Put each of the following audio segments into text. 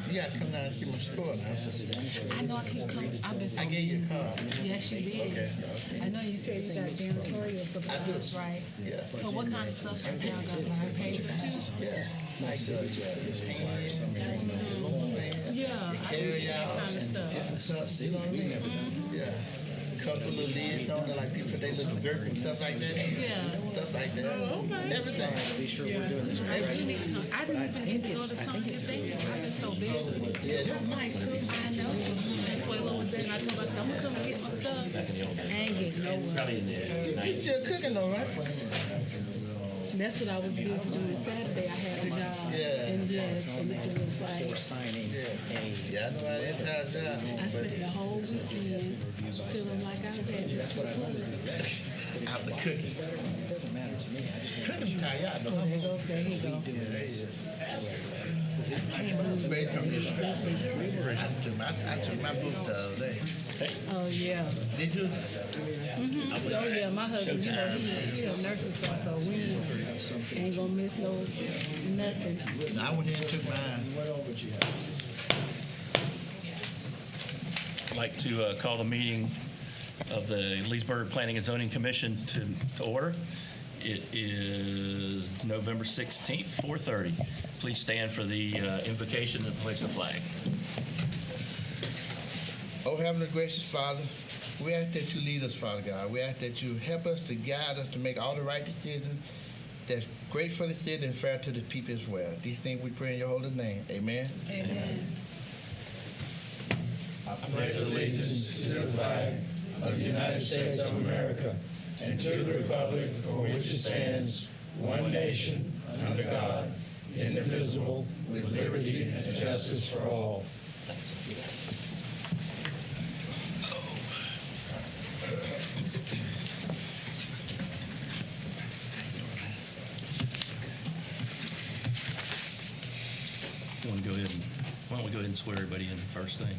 You gotta come down and see my store now. I know I keep coming. I've been so I gave you a card. Yes, you did. Okay. I know you said you got janitorial supplies, right? Yeah. So what kind of stuff you now got? Like paper too? Yeah. Like Yeah, I carry need that out kind of and stuff. different stuff. You know what I mean? Yeah. Couple little lids on it, like people put their little jerk and stuff like that. Yeah. Stuff like that. Oh, okay. Everything. Be sure we're doing this I correct. do need to come. I didn't even get to go to some of your things. I've been so busy. Yeah, they're nice too. I know. That's why Lois said, and I told myself, I'm gonna come and get my stuff. I ain't getting nowhere. You still cooking though, right? That's what I was busy doing Saturday. I had a job. Yeah. And yes, and it was like, For signing Yeah, I know I didn't have a job. I spent the whole weekend feeling like I had After cooking. it doesn't matter to me. I just Cooking tie out though. There you go, there you go. Straight from the store. I took my booth the other day. Oh, yeah. Did you? Oh, yeah, my husband, you know, he a nursing staff, so we ain't gonna miss no nothing. No, I went in and took mine. I'd like to call the meeting of the Leesburg Planning and Zoning Commission to order. It is November 16th, 4:30. Please stand for the invocation and place the flag. Oh, Heavenly gracious Father, we ask that you lead us, Father God. We ask that you help us to guide us to make all the right decisions that's great for the city and fair to the people as well. These things we pray in your holy name. Amen. Amen. I pledge allegiance to the flag of the United States of America and to the republic for which it stands, one nation, under God, indivisible, with liberty and justice for all. Why don't we go ahead and swear everybody in first thing?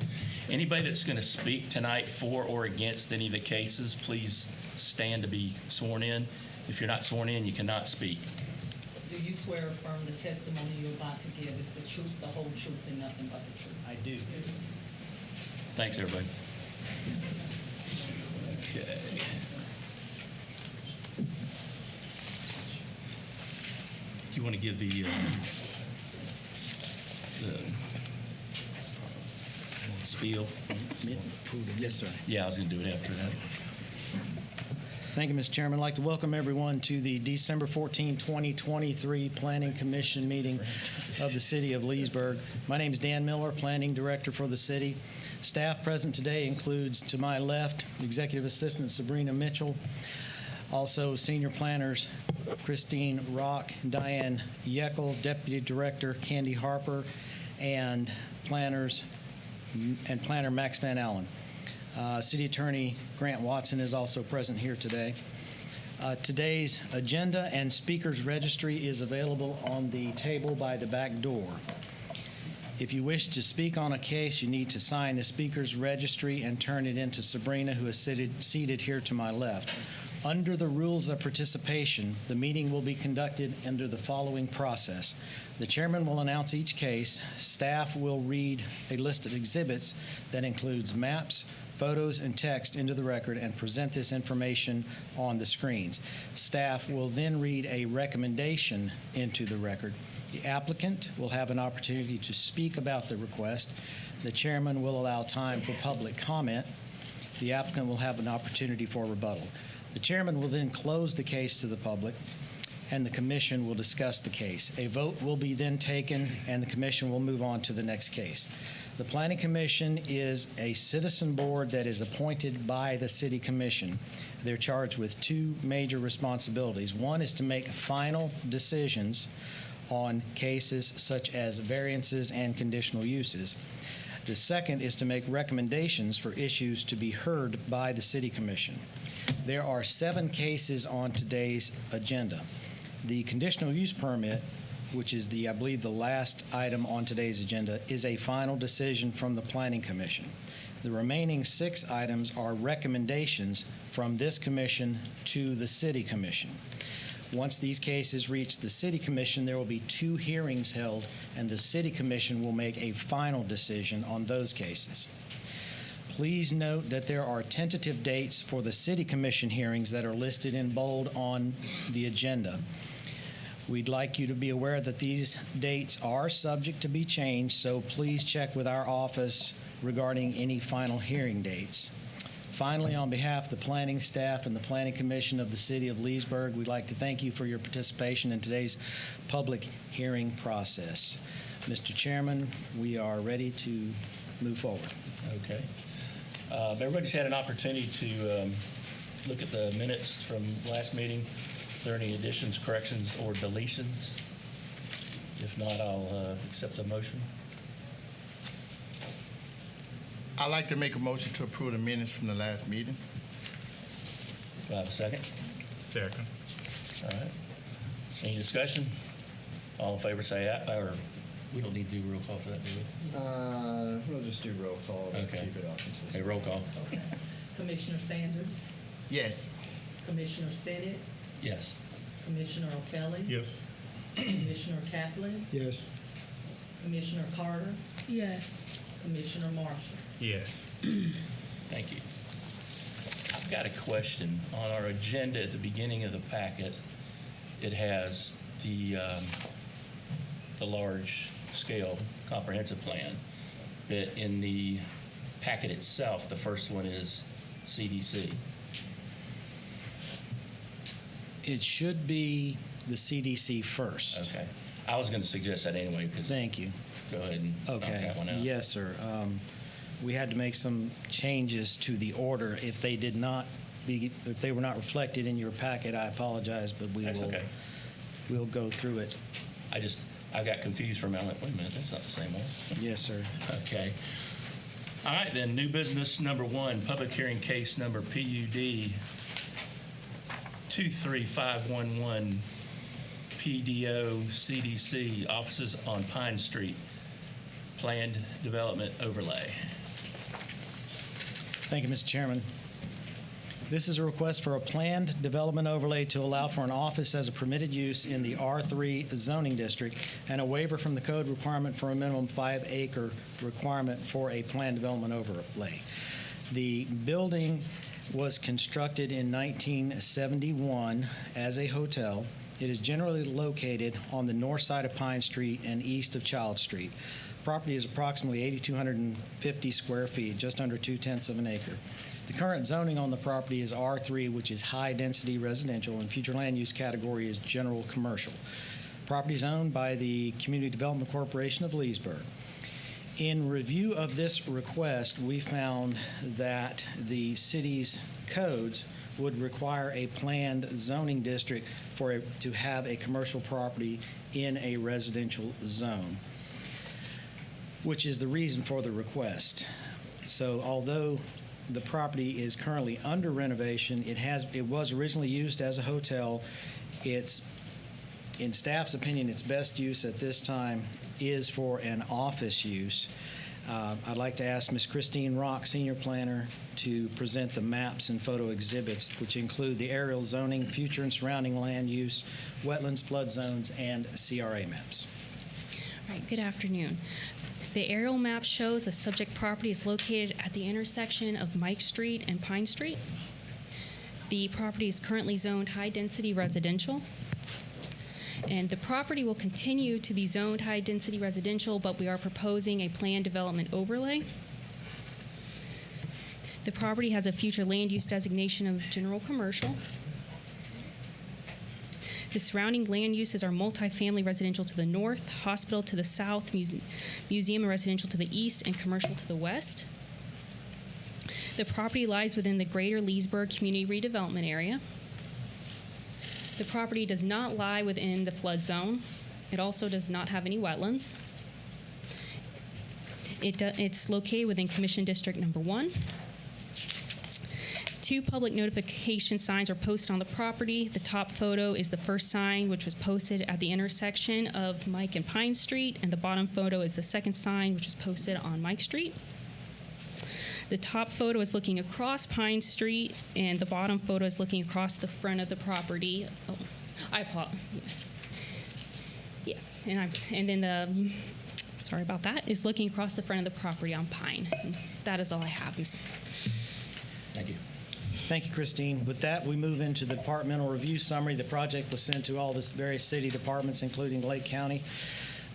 Anybody that's going to speak tonight for or against any of the cases, please stand to be sworn in. If you're not sworn in, you cannot speak. Do you swear or affirm the testimony you're about to give is the truth, the whole truth, and nothing but the truth? I do. Thanks, everybody. Okay. Do you want to give the spiel? Yes, sir. Yeah, I was going to do it after that. Thank you, Mr. Chairman. I'd like to welcome everyone to the December 14, 2023 Planning Commission meeting of the City of Leesburg. My name is Dan Miller, Planning Director for the city. Staff present today includes, to my left, Executive Assistant Sabrina Mitchell, also Senior Planners Christine Rock, Diane Yeckel, Deputy Director Candy Harper, and Planner Max Van Allen. City Attorney Grant Watson is also present here today. Today's agenda and speakers registry is available on the table by the back door. If you wish to speak on a case, you need to sign the speakers registry and turn it in to Sabrina, who is seated here to my left. Under the rules of participation, the meeting will be conducted under the following process. The chairman will announce each case. Staff will read a list of exhibits that includes maps, photos, and text into the record and present this information on the screens. Staff will then read a recommendation into the record. The applicant will have an opportunity to speak about the request. The chairman will allow time for public comment. The applicant will have an opportunity for rebuttal. The chairman will then close the case to the public, and the commission will discuss the case. A vote will be then taken, and the commission will move on to the next case. The Planning Commission is a citizen board that is appointed by the City Commission. They're charged with two major responsibilities. One is to make final decisions on cases such as variances and conditional uses. The second is to make recommendations for issues to be heard by the City Commission. There are 7 cases on today's agenda. The conditional use permit, which is I believe the last item on today's agenda, is a final decision from the Planning Commission. The remaining 6 items are recommendations from this commission to the City Commission. Once these cases reach the City Commission, there will be 2 hearings held, and the City Commission will make a final decision on those cases. Please note that there are tentative dates for the City Commission hearings that are listed in bold on the agenda. We'd like you to be aware that these dates are subject to be changed, so please check with our office regarding any final hearing dates. Finally, on behalf of the planning staff and the Planning Commission of the City of Leesburg, we'd like to thank you for your participation in today's public hearing process. Mr. Chairman, we are ready to move forward. Okay. Everybody's had an opportunity to look at the minutes from last meeting. Are there any additions, corrections, or deletions? If not, I'll accept the motion. I'd like to make a motion to approve the minutes from the last meeting. Do I have a second? Second. All right. Any discussion? All in favor say aye, or we don't need to do roll call for that, do we? We'll just do roll call and Okay. keep it all consistent. Okay, roll call. Okay. Commissioner Sanders, Yes. Commissioner Sennett, Yes. Commissioner O'Kelly. Yes. Commissioner Kaplan, Yes. Commissioner Carter, Yes. Commissioner Marshall. Yes. Thank you. I've got a question. On our agenda at the beginning of the packet, it has the large-scale comprehensive plan. But in the packet itself, the first one is CDC. It should be the CDC first. Okay. I was going to suggest that anyway, because Thank you. go ahead and knock Okay. that one out. Yes, sir. We had to make some changes to the order. If they were not reflected in your packet, I apologize, but That's okay. we'll go through it. I got confused for a minute. I went, wait a minute, that's not the same one. Yes, sir. Okay. All right, then, new business number 1, public hearing case number PUD 23511, PDO CDC, offices on Pine Street, planned development overlay. Thank you, Mr. Chairman. This is a request for a planned development overlay to allow for an office as a permitted use in the R3 zoning district and a waiver from the code requirement for a minimum 5-acre requirement for a planned development overlay. The building was constructed in 1971 as a hotel. It is generally located on the north side of Pine Street and east of Child Street. Property is approximately 8,250 square feet, just under 0.2 of an acre. The current zoning on the property is R3, which is high-density residential, and future land use category is general commercial. Property is owned by the Community Development Corporation of Leesburg. In review of this request, we found that the city's codes would require a planned zoning district to have a commercial property in a residential zone, which is the reason for the request. So although the property is currently under renovation, it was originally used as a hotel. In staff's opinion, its best use at this time is for an office use. I'd like to ask Ms. Christine Rock, Senior Planner, to present the maps and photo exhibits, which include the aerial zoning, future and surrounding land use, wetlands, flood zones, and CRA maps. All right, good afternoon. The aerial map shows the subject property is located at the intersection of Mike Street and Pine Street. The property is currently zoned high-density residential. And the property will continue to be zoned high-density residential, but we are proposing a planned development overlay. The property has a future land use designation of general commercial. The surrounding land uses are multifamily residential to the north, hospital to the south, museum and residential to the east, and commercial to the west. The property lies within the greater Leesburg community redevelopment area. The property does not lie within the flood zone. It also does not have any wetlands. It's located within Commission District Number 1. 2 public notification signs are posted on the property. The top photo is the first sign, which was posted at the intersection of Mike and Pine Street, and the bottom photo is the second sign, which was posted on Mike Street. The top photo is looking across Pine Street, and the bottom photo is looking across the front of the property Yeah, and then the, sorry about that, is looking across the front of the property on Pine. And that is all I have. Thank you. Thank you, Christine. With that, we move into the departmental review summary. The project was sent to all the various city departments, including Lake County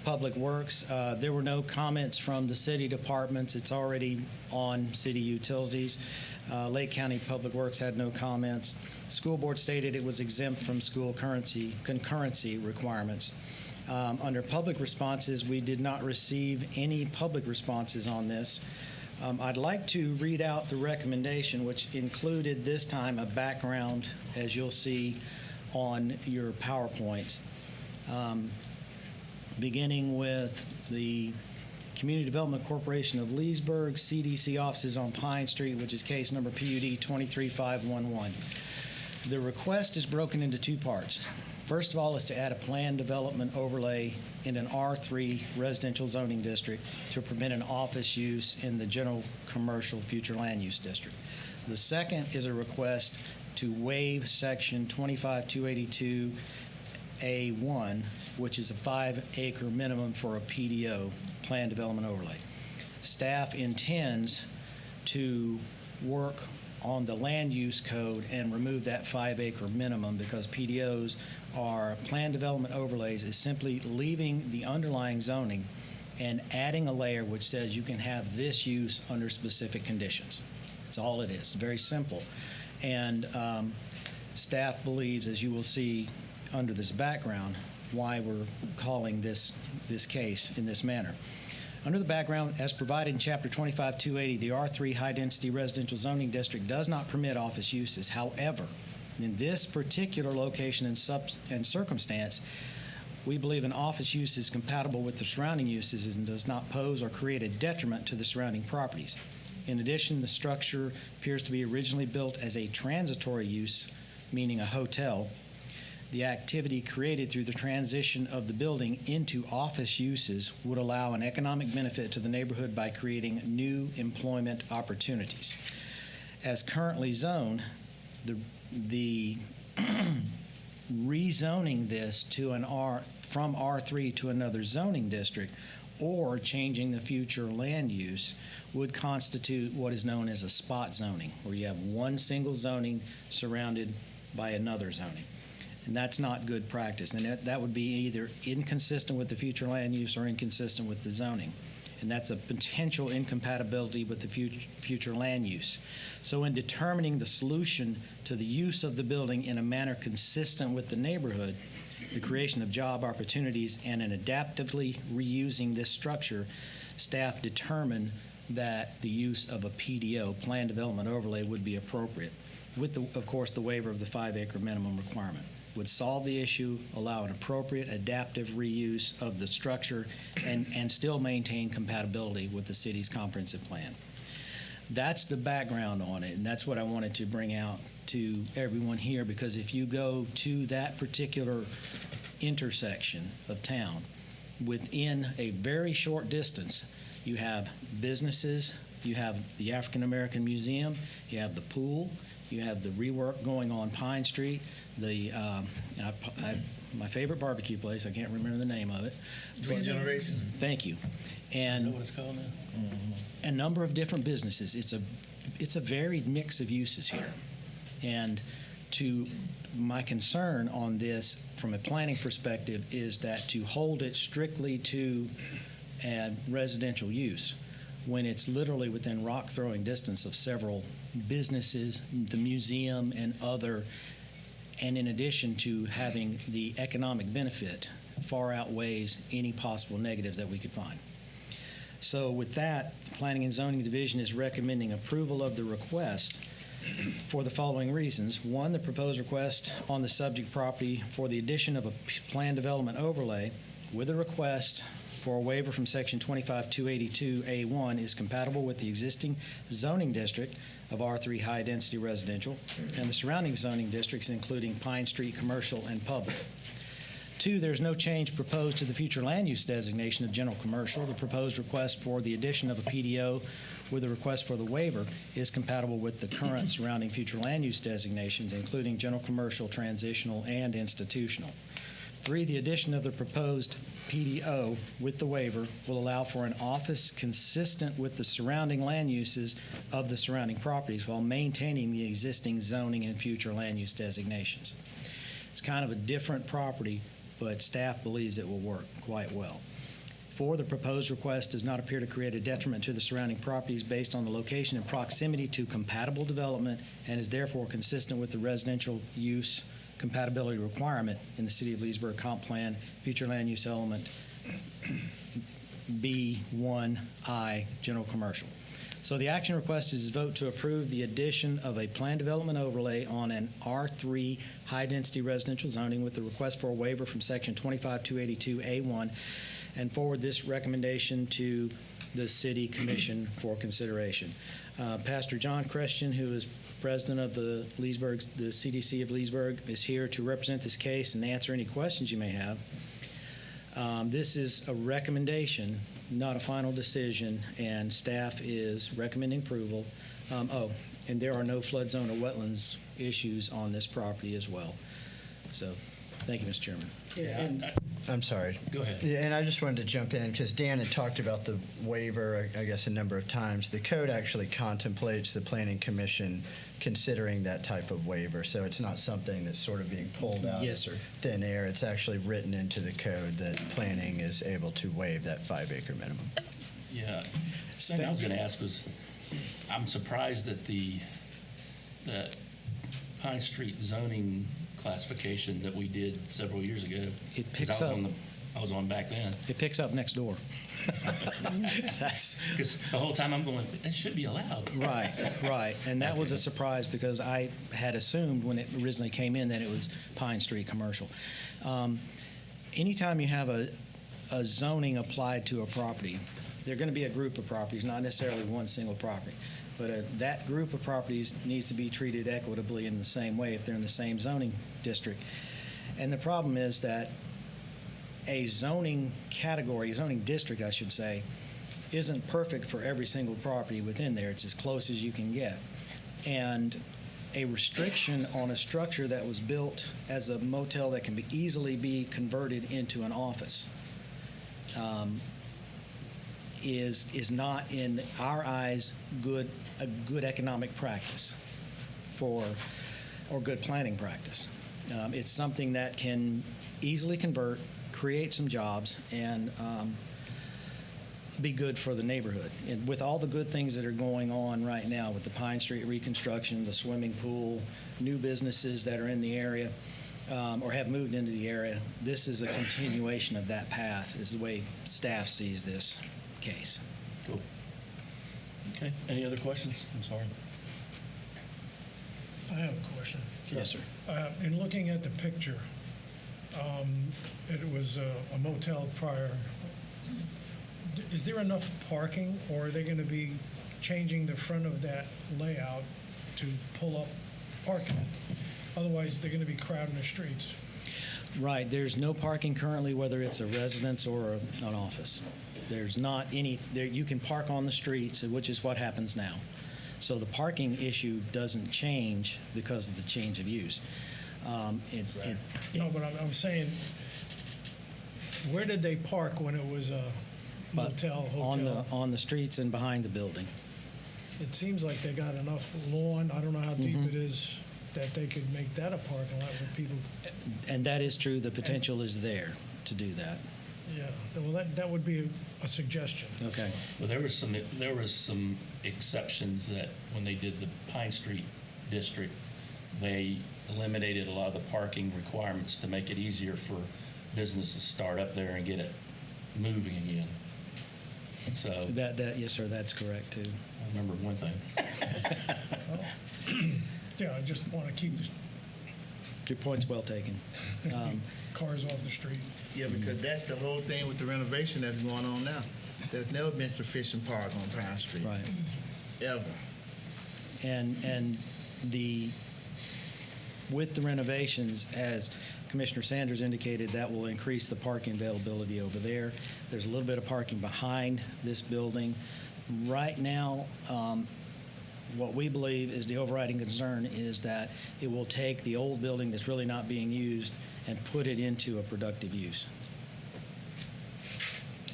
Public Works. There were no comments from the city departments. It's already on city utilities. Lake County Public Works had no comments. School board stated it was exempt from school concurrency requirements. Under public responses, we did not receive any public responses on this. I'd like to read out the recommendation, which included this time a background, as you'll see on your PowerPoints. Beginning with the Community Development Corporation of Leesburg, CDC offices on Pine Street, which is case number PUD 23511. The request is broken into two parts. First of all is to add a planned development overlay in an R3 residential zoning district to permit an office use in the general commercial future land use district. The second is a request to waive section 25282A1, which is a 5-acre minimum for a PDO, planned development overlay. Staff intends to work on the land use code and remove that 5-acre minimum, because PDOs are planned development overlays is simply leaving the underlying zoning and adding a layer which says you can have this use under specific conditions. That's all it is. Very simple. And staff believes, as you will see under this background, why we're calling this case in this manner. Under the background, as provided in Chapter 25-280, the R3 high-density residential zoning district does not permit office uses. However, in this particular location and circumstance, we believe an office use is compatible with the surrounding uses and does not pose or create a detriment to the surrounding properties. In addition, the structure appears to be originally built as a transitory use, meaning a hotel. The activity created through the transition of the building into office uses would allow an economic benefit to the neighborhood by creating new employment opportunities. As currently zoned, the rezoning this to from R3 to another zoning district or changing the future land use would constitute what is known as a spot zoning, where you have one single zoning surrounded by another zoning. And that's not good practice. And that would be either inconsistent with the future land use or inconsistent with the zoning. And that's a potential incompatibility with the future land use. So in determining the solution to the use of the building in a manner consistent with the neighborhood, the creation of job opportunities, and in adaptively reusing this structure, staff determined that the use of a PDO, planned development overlay, would be appropriate, with, of course, the waiver of the 5-acre minimum requirement. Would solve the issue, allow an appropriate adaptive reuse of the structure, and still maintain compatibility with the city's comprehensive plan. That's the background on it, and that's what I wanted to bring out to everyone here, because if you go to that particular intersection of town, within a very short distance, you have businesses, you have the African American Museum, you have the pool, you have the rework going on Pine Street, my favorite barbecue place, I can't remember the name of it. Green Generation. Thank you. And Is that what it's called now? a number of different businesses. It's a varied mix of uses here. And to my concern on this from a planning perspective is that to hold it strictly to a residential use when it's literally within rock throwing distance of several businesses, the museum and other, and in addition to having the economic benefit far outweighs any possible negatives that we could find. So with that, the Planning and Zoning Division is recommending approval of the request for the following reasons. One, the proposed request on the subject property for the addition of a planned development overlay with a request for a waiver from section 25282A1 is compatible with the existing zoning district of R3 high density residential and the surrounding zoning districts, including Pine Street commercial and public. 2, there's no change proposed to the future land use designation of general commercial. The proposed request for the addition of a PDO with a request for the waiver is compatible with the current surrounding future land use designations, including general commercial, transitional, and institutional. 3, the addition of the proposed PDO with the waiver will allow for an office consistent with the surrounding land uses of the surrounding properties while maintaining the existing zoning and future land use designations. It's kind of a different property, but staff believes it will work quite well. 4, the proposed request does not appear to create a detriment to the surrounding properties based on the location and proximity to compatible development and is therefore consistent with the residential use compatibility requirement in the City of Leesburg Comp Plan, Future Land Use Element B1I, General Commercial. So the action request is vote to approve the addition of a plan development overlay on an R3 high-density residential zoning with the request for a waiver from Section 25282A1 and forward this recommendation to the City Commission for consideration. Pastor John Christian, who is president of the CDC of Leesburg, is here to represent this case and answer any questions you may have. This is a recommendation, not a final decision, and staff is recommending approval. And there are no flood zone or wetlands issues on this property as well. So, thank you, Mr. Chairman. Yeah, I'm sorry. Go ahead. Yeah, and I just wanted to jump in because Dan had talked about the waiver, I guess, a number of times. The code actually contemplates the Planning Commission considering that type of waiver, so it's not something that's sort of being pulled out Yes, sir. of thin air. It's actually written into the code that planning is able to waive that 5-acre minimum. Yeah. Thing I was going to ask was, I'm surprised that that Pine Street zoning classification that we did several years ago. It 'cause picks up. I was on back then. It picks up next door. That's Because the whole time I'm going, it should be allowed. right. And that was a surprise because I had assumed when it originally came in that it was Pine Street commercial. Anytime you have a zoning applied to a property, there are going to be a group of properties, not necessarily one single property. But that group of properties needs to be treated equitably in the same way if they're in the same zoning district. And the problem is that a zoning category, a zoning district, I should say, isn't perfect for every single property within there. It's as close as you can get. And a restriction on a structure that was built as a motel that can easily be converted into an office is not, in our eyes, a good economic practice or good planning practice. It's something that can easily convert, create some jobs, and be good for the neighborhood. And with all the good things that are going on right now with the Pine Street reconstruction, the swimming pool, new businesses that are in the area or have moved into the area, this is a continuation of that path, is the way staff sees this case. Cool. Okay. Any other questions? I'm sorry. I have a question. Yes, sir. In looking at the picture, it was a motel prior. Is there enough parking, or are they going to be changing the front of that layout to pull up parking? Otherwise, they're going to be crowding the streets. Right. There's no parking currently, whether it's a residence or an office. There's not any. You can park on the streets, which is what happens now. So the parking issue doesn't change because of the change of use. No, but I'm saying, where did they park when it was a motel, hotel? On the streets and behind the building. It seems like they got enough lawn, I don't know how deep it is, that they could make that a parking lot where people, And that is true. The potential is there to do that. yeah, well, that would be a suggestion. Okay. Well, there was some exceptions that when they did the Pine Street district, they eliminated a lot of the parking requirements to make it easier for businesses to start up there and get it moving again. So Yes, sir. That's correct too. I remember one thing. Yeah, I just want to keep the Your point's well taken. cars off the street. Yeah, because that's the whole thing with the renovation that's going on now. There's never been sufficient park on Pine Street. Right. Ever. And with the renovations, as Commissioner Sanders indicated, that will increase the parking availability over there. There's a little bit of parking behind this building. Right now, what we believe is the overriding concern is that it will take the old building that's really not being used and put it into a productive use.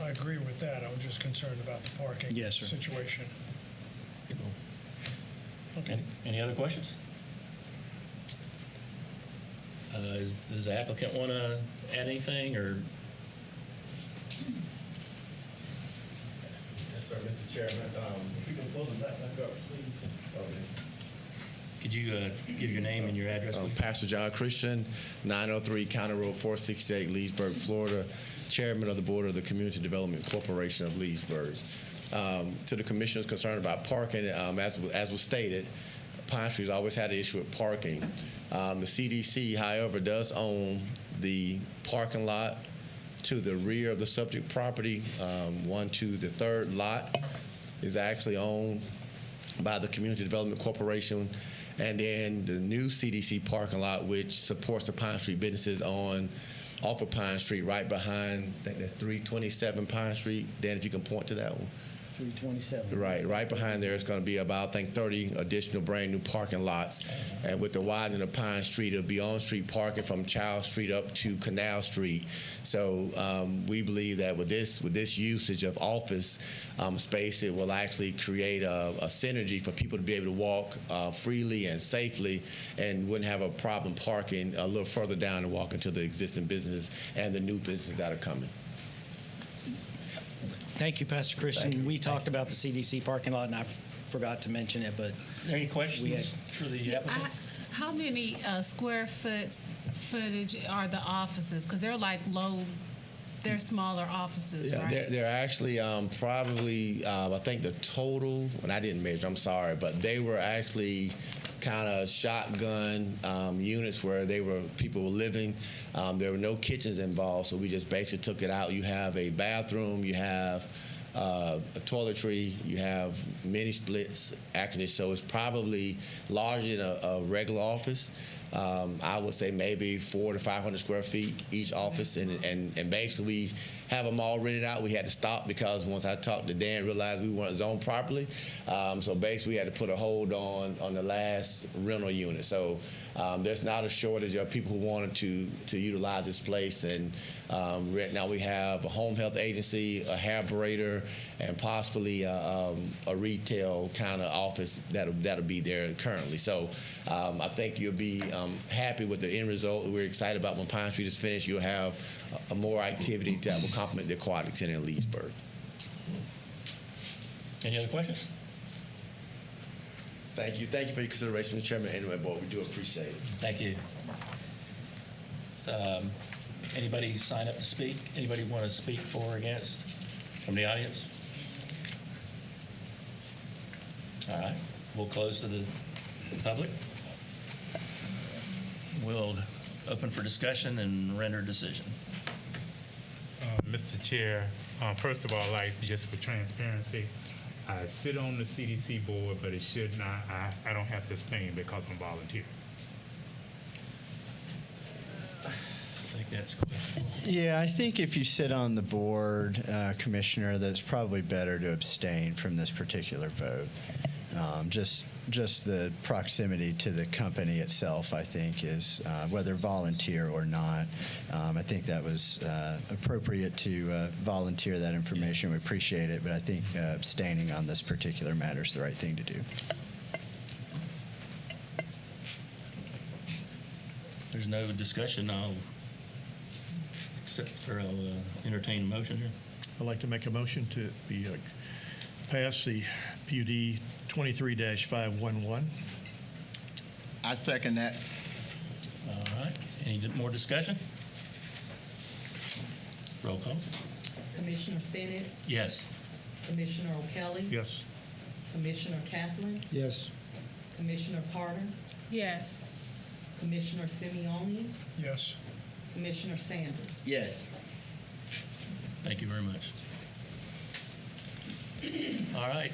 I agree with that. I was just concerned about the parking Yes, sir. situation. Okay. Any other questions? Does the applicant want to add anything, or? Yes, sir, Mr. Chairman. If we can pull the back up, please. Could you give your name and your address, please? Pastor John Christian, 903 County Road 468, Leesburg, Florida, Chairman of the Board of the Community Development Corporation of Leesburg. To the commissioners concerned about parking, as was stated, Pine Street's always had an issue with parking. The CDC, however, does own the parking lot to the rear of the subject property. 1 to the 3rd lot is actually owned by the Community Development Corporation. And then the new CDC parking lot, which supports the Pine Street businesses off of Pine Street, right behind, I think that's 327 Pine Street. Dan, if you can point to that one. 327. Right behind there is going to be about, I think, 30 additional brand new parking lots. And with the widening of Pine Street, it'll be on-street parking from Child Street up to Canal Street. So we believe that with this usage of office space, it will actually create a synergy for people to be able to walk freely and safely, and wouldn't have a problem parking a little further down and walking to the existing businesses and the new businesses that are coming. Thank you, Pastor Christian. We talked about the CDC parking lot, and I forgot to mention it, but Are there any questions for the applicant? How many square footage are the offices? Because they're like they're smaller offices, Yeah, right? they're actually probably, I think the total, and I didn't measure, I'm sorry, but they were actually kind of shotgun units where people were living. There were no kitchens involved, so we just basically took it out. You have a bathroom, you have a toiletry, you have mini splits, actually, so it's probably larger than a regular office. I would say maybe 400 to 500 square feet each office, and basically we have them all rented out. We had to stop because once I talked to Dan, realized we weren't zoned properly. So basically we had to put a hold on the last rental unit. So there's not a shortage of people who wanted to utilize this place. And right now we have a home health agency, a hair braider, and possibly a retail kind of office that'll be there currently. So I think you'll be happy with the end result. We're excited about when Pine Street is finished. You'll have more activity that will complement the aquatic center in Leesburg. Any other questions? Thank you. Thank you for your consideration, Mr. Chairman, and my board. We do appreciate it. Thank you. So, anybody sign up to speak? Anybody want to speak for or against from the audience? All right. We'll close to the public. We'll open for discussion and render decision. Mr. Chair, first of all, just for transparency, I sit on the CDC board, but it should not, I don't have to abstain because I'm volunteer. I think that's questionable. Yeah, I think if you sit on the board, Commissioner, that's probably better to abstain from this particular vote. Just the proximity to the company itself, I think, is whether volunteer or not. I think that was appropriate to volunteer that information. We appreciate it, but I think abstaining on this particular matter is the right thing to do. There's no discussion. I'll entertain a motion here. I'd like to make a motion to pass the PUD 23-511. I second that. All right. Any more discussion? Roll call. Commissioner Sennett, Yes. Commissioner O'Kelly. Yes. Commissioner Kaplan, Yes. Commissioner Carter, Yes. Commissioner Simeone, Yes. Commissioner Sanders. Yes. Thank you very much. All right.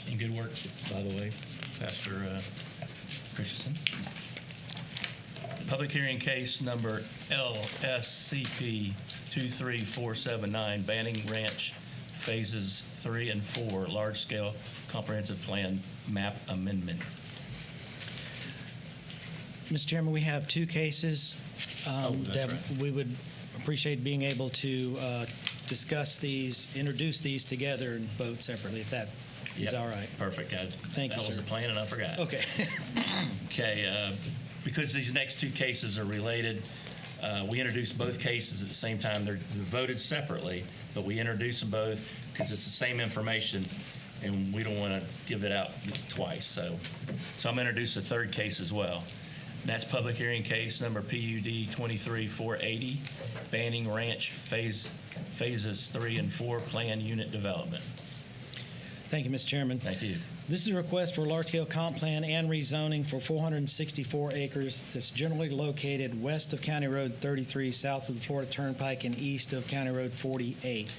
And good work, by the way, Pastor Christensen. Public hearing case number LSCP 23479, Banning Ranch Phases 3 and 4, large-scale comprehensive plan map amendment. Mr. Chairman, we have two cases that we would appreciate being able to discuss these, introduce these together and vote separately, if that is all right. Perfect. Thank you, That was sir. the plan, and I forgot. Okay. Okay, because these next two cases are related, we introduced both cases at the same time. They're voted separately, but we introduce them both because it's the same information, and we don't want to give it out twice. So I'm going to introduce a third case as well. And that's public hearing case number PUD 23480, Banning Ranch Phases 3 and 4, Plan Unit Development. Thank you, Mr. Chairman. Thank you. This is a request for a large-scale comp plan and rezoning for 464 acres that's generally located west of County Road 33, south of the Florida Turnpike, and east of County Road 48.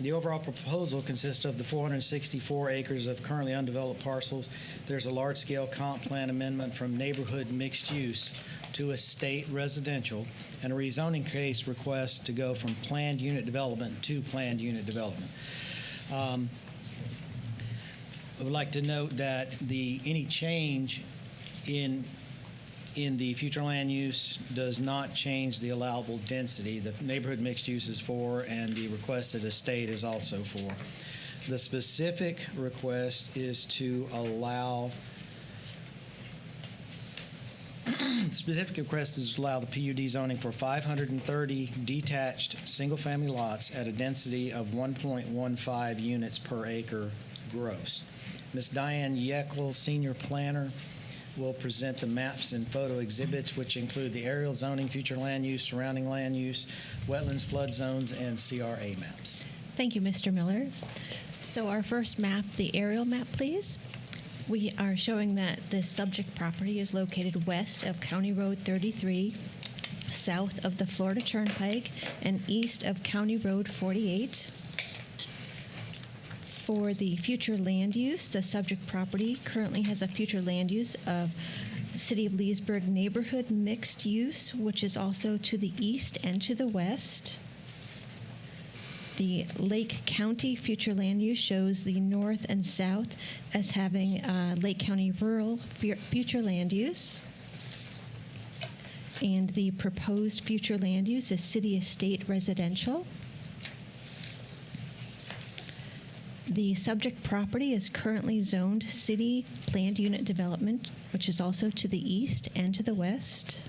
The overall proposal consists of the 464 acres of currently undeveloped parcels. There's a large-scale comp plan amendment from neighborhood mixed use to estate residential, and a rezoning case request to go from planned unit development to planned unit development. I would like to note that any change in the future land use does not change the allowable density. The neighborhood mixed use is 4, and the requested estate is also 4. The specific request is to allow the specific request is to allow the PUD zoning for 530 detached single-family lots at a density of 1.15 units per acre gross. Ms. Diane Yeckel, Senior Planner, will present the maps and photo exhibits, which include the aerial zoning, future land use, surrounding land use, wetlands, flood zones, and CRA maps. Thank you, Mr. Miller. So our first map, the aerial map, please. We are showing that this subject property is located west of County Road 33, south of the Florida Turnpike, and east of County Road 48. For the future land use, the subject property currently has a future land use of City of Leesburg neighborhood mixed use, which is also to the east and to the west. The Lake County future land use shows the north and south as having Lake County rural future land use. And the proposed future land use is city estate residential. The subject property is currently zoned city planned unit development, which is also to the east and to the west.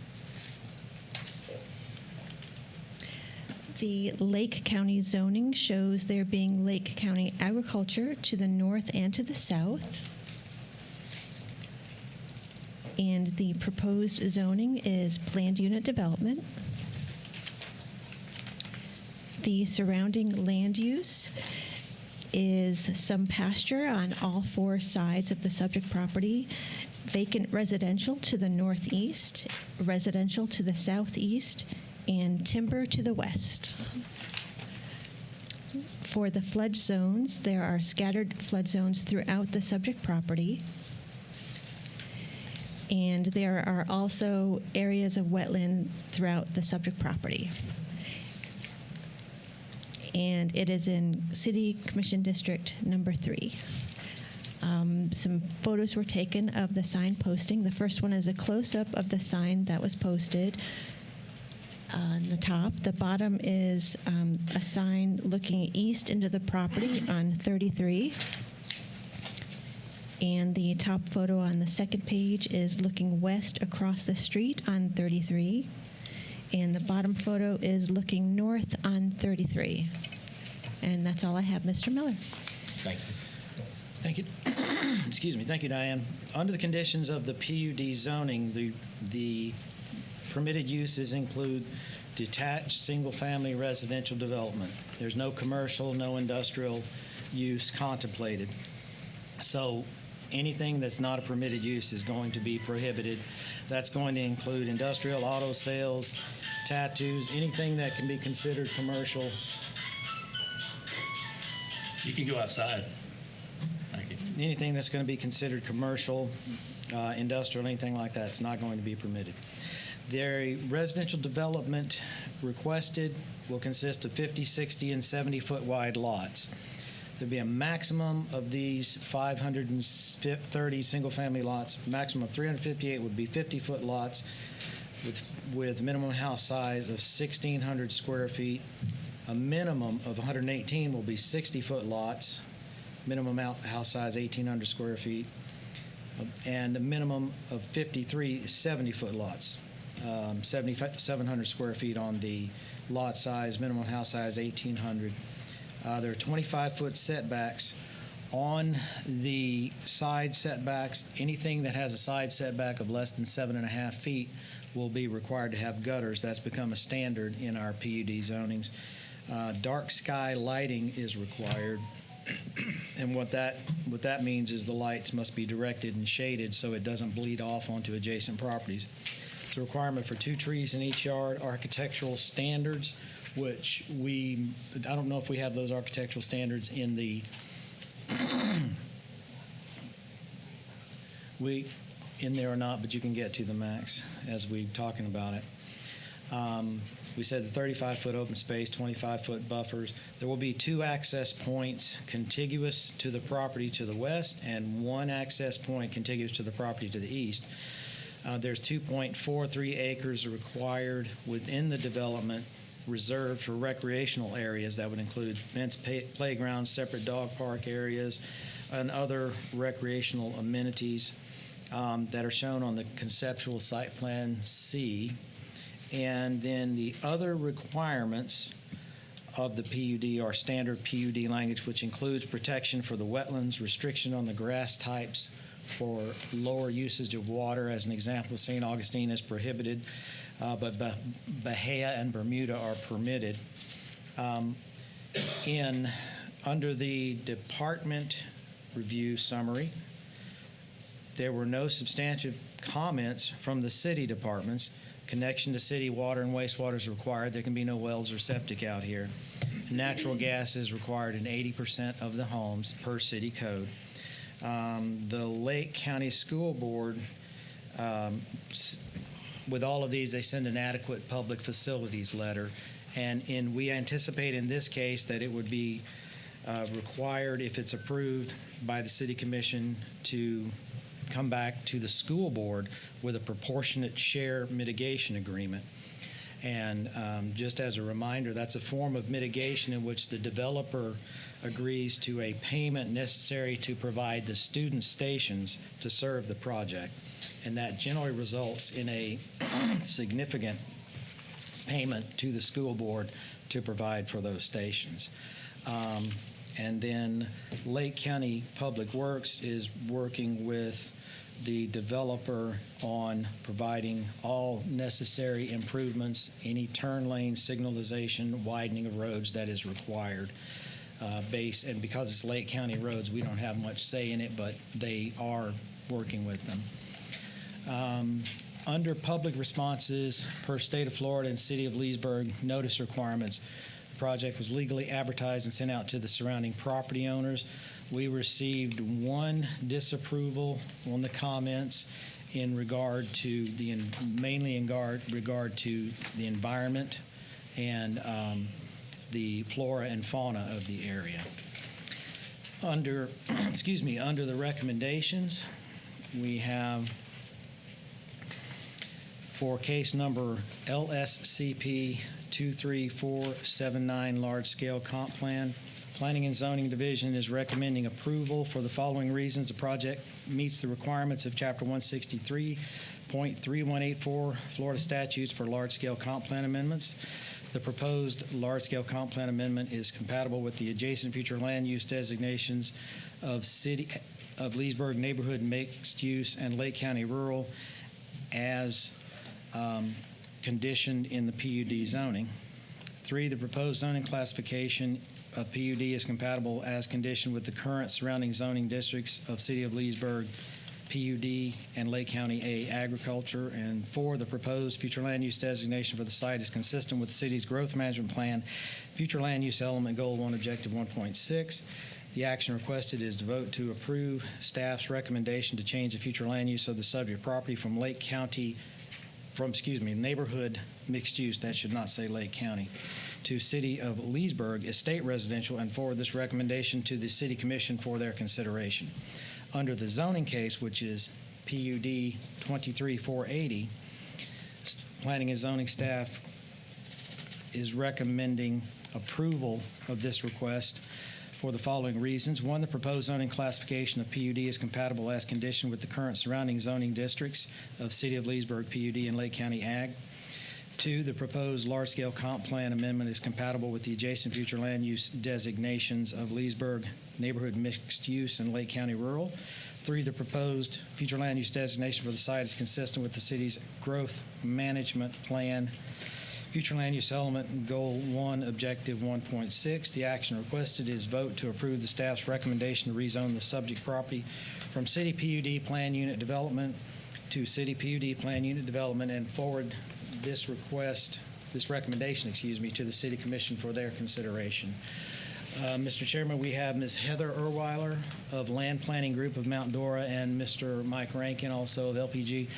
The Lake County zoning shows there being Lake County agriculture to the north and to the south. And the proposed zoning is planned unit development. The surrounding land use is some pasture on all 4 sides of the subject property, vacant residential to the northeast, residential to the southeast, and timber to the west. For the flood zones, there are scattered flood zones throughout the subject property, and there are also areas of wetland throughout the subject property. And it is in City Commission District number 3. Some photos were taken of the sign posting. The first one is a close-up of the sign that was posted on the top. The bottom is a sign looking east into the property on 33. And the top photo on the second page is looking west across the street on 33. And the bottom photo is looking north on 33. And that's all I have, Mr. Miller. Thank you. Thank you. Excuse me. Thank you, Diane. Under the conditions of the PUD zoning, the permitted uses include detached single-family residential development. There's no commercial, no industrial use contemplated. So anything that's not a permitted use is going to be prohibited. That's going to include industrial, auto sales, tattoos, anything that can be considered commercial. You can go outside. Thank you. Anything that's going to be considered commercial industrial, anything like that. It's not going to be permitted. Their residential development requested will consist of 50, 60, and 70-foot wide lots. There'd be a maximum of these 530 single-family lots. Maximum of 358 would be 50-foot lots with minimum house size of 1,600 square feet. A minimum of 118 will be 60-foot lots. Minimum house size 1,800 square feet. And a minimum of 53 70-foot lots. 700 square feet on the lot size, minimum house size 1,800. There are 25-foot setbacks. On the side setbacks, anything that has a side setback of less than 7.5 feet will be required to have gutters. That's become a standard in our PUD zonings. Dark sky lighting is required. And what that means is the lights must be directed and shaded so it doesn't bleed off onto adjacent properties. The requirement for 2 trees in each yard, architectural standards, which I don't know if we have those architectural standards in the in there or not, but you can get to the max as we're talking about it. We said the 35-foot open space, 25-foot buffers. There will be 2 access points contiguous to the property to the west and 1 access point contiguous to the property to the east. There's 2.43 acres required within the development reserved for recreational areas. That would include fenced playgrounds, separate dog park areas, and other recreational amenities that are shown on the conceptual site plan C. And then the other requirements of the PUD are standard PUD language, which includes protection for the wetlands, restriction on the grass types for lower usage of water. As an example, St. Augustine is prohibited, but Bahia and Bermuda are permitted. Under the department review summary, there were no substantive comments from the city departments. Connection to city water and wastewater is required. There can be no wells or septic out here. Natural gas is required in 80% of the homes per city code. The Lake County School Board, with all of these, they send an adequate public facilities letter. And we anticipate in this case that it would be required, if it's approved by the City Commission, to come back to the school board with a proportionate share mitigation agreement. And just as a reminder, that's a form of mitigation in which the developer agrees to a payment necessary to provide the student stations to serve the project. And that generally results in a significant payment to the school board to provide for those stations. And then Lake County Public Works is working with the developer on providing all necessary improvements, any turn lane signalization, widening of roads that is required. And because it's Lake County roads, we don't have much say in it, but they are working with them. Under public responses per state of Florida and city of Leesburg notice requirements, the project was legally advertised and sent out to the surrounding property owners. We received 1 disapproval on the comments in regard to mainly in regard to the environment and the flora and fauna of the area. Under the recommendations, we have for case number LSCP 23479 large-scale comp plan, Planning and Zoning Division is recommending approval for the following reasons. The project meets the requirements of Chapter 163.3184 Florida statutes for large-scale comp plan amendments. The proposed large-scale comp plan amendment is compatible with the adjacent future land use designations of City of Leesburg neighborhood mixed use and Lake County rural as conditioned in the PUD zoning. 3, the proposed zoning classification of PUD is compatible as conditioned with the current surrounding zoning districts of City of Leesburg, PUD, and Lake County A agriculture. And 4, the proposed future land use designation for the site is consistent with the city's growth management plan, future land use element goal 1, objective 1.6. The action requested is to vote to approve staff's recommendation to change the future land use of the subject property from neighborhood mixed use, that should not say Lake County, to City of Leesburg estate residential, and forward this recommendation to the City Commission for their consideration. Under the zoning case, which is PUD 23480, Planning and Zoning staff is recommending approval of this request for the following reasons. One, the proposed zoning classification of PUD is compatible as conditioned with the current surrounding zoning districts of City of Leesburg PUD and Lake County Ag. Two, the proposed large-scale comp plan amendment is compatible with the adjacent future land use designations of Leesburg neighborhood mixed use and Lake County rural. Three, the proposed future land use designation for the site is consistent with the city's growth management plan. Future land use element goal 1, objective 1.6. The action requested is vote to approve the staff's recommendation to rezone the subject property from City PUD Plan Unit Development to City PUD Plan Unit Development, and forward this recommendation, to the City Commission for their consideration. Mr. Chairman, we have Ms. Heather Erweiler of Land Planning Group of Mount Dora and Mr. Mike Rankin, also of LPG,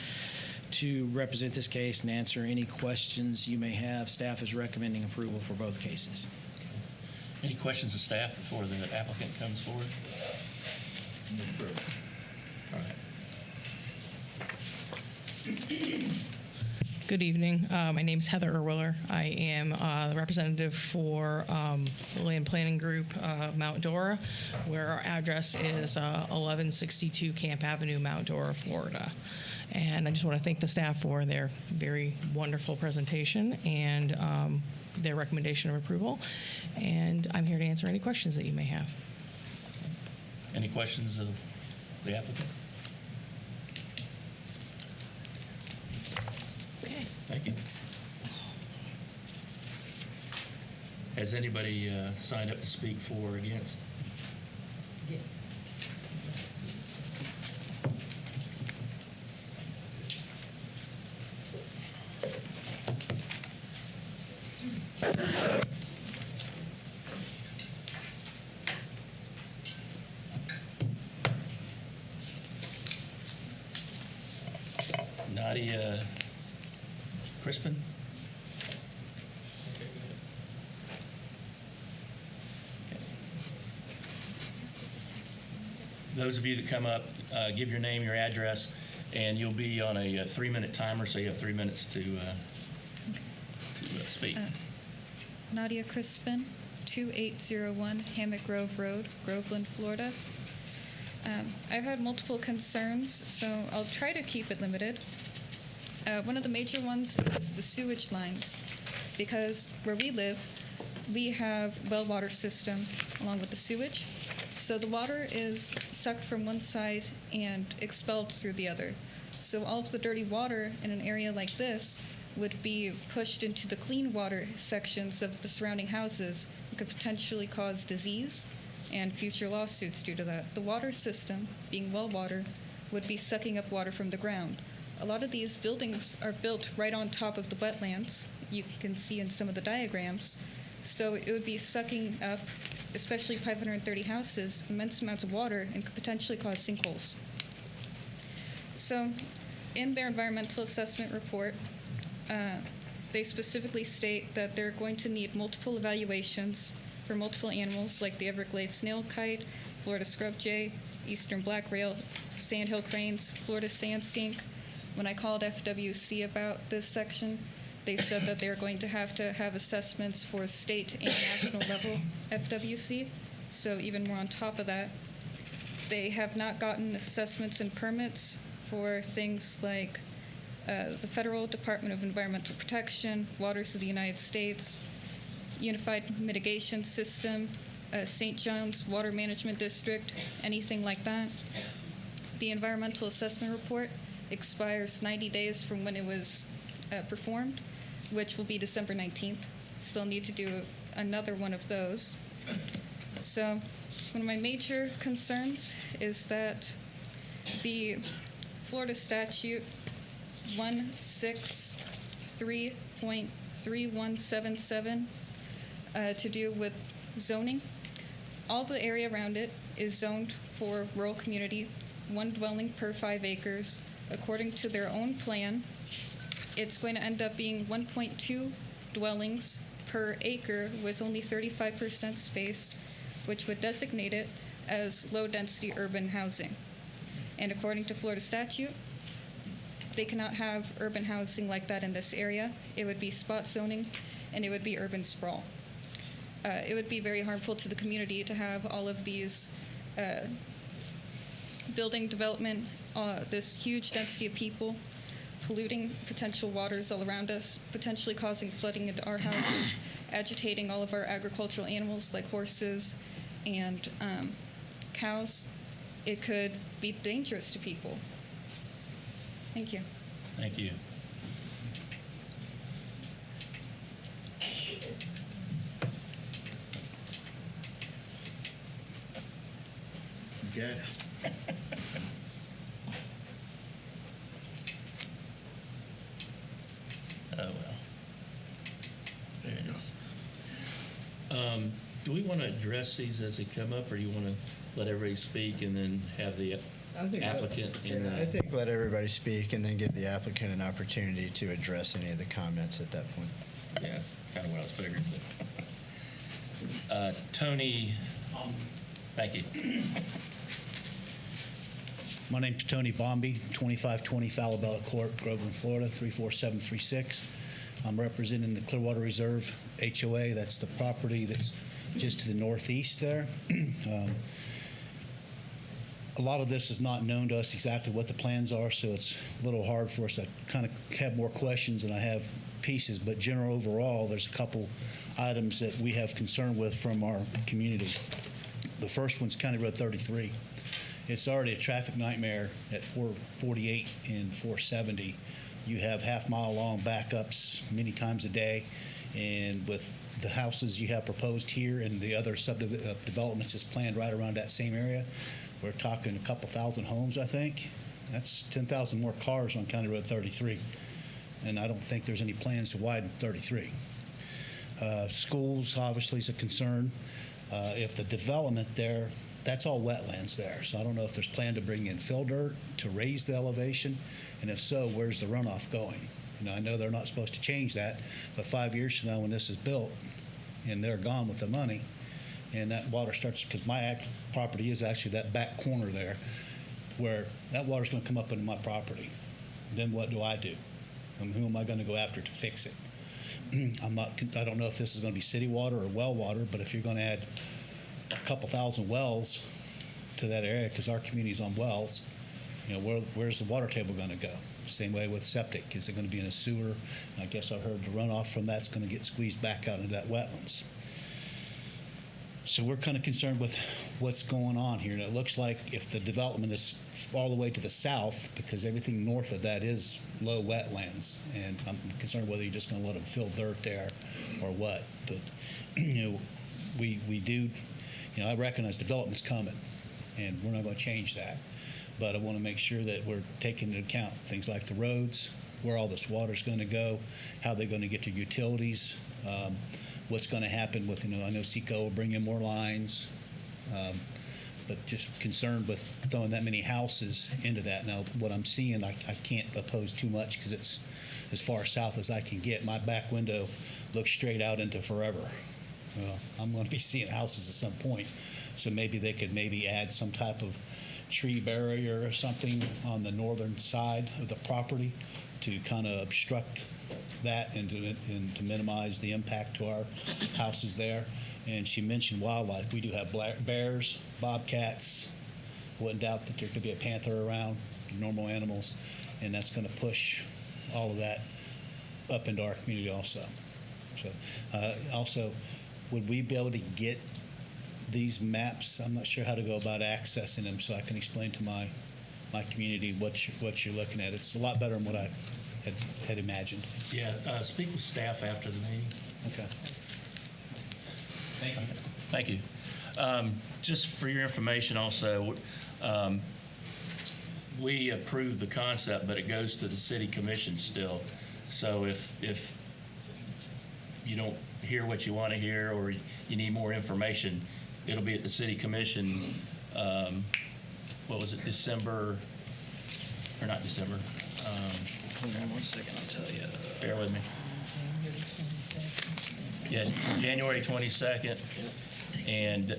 to represent this case and answer any questions you may have. Staff is recommending approval for both cases. Any questions of staff before the applicant comes forward? All right. Good evening. My name is Heather Erwiller. I am the representative for the Land Planning Group Mount Dora, where our address is 1162 Camp Avenue, Mount Dora, Florida. And I just want to thank the staff for their very wonderful presentation and their recommendation of approval. And I'm here to answer any questions that you may have. Any questions of the applicant? Okay. Thank you. Has anybody signed up to speak for or against? Yeah. Nadia Crispin? Those of you that come up, give your name, your address, and you'll be on a 3-minute timer, so you have 3 minutes to speak. Nadia Crispin, 2801 Hammock Grove Road, Groveland, Florida. I've had multiple concerns, so I'll try to keep it limited. One of the major ones is the sewage lines, because where we live, we have well water system along with the sewage. So the water is sucked from one side and expelled through the other. So all of the dirty water in an area like this would be pushed into the clean water sections of the surrounding houses and could potentially cause disease and future lawsuits due to that. The water system, being well water, would be sucking up water from the ground. A lot of these buildings are built right on top of the wetlands. You can see in some of the diagrams. So it would be sucking up, especially 530 houses, immense amounts of water and could potentially cause sinkholes. So in their environmental assessment report, they specifically state that they're going to need multiple evaluations for multiple animals like the Everglades snail kite, Florida scrub jay, eastern black rail, sandhill cranes, Florida sand skink. When I called FWC about this section, they said that they're going to have assessments for state and national level FWC. So even more on top of that, they have not gotten assessments and permits for things like the Federal Department of Environmental Protection, Waters of the United States, Unified Mitigation System, St. John's Water Management District, anything like that. The environmental assessment report expires 90 days from when it was performed, which will be December 19th. Still need to do another one of those. So one of my major concerns is that the Florida statute 163.3177 to do with zoning all the area around it is zoned for rural community, 1 dwelling per 5 acres. According to their own plan, it's going to end up being 1.2 dwellings per acre with only 35% space, which would designate it as low-density urban housing. And according to Florida statute, they cannot have urban housing like that in this area. It would be spot zoning, and it would be urban sprawl. It would be very harmful to the community to have all of these building development, this huge density of people, polluting potential waters all around us, potentially causing flooding into our houses, agitating all of our agricultural animals like horses and cows. It could be dangerous to people. Thank you. Thank you. Got it. Oh, well. There you go. Do we want to address these as they come up, or do you want to let everybody speak and then have the applicant? I think let everybody speak and then give the applicant an opportunity to address any of the comments at that point. Yeah, that's kind of what I was figuring. Tony, thank you. My name's Tony Bombi, 2520 Falabella Court, Groveland, Florida, 34736. I'm representing the Clearwater Reserve HOA. That's the property that's just to the northeast there. A lot of this is not known to us exactly what the plans are, so it's a little hard for us to kind of have more questions than I have pieces. But general overall, there's a couple items that we have concern with from our community. The first one's County Road 33. It's already a traffic nightmare at 448 and 470. You have half-mile long backups many times a day, and with the houses you have proposed here and the other developments is planned right around that same area, we're talking a couple thousand homes, I think. That's 10,000 more cars on County Road 33, and I don't think there's any plans to widen 33. Schools obviously is a concern. If the development there, that's all wetlands there, so I don't know if there's plan to bring in fill dirt to raise the elevation, and if so, where's the runoff going? You know, I know they're not supposed to change that, but 5 years from now when this is built and they're gone with the money and that water starts, because my property is actually that back corner there where that water's going to come up into my property. Then what do I do? And who am I going to go after to fix it? I don't know if this is going to be city water or well water, but if you're going to add a couple thousand wells to that area, because our community's on wells, you know, where's the water table going to go? Same way with septic. Is it going to be in a sewer? I guess I heard the runoff from that's going to get squeezed back out into that wetlands. So we're kind of concerned with what's going on here. And it looks like if the development is all the way to the south, because everything north of that is low wetlands, and I'm concerned whether you're just going to let them fill dirt there or what. But, you know, we do, you know, I recognize development's coming, and we're not going to change that. But I want to make sure that we're taking into account things like the roads, where all this water's going to go, how they're going to get to utilities, what's going to happen with, you know, I know SECO will bring in more lines, but just concerned with throwing that many houses into that. Now, what I'm seeing, I can't oppose too much because it's as far south as I can get. My back window looks straight out into forever. Well, I'm going to be seeing houses at some point, so maybe they could add some type of tree barrier or something on the northern side of the property to kind of obstruct that and to minimize the impact to our houses there. And she mentioned wildlife. We do have bears, bobcats. Wouldn't doubt that there could be a panther around, normal animals, and that's going to push all of that up into our community also. So also, would we be able to get these maps? I'm not sure how to go about accessing them, so I can explain to my community what you're looking at. It's a lot better than what I had imagined. Yeah, speak with staff after the meeting. Okay. Thank you. Thank you. Just for your information also, we approve the concept, but it goes to the city commission still. So if you don't hear what you want to hear or you need more information, It'll be at the City Commission, what was it, December, or not December? Hold on 1 second, I'll tell you. Bear with me. Yeah, January 22nd, and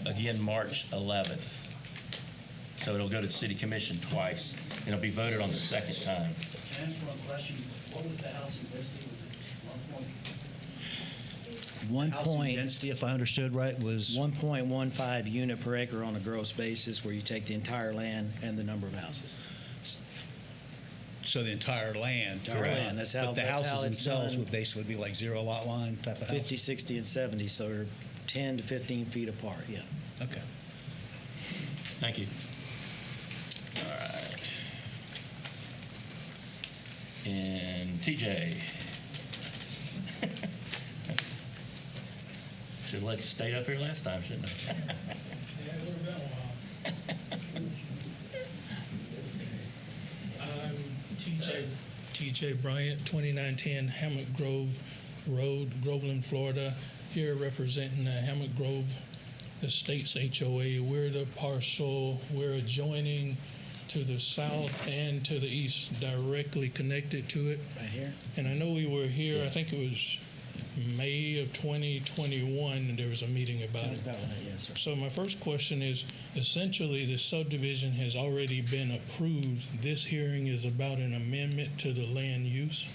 again, March 11th. So it'll go to the City Commission twice. It'll be voted on the second time. Can I ask one question? What was the housing density? Was it 1 housing point, density, if I understood right, was 1.15 unit per acre on a gross basis, where you take the entire land and the number of houses. so the entire land? Entire land, that's how- But the that's how houses it's themselves done. would basically be like zero lot line type of house? 50, 60, and 70, so they're 10 to 15 feet apart, yeah. Okay. Thank you. All right. And TJ. Should have let you stay up here last time, shouldn't I? I'm TJ Bryant, 2910 Hammock Grove Road, Groveland, Florida. Here representing Hammock Grove Estates HOA. We're the parcel, we're adjoining to the south and to the east, directly connected to it. Right here? And I know we were here, I think it was May of 2021, and there was a meeting about Sounds it. about right, yes, sir. So my first question is, essentially, the subdivision has already been approved. This hearing is about an amendment to the land use?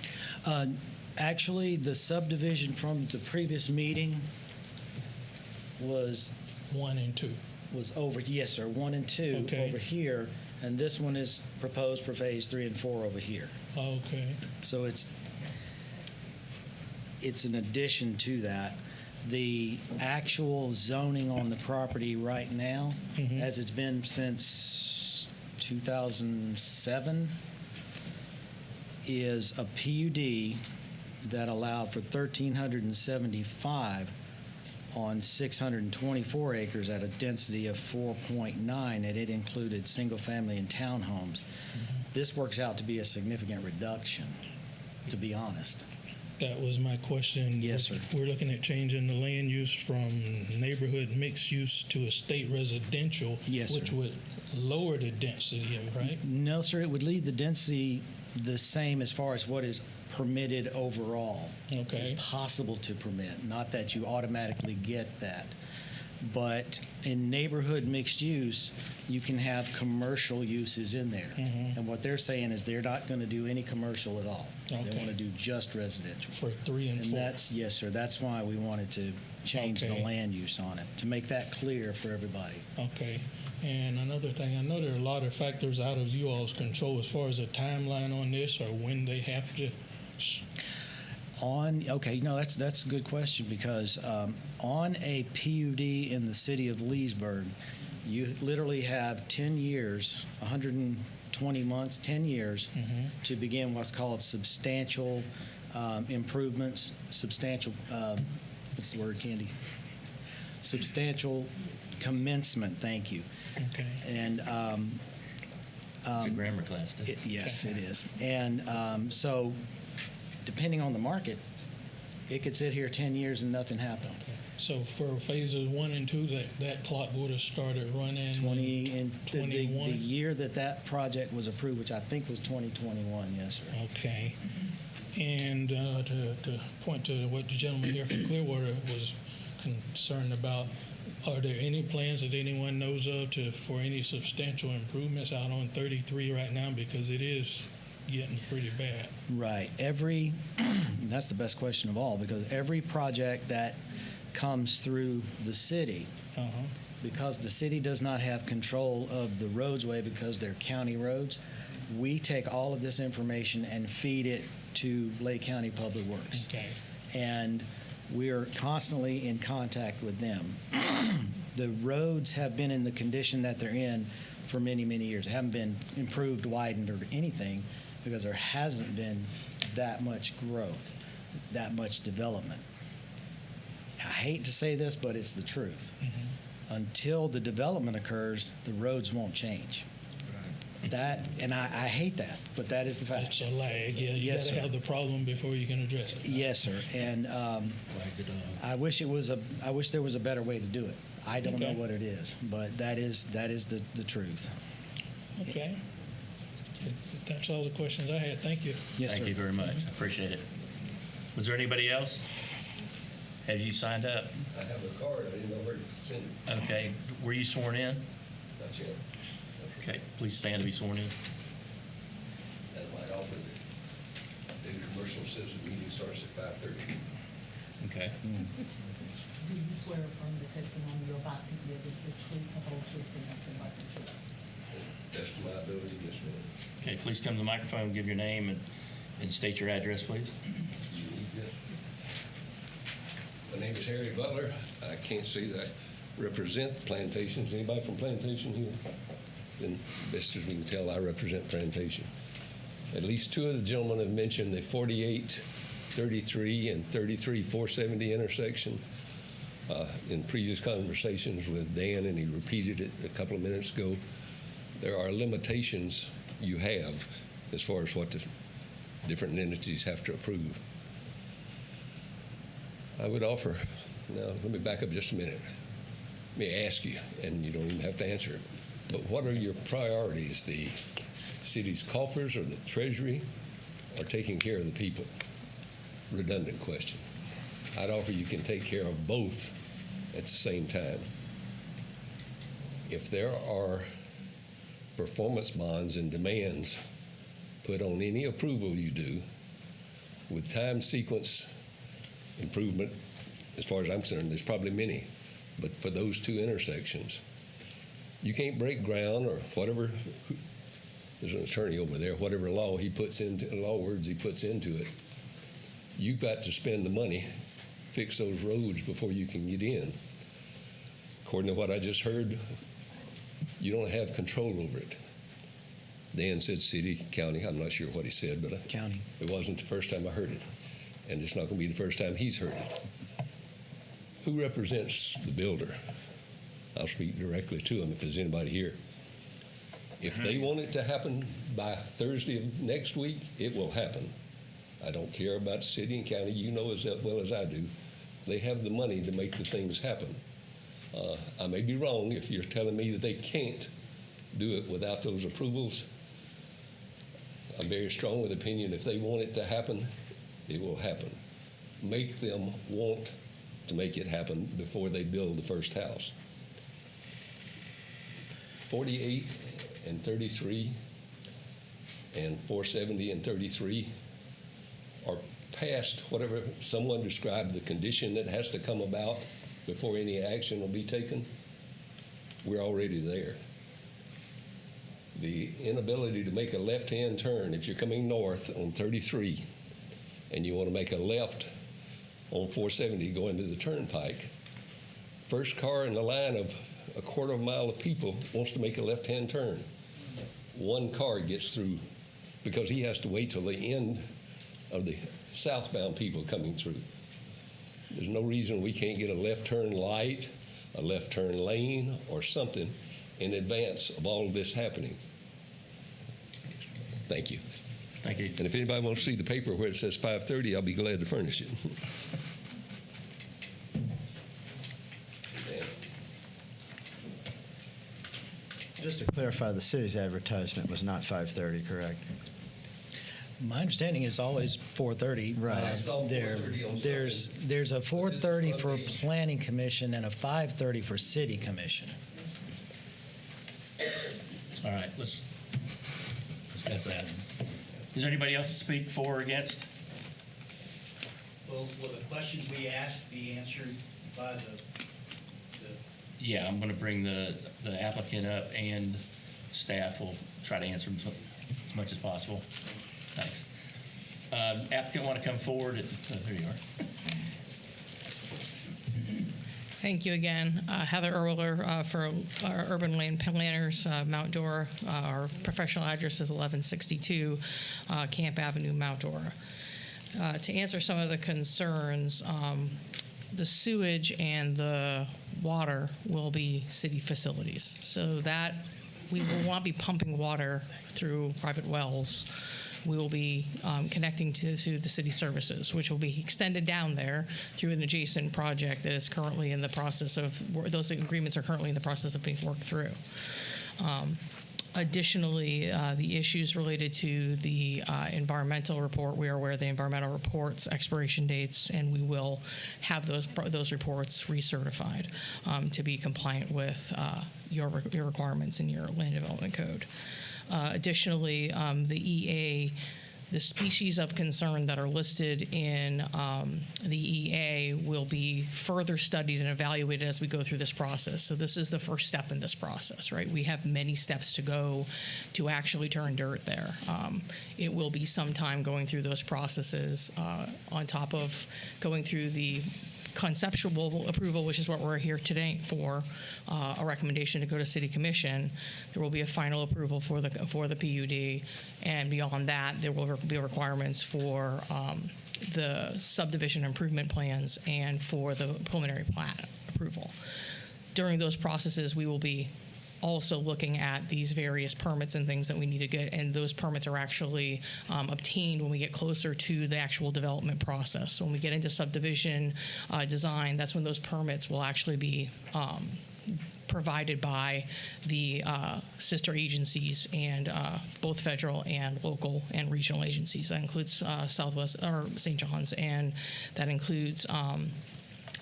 Actually, the subdivision from the previous meeting was 1 and 2. was over, yes, sir, 1 and 2 Okay. over here, and this one is proposed for phase 3 and 4 over here. Okay. So it's an addition to that. The actual zoning on the property right now, as it's been since 2007, is a PUD that allowed for 1,375 on 624 acres at a density of 4.9, and it included single-family and townhomes. This works out to be a significant reduction, to be honest. That was my question. Yes, sir. We're looking at changing the land use from neighborhood mixed use to estate residential, Yes, which sir. would lower the density, right? No, sir, it would leave the density the same as far as what is permitted overall. Okay. It's possible to permit, not that you automatically get that. But in neighborhood mixed use, you can have commercial uses in there. And what they're saying is they're not going to do any commercial at all. They Okay. want to do just residential. For 3 and 4. That's, yes, sir, that's why we wanted to change the Okay. land use on it, to make that clear for everybody. Okay. And another thing, I know there are a lot of factors out of you all's control as far as a timeline on this, or when they have to. Okay, no, that's a good question, because on a PUD in the city of Leesburg, you literally have 10 years, 120 months, 10 years to begin what's called substantial improvements, substantial, what's the word, Candy? Substantial commencement, thank you. Okay. And It's a grammar class, too. yes, it is. And so, depending on the market, it could sit here 10 years and nothing happened. So for phases 1 and 2, that clock would have started running 20 and the 21? year that project was approved, which I think was 2021, yes, sir. Okay. And to point to what the gentleman here from Clearwater was concerned about, are there any plans that anyone knows of for any substantial improvements out on 33 right now? Because it is getting pretty bad. Right. That's the best question of all, because every project that comes through the city, because the city does not have control of the roadsway because they're county roads, we take all of this information and feed it to Lake County Public Works. Okay. And we are constantly in contact with them. The roads have been in the condition that they're in for many, many years. They haven't been improved, widened, or anything, because there hasn't been that much growth, that much development. I hate to say this, but it's the truth. Until the development occurs, the roads won't change. That, and I hate that, but that is the fact. It's a lag. Yeah, you Yes, got to sir. have the problem before you can address it. Yes, sir. And I wish there was a better way to do it. I don't know Okay. what it is, but that is the truth. Okay. That's all the questions I had. Thank you. Yes, Thank sir. you very much. Appreciate it. Was there anybody else? Have you signed up? I have a card. I didn't know where to send it. Okay. Were you sworn in? Not yet. Okay. Please stand to be sworn in. And I might offer that the commercial says the meeting starts at 5:30. Okay. Do you swear affirm the testimony you're about to give is the truth, the whole truth, and nothing but the truth? That's to my ability, yes, ma'am. Okay. Please come to the microphone, give your name, and state your address, please. My name is Harry Butler. I can't say that I represent Plantations. Anybody from Plantation here? Then best as we can tell, I represent Plantation. At least two of the gentlemen have mentioned the 48, 33, and 33, 470 intersection in previous conversations with Dan, and he repeated it a couple of minutes ago. There are limitations you have as far as what the different entities have to approve. I would offer, now let me back up just a minute. Let me ask you, and you don't even have to answer it, but what are your priorities? The city's coffers or the treasury, or taking care of the people? Redundant question. I'd offer you can take care of both at the same time. If there are performance bonds and demands put on any approval you do with time sequence improvement, as far as I'm concerned, there's probably many, but for those two intersections, you can't break ground or whatever. There's an attorney over there, whatever law he puts into words he puts into it. You've got to spend the money, fix those roads before you can get in. According to what I just heard, you don't have control over it. Dan said city, county. I'm not sure what he said, but County. It wasn't the first time I heard it, and it's not going to be the first time he's heard it. Who represents the builder? I'll speak directly to him if there's anybody here. If they want it to happen by Thursday of next week, it will happen. I don't care about city and county. You know as well as I do. They have the money to make the things happen. I may be wrong if you're telling me that they can't do it without those approvals. I'm very strong with opinion. If they want it to happen, it will happen. Make them want to make it happen before they build the first house. 48 and 33 and 470 and 33 are past whatever someone described the condition that has to come about before any action will be taken. We're already there. The inability to make a left-hand turn if you're coming north on 33 and you want to make a left on 470 going to the turnpike, first car in the line of a quarter of a mile of people wants to make a left-hand turn. One car gets through because he has to wait till the end of the southbound people coming through. There's no reason we can't get a left turn light, a left turn lane, or something in advance of all of this happening. Thank you. Thank you. And if anybody wants to see the paper where it says 5:30, I'll be glad to furnish it. Just to clarify, the city's advertisement was not 5:30, correct? My understanding is always 4:30. Right. There's a 4:30 for Planning Commission and a 5:30 for City Commission. All right, let's discuss that. Is there anybody else to speak for or against? Will the questions we asked be answered by the Yeah, I'm going to bring the applicant up, and staff will try to answer them as much as possible. Thanks. Applicant want to come forward? There you are. Thank you again. Heather Erwiller for our Urban Land Planners, Mount Dora. Our professional address is 1162 Camp Avenue, Mount Dora. To answer some of the concerns, the sewage and the water will be city facilities. So that we will not be pumping water through private wells. We will be connecting to the city services, which will be extended down there through an adjacent project that is currently in the process of, those agreements are currently in the process of being worked through. Additionally, the issues related to the environmental report, we are aware of the environmental report's expiration dates, and we will have those reports recertified to be compliant with your requirements in your land development code. Additionally, the EA, the species of concern that are listed in the EA will be further studied and evaluated as we go through this process. So this is the first step in this process, right? We have many steps to go to actually turn dirt there. It will be some time going through those processes on top of going through the conceptual approval, which is what we're here today for, a recommendation to go to City Commission. There will be a final approval for the PUD, and beyond that, there will be requirements for the subdivision improvement plans and for the preliminary plat approval. During those processes, we will be also looking at these various permits and things that we need to get, and those permits are actually obtained when we get closer to the actual development process. So when we get into subdivision design, that's when those permits will actually be provided by the sister agencies and both federal and local and regional agencies. That includes Southwest or St. John's, and that includes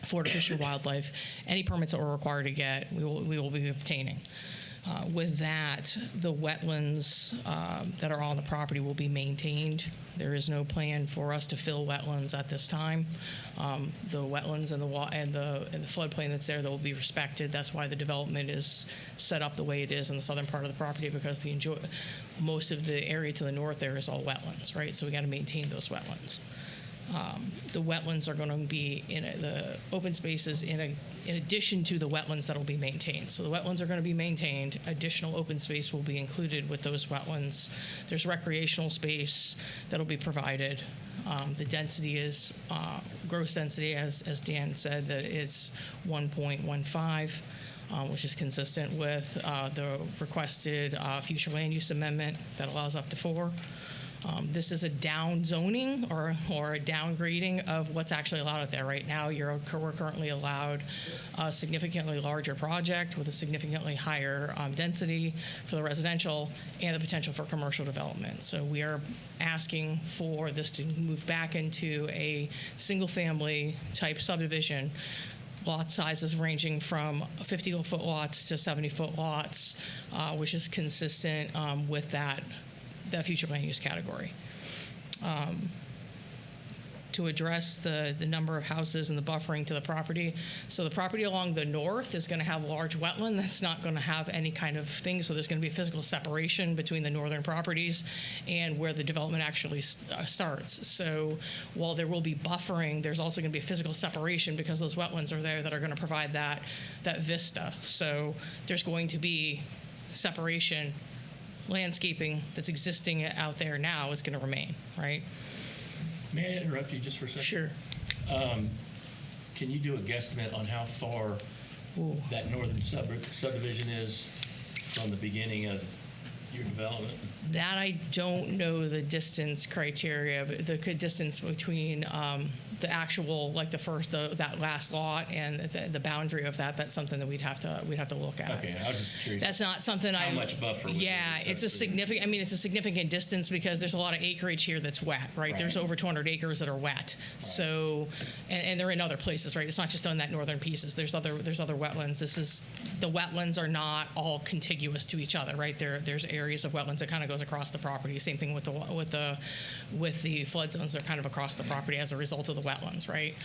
Florida Fish and Wildlife. Any permits that we're required to get, we will be obtaining. With that, the wetlands that are on the property will be maintained. There is no plan for us to fill wetlands at this time. The wetlands and the floodplain that's there, that will be respected. That's why the development is set up the way it is in the southern part of the property, because most of the area to the north there is all wetlands, right? So we got to maintain those wetlands. The wetlands are going to be in the open spaces in addition to the wetlands that will be maintained. So the wetlands are going to be maintained. Additional open space will be included with those wetlands. There's recreational space that will be provided. The density is gross density, as Dan said, that is 1.15. Which is consistent with the requested future land use amendment that allows up to 4. This is a down zoning or a downgrading of what's actually allowed out there. Right now, we're currently allowed a significantly larger project with a significantly higher density for the residential and the potential for commercial development. So we are asking for this to move back into a single-family type subdivision. Lot sizes ranging from 50-foot lots to 70-foot lots, which is consistent with that future land use category. To address the number of houses and the buffering to the property. So the property along the north is going to have large wetland that's not going to have any kind of thing. So there's going to be a physical separation between the northern properties and where the development actually starts. So while there will be buffering, there's also going to be a physical separation because those wetlands are there that are going to provide that vista. So there's going to be separation. Landscaping that's existing out there now is going to remain, right? May I interrupt you just for a second? Sure. Can you do a guesstimate on how far that northern subdivision is from the beginning of your development? That I don't know the distance criteria, but the distance between the actual, like that last lot and the boundary of that's something that we'd have to look at. Okay, I was just curious. That's not something how much buffer? It's a significant. I mean, it's a significant distance because there's a lot of acreage here that's wet, right? There's over 200 acres that are wet. Right. So, and they're in other places, right? It's not just on that northern pieces. There's other wetlands. The wetlands are not all contiguous to each other, right? There's areas of wetlands that kind of goes across the property. Same thing with the flood zones. They're kind of across the property as a result of the wetlands, right?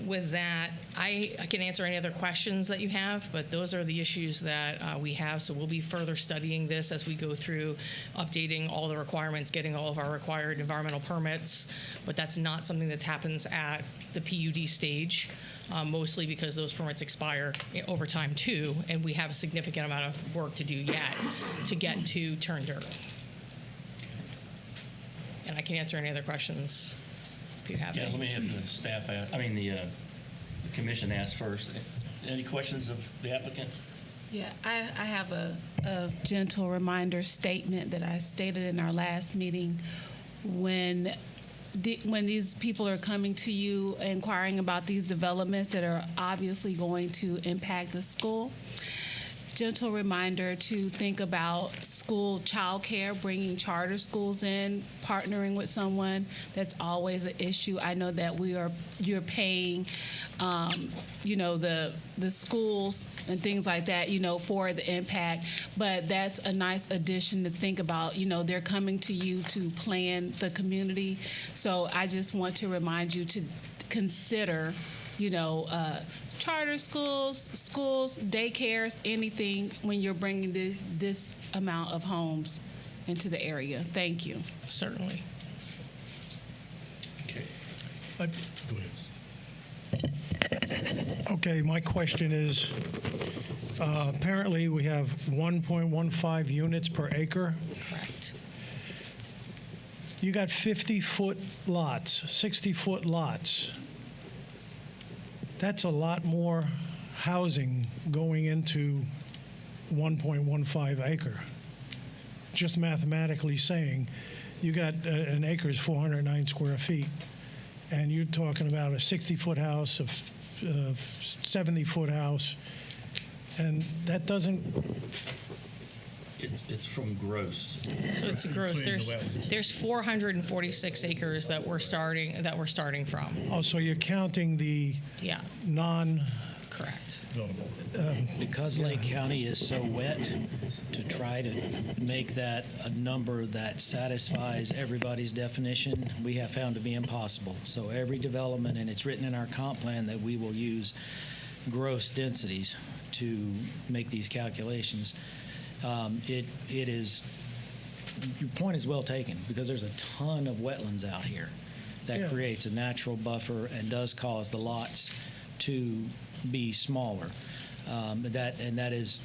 With that, I can answer any other questions that you have, but those are the issues that we have. So we'll be further studying this as we go through, updating all the requirements, getting all of our required environmental permits. But that's not something that happens at the PUD stage, mostly because those permits expire over time too, and we have a significant amount of work to do yet to get to turn dirt. And I can answer any other questions if you have any. Let me have the staff the commission ask first. Any questions of the applicant? Yeah, I have a gentle reminder statement that I stated in our last meeting. When these people are coming to you inquiring about these developments that are obviously going to impact the school, gentle reminder to think about school childcare, bringing charter schools in, partnering with someone. That's always an issue. I know that you're paying, the schools and things like that, for the impact. But that's a nice addition to think about. They're coming to you to plan the community. So I just want to remind you to consider, charter schools, daycares, anything when you're bringing this amount of homes into the area. Thank you. Certainly. Okay. Go ahead. Okay, my question is, apparently we have 1.15 units per acre. Correct. You got 50-foot lots, 60-foot lots. That's a lot more housing going into 1.15 acre. Just mathematically saying, you got an acre is 409 square feet, and you're talking about a 60-foot house, a 70-foot house, and that doesn't. It's from gross. So it's gross. There's 446 acres that we're starting from. Oh, so you're counting the non. Correct. Because Lake County is so wet, to try to make that a number that satisfies everybody's definition, we have found to be impossible. So every development, and it's written in our comp plan that we will use gross densities to make these calculations. It is, your point is well taken, because there's a ton of wetlands out here that creates a natural buffer and does cause the lots to be smaller. That is,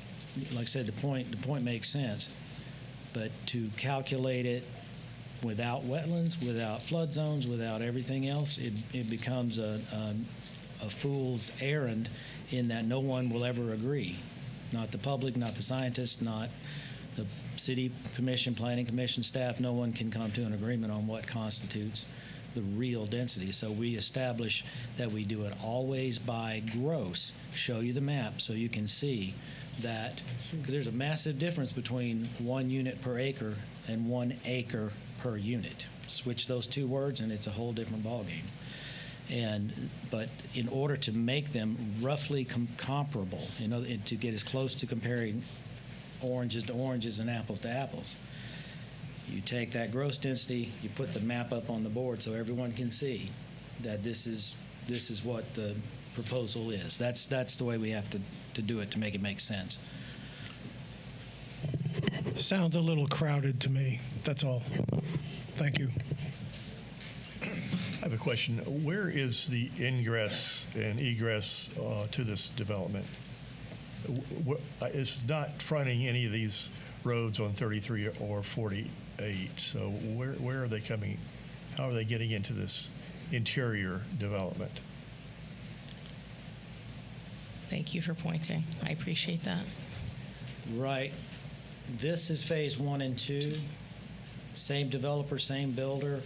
like I said, the point makes sense. But to calculate it without wetlands, without flood zones, without everything else, it becomes a fool's errand, in that no one will ever agree. Not the public, not the scientists, not the city commission, planning commission staff. No one can come to an agreement on what constitutes the real density. So we establish that we do it always by gross. Show you the map so you can see that, because there's a massive difference between 1 unit per acre and 1 acre per unit. Switch those two words and it's a whole different ballgame. But in order to make them roughly comparable, to get as close to comparing oranges to oranges and apples to apples, you take that gross density, you put the map up on the board so everyone can see that this is what the proposal is. That's the way we have to do it to make it make sense. Sounds a little crowded to me. That's all. Thank you. I have a question. Where is the ingress and egress to this development? It's not fronting any of these roads on 33 or 48. So where are they coming? How are they getting into this interior development? Thank you for pointing. I appreciate that. Right. This is phase 1 and 2. Same developer, same builder.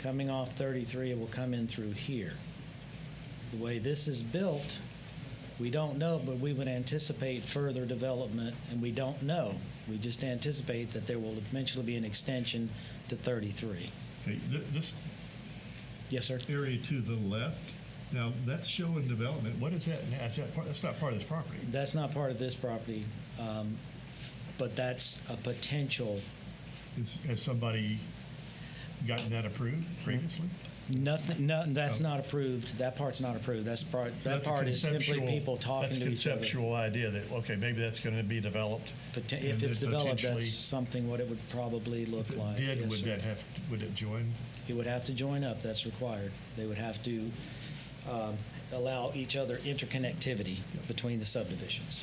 Coming off 33, it will come in through here. The way this is built, we don't know, but we would anticipate further development, and we don't know. We just anticipate that there will eventually be an extension to 33. Okay, this yes, sir. Area to the left, now that's showing development. What is that? That's not part of this property. That's not part of this property, but that's a potential. Has somebody gotten that approved previously? Nothing. No, that's not approved. That part's not approved. That part is simply people talking to each other. That's a conceptual idea that, okay, maybe that's going to be developed. If it's developed, that's something what it would probably look like. If it did, yes, would it join? It would have to join up. That's required. They would have to allow each other interconnectivity between the subdivisions.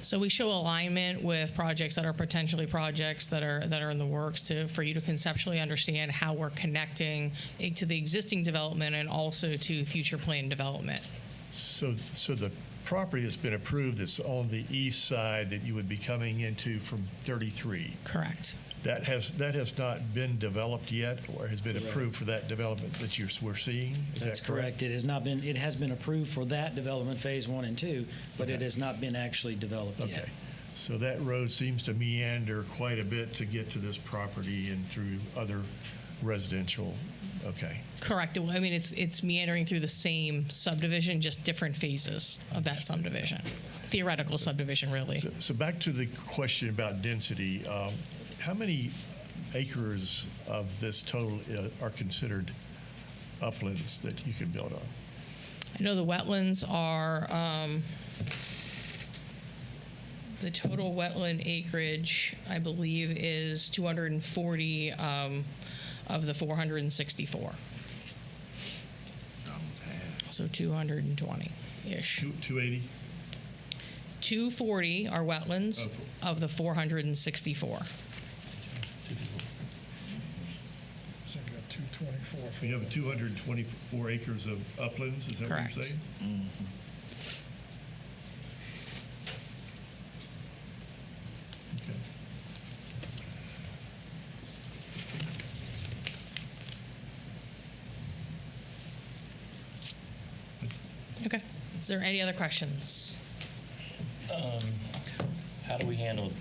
So we show alignment with projects that are potentially projects that are in the works for you to conceptually understand how we're connecting to the existing development and also to future planned development. So the property that's been approved is on the east side that you would be coming into from 33. Correct. That has not been developed yet, or has been approved for that development that we're seeing? Is That's that correct? It has not been. It has been approved for that development, phase 1 and 2, but it has not been actually developed yet. Okay. So that road seems to meander quite a bit to get to this property and through other residential. Okay. Correct. I mean, it's meandering through the same subdivision, just different phases of that subdivision. Theoretical subdivision, really. So back to the question about density. How many acres of this total are considered uplands that you can build on? I know the wetlands are, the total wetland acreage, I believe, is 240 of the 464. So 220-ish. 280? 240 are wetlands of the 464. So you got 224. You have 224 acres of uplands, is that Correct. what you're saying? Mm-hmm. Okay. Is there any other questions? How do we handle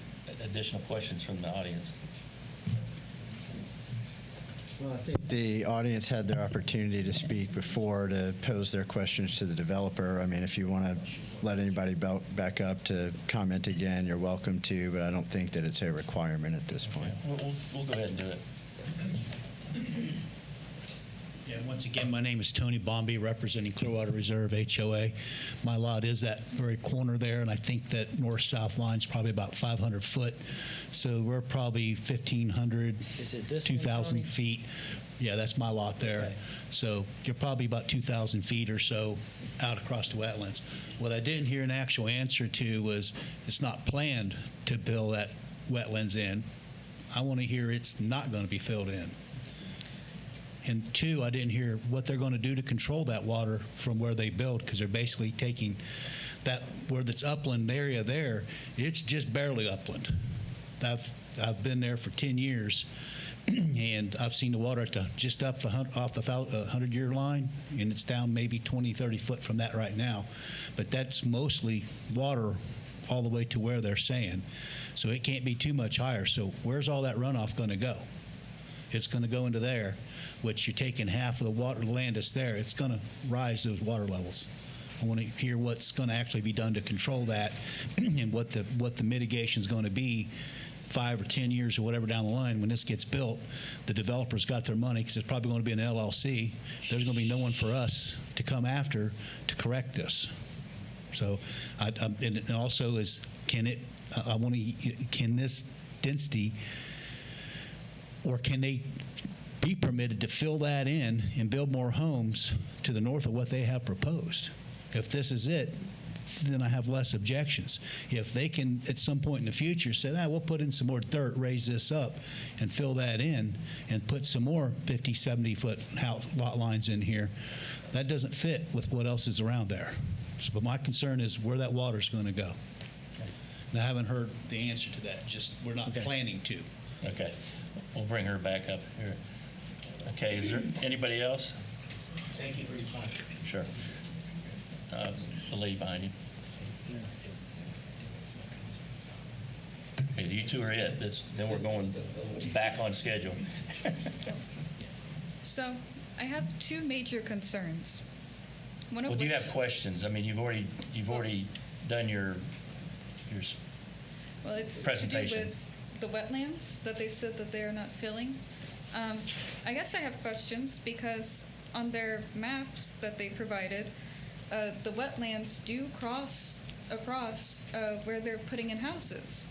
additional questions from the audience? Well, I think the audience had their opportunity to speak before to pose their questions to the developer. I mean, if you want to let anybody back up to comment again, you're welcome to, but I don't think that it's a requirement at this point. We'll go ahead and do it. Yeah, once again, my name is Tony Bombi, representing Clearwater Reserve HOA. My lot is that very corner there, and I think that north-south line's probably about 500 foot. So we're probably 1,500, Is it this 2,000 one, Tony? feet. Yeah, that's my lot there. Okay. So you're probably about 2,000 feet or so out across the wetlands. What I didn't hear an actual answer to was it's not planned to build that wetlands in. I want to hear it's not going to be filled in. And two, I didn't hear what they're going to do to control that water from where they build, because they're basically taking that, where that's upland area there, it's just barely upland. I've been there for 10 years, and I've seen the water just up off the 100-year line, and it's down maybe 20, 30 foot from that right now. But that's mostly water all the way to where they're saying. So it can't be too much higher. So where's all that runoff going to go? It's going to go into there, which you're taking half of the water land that's there. It's going to rise those water levels. I want to hear what's going to actually be done to control that, and what the mitigation is going to be 5 or 10 years or whatever down the line when this gets built. The developer's got their money, because it's probably going to be an LLC. There's going to be no one for us to come after to correct this. So, and also is, can this density, or can they be permitted to fill that in and build more homes to the north of what they have proposed? If this is it, then I have less objections. If they can, at some point in the future, say, we'll put in some more dirt, raise this up, and fill that in, and put some more 50, 70-foot lot lines in here, that doesn't fit with what else is around there. So, but my concern is where that water's going to go. And I haven't heard the answer to that. Just, we're not planning to. Okay. We'll bring her back up here. Okay, is there anybody else? Thank you for your time. Sure. The lady behind you. Okay, you two are it. Then we're going back on schedule. So I have two major concerns. One of Well, do you which- have questions? I mean, you've already done your Well, it's presentation. to do with the wetlands that they said that they are not filling. I guess I have questions because on their maps that they provided, the wetlands do cross across where they're putting in houses.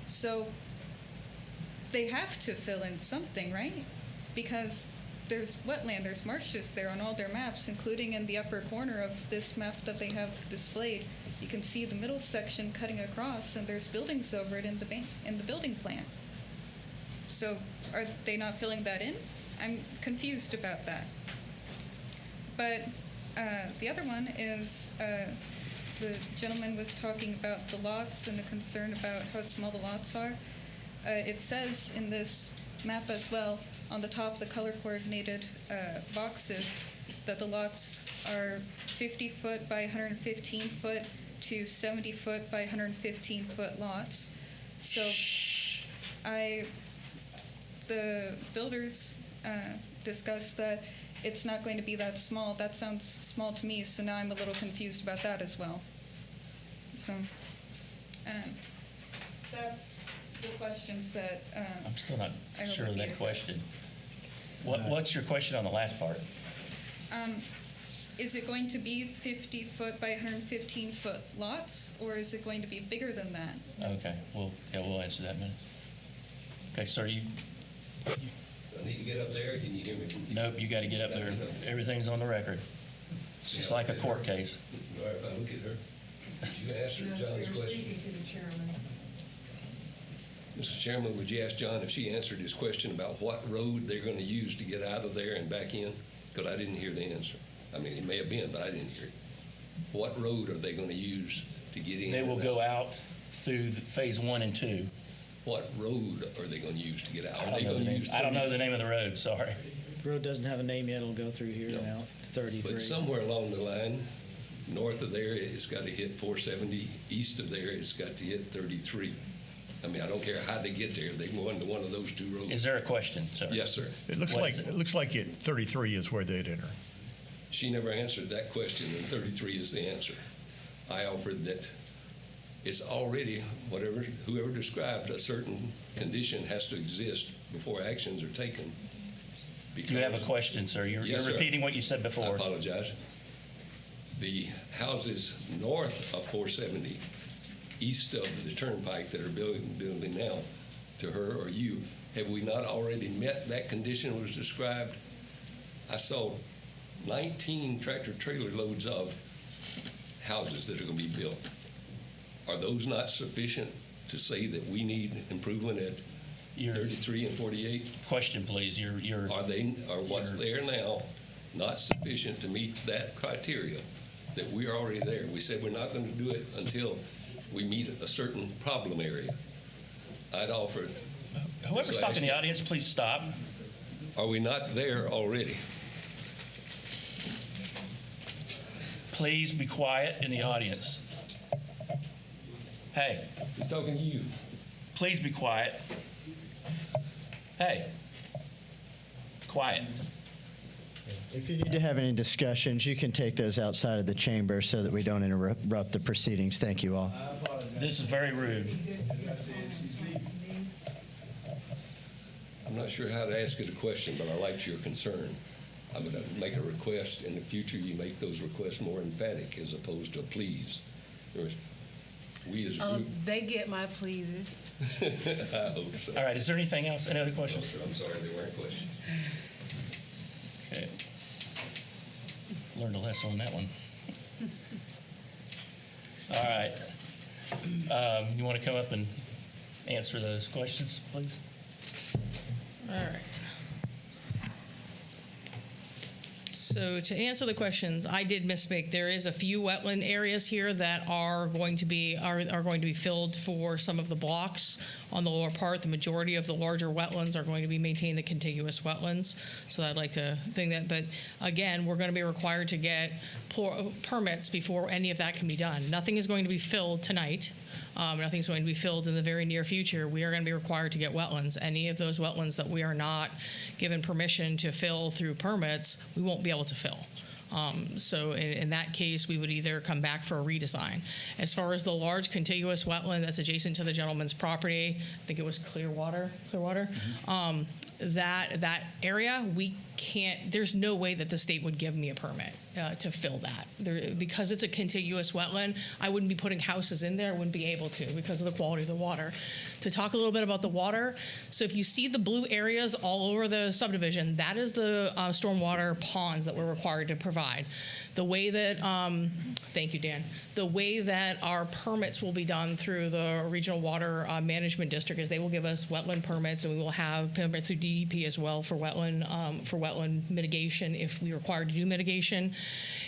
So they have to fill in something, right? Because there's wetland, there's marshes there on all their maps, including in the upper corner of this map that they have displayed. You can see the middle section cutting across, and there's buildings over it in the building plan. So are they not filling that in? I'm confused about that. But the other one is the gentleman was talking about the lots and a concern about how small the lots are. It says in this map as well, on the top, the color-coordinated boxes, that the lots are 50-foot by 115-foot to 70-foot by 115-foot lots. So the builders discussed that it's not going to be that small. That sounds small to me, so now I'm a little confused about that as well. So that's the questions that I'm still not I hope sure of would be that addressed. question. What's your question on the last part? Is it going to be 50-foot by 115-foot lots, or is it going to be bigger than that? Okay, we'll answer that in a minute. Okay, sir, Do I need to get up there? Can you hear me? nope, you got to get up there. Everything's on the record. It's just like a court case. All right, if I look at her, did you answer John's question? Mr. Chairman, would you ask John if she answered his question about what road they're going to use to get out of there and back in? Because I didn't hear the answer. I mean, it may have been, but I didn't hear it. What road are they going to use to get in? They will go out through phase 1 and 2. What road are they going to use to get out? I don't know the name of the road, sorry. The road doesn't have a name yet. It'll go through here and out, 33. But somewhere along the line, north of there, it's got to hit 470. East of there, it's got to hit 33. I mean, I don't care how they get there. They can go into one of those two roads. Is there a question, sir? Yes, sir. It looks like it 33 is where they'd enter. She never answered that question, and 33 is the answer. I offered that it's already, whoever described a certain condition has to exist before actions are taken. You have a question, sir. You're repeating what you said before. I apologize. The houses north of 470, east of the turnpike that are building now, to her or you, have we not already met that condition that was described? I saw 19 tractor trailer loads of houses that are going to be built. Are those not sufficient to say that we need improvement at 33 and 48? Question, please. Are what's there now not sufficient to meet that criteria that we are already there? We said we're not going to do it until we meet a certain problem area. I'd offer. Whoever's talking in the audience, please stop. Are we not there already? Please be quiet in the audience. Hey. He's talking to you. Please be quiet. Hey. Quiet. If you need to have any discussions, you can take those outside of the chamber so that we don't interrupt the proceedings. Thank you all. This is very rude. I'm not sure how to ask you the question, but I liked your concern. I'm going to make a request. In the future, you make those requests more emphatic as opposed to a please. We as a group. They get my pleases. I hope so. All right. Is there anything else? Any other questions? No, sir, I'm sorry, there weren't questions. Okay. Learned a lesson on that one. All right. You want to come up and answer those questions, please? All right. So to answer the questions, I did misspeak. There is a few wetland areas here that are going to be filled for some of the blocks on the lower part. The majority of the larger wetlands are going to be maintained the contiguous wetlands. So I'd like to think that, but again, we're going to be required to get permits before any of that can be done. Nothing is going to be filled tonight. Nothing's going to be filled in the very near future. We are going to be required to get wetlands. Any of those wetlands that we are not given permission to fill through permits, we won't be able to fill. So in that case, we would either come back for a redesign. As far as the large contiguous wetland that's adjacent to the gentleman's property, I think it was Clearwater. Mm-hmm. That area, we can't, there's no way that the state would give me a permit to fill that. Because it's a contiguous wetland, I wouldn't be putting houses in there, I wouldn't be able to because of the quality of the water. To talk a little bit about the water, so if you see the blue areas all over the subdivision, that is the stormwater ponds that we're required to provide. The way that, thank you, Dan, the way that our permits will be done through the Regional Water Management District is they will give us wetland permits, and we will have permits through DEP as well for wetland mitigation if we're required to do mitigation.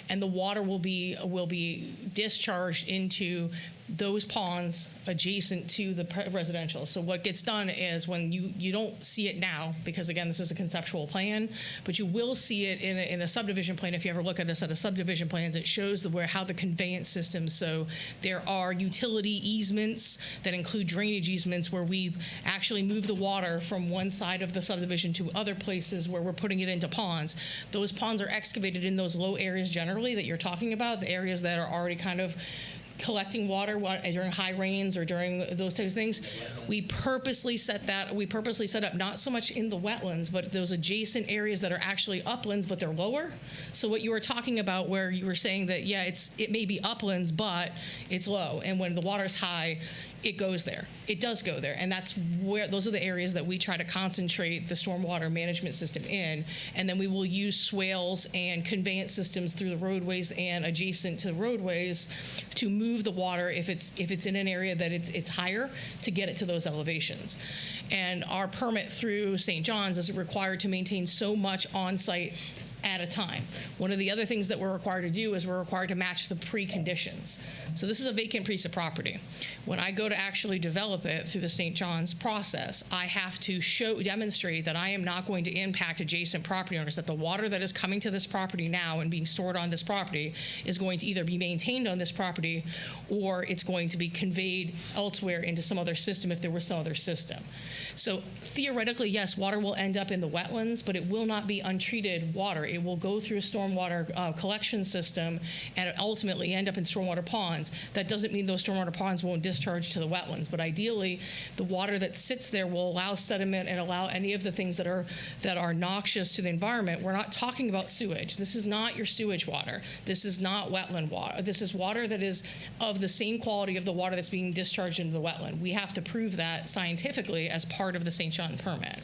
and the water will be discharged into those ponds adjacent to the residential. So what gets done is, when you don't see it now, because again, this is a conceptual plan, but you will see it in a subdivision plan. If you ever look at a set of subdivision plans, it shows how the conveyance system. So there are utility easements that include drainage easements where we actually move the water from one side of the subdivision to other places where we're putting it into ponds. Those ponds are excavated in those low areas generally that you're talking about, the areas that are already kind of collecting water during high rains or during those types of things. We purposely set up not so much in the wetlands, but those adjacent areas that are actually uplands, but they're lower. So what you were talking about, where you were saying that, yeah, it may be uplands, but it's low, and when the water's high, it goes there. It does go there, and those are the areas that we try to concentrate the stormwater management system in, and then we will use swales and conveyance systems through the roadways and adjacent to the roadways to move the water if it's in an area that it's higher, to get it to those elevations. And our permit through St. John's is required to maintain so much on-site at a time. One of the other things that we're required to do is we're required to match the preconditions. So this is a vacant piece of property. When I go to actually develop it through the St. John's process, I have to demonstrate that I am not going to impact adjacent property owners, that the water that is coming to this property now and being stored on this property is going to either be maintained on this property, or it's going to be conveyed elsewhere into some other system if there was some other system. So theoretically, yes, water will end up in the wetlands, but it will not be untreated water. It will go through a stormwater collection system and ultimately end up in stormwater ponds. That doesn't mean those stormwater ponds won't discharge to the wetlands, but ideally, the water that sits there will allow sediment and allow any of the things that are noxious to the environment. We're not talking about sewage. This is not your sewage water. This is not wetland water. This is water that is of the same quality of the water that's being discharged into the wetland. We have to prove that scientifically as part of the St. John permit.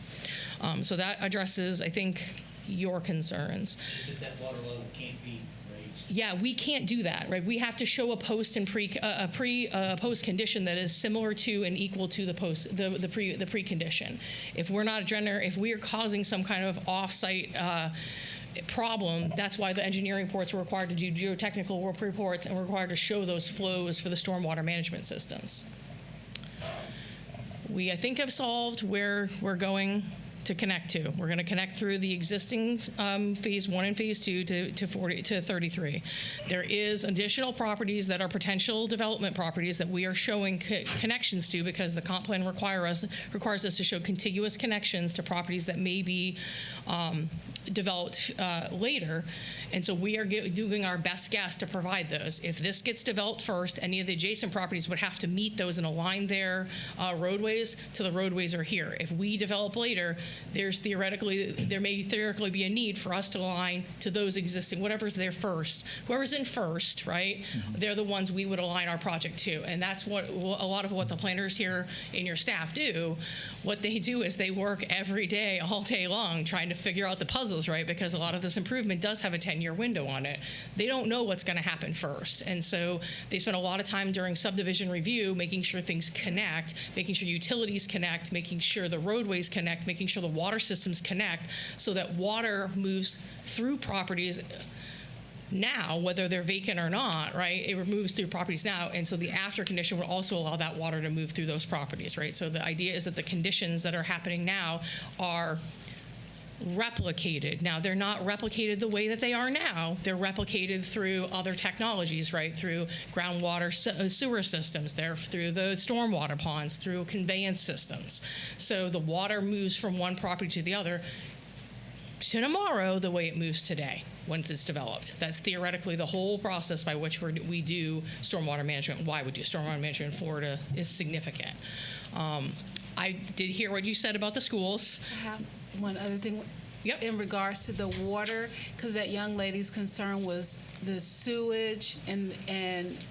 So that addresses, I think, your concerns. That water level can't be raised. Yeah, we can't do that, right? We have to show a post and post condition that is similar to and equal to the precondition. If we're not if we are causing some kind of off-site problem, that's why the engineering reports are required to do geotechnical reports, and we're required to show those flows for the stormwater management systems. We, I think, have solved where we're going to connect to. We're going to connect through the existing phase 1 and phase 2 to 33. There is additional properties that are potential development properties that we are showing connections to, because the comp plan requires us to show contiguous connections to properties that may be developed later. And so we are doing our best guess to provide those. If this gets developed first, any of the adjacent properties would have to meet those and align their roadways to the roadways are here. If we develop later, there may theoretically be a need for us to align to those existing, whatever's there first. Whoever's in first, right? They're the ones we would align our project to. And that's what a lot of what the planners here and your staff do. What they do is they work every day, all day long, trying to figure out the puzzles, right? Because a lot of this improvement does have a 10-year window on it. They don't know what's going to happen first. And so they spend a lot of time during subdivision review making sure things connect, making sure utilities connect, making sure the roadways connect, making sure the water systems connect, so that water moves through properties now, whether they're vacant or not, right? It moves through properties now, and so the after condition will also allow that water to move through those properties, right? So the idea is that the conditions that are happening now are replicated. Now, they're not replicated the way that they are now. They're replicated through other technologies, right? Through groundwater sewer systems, through the stormwater ponds, through conveyance systems. So the water moves from one property to the other to tomorrow the way it moves today once it's developed. That's theoretically the whole process by which we do stormwater management. Why we do stormwater management in Florida is significant. I did hear what you said about the schools. I have one other thing. Yep. In regards to the water, because that young lady's concern was the sewage, and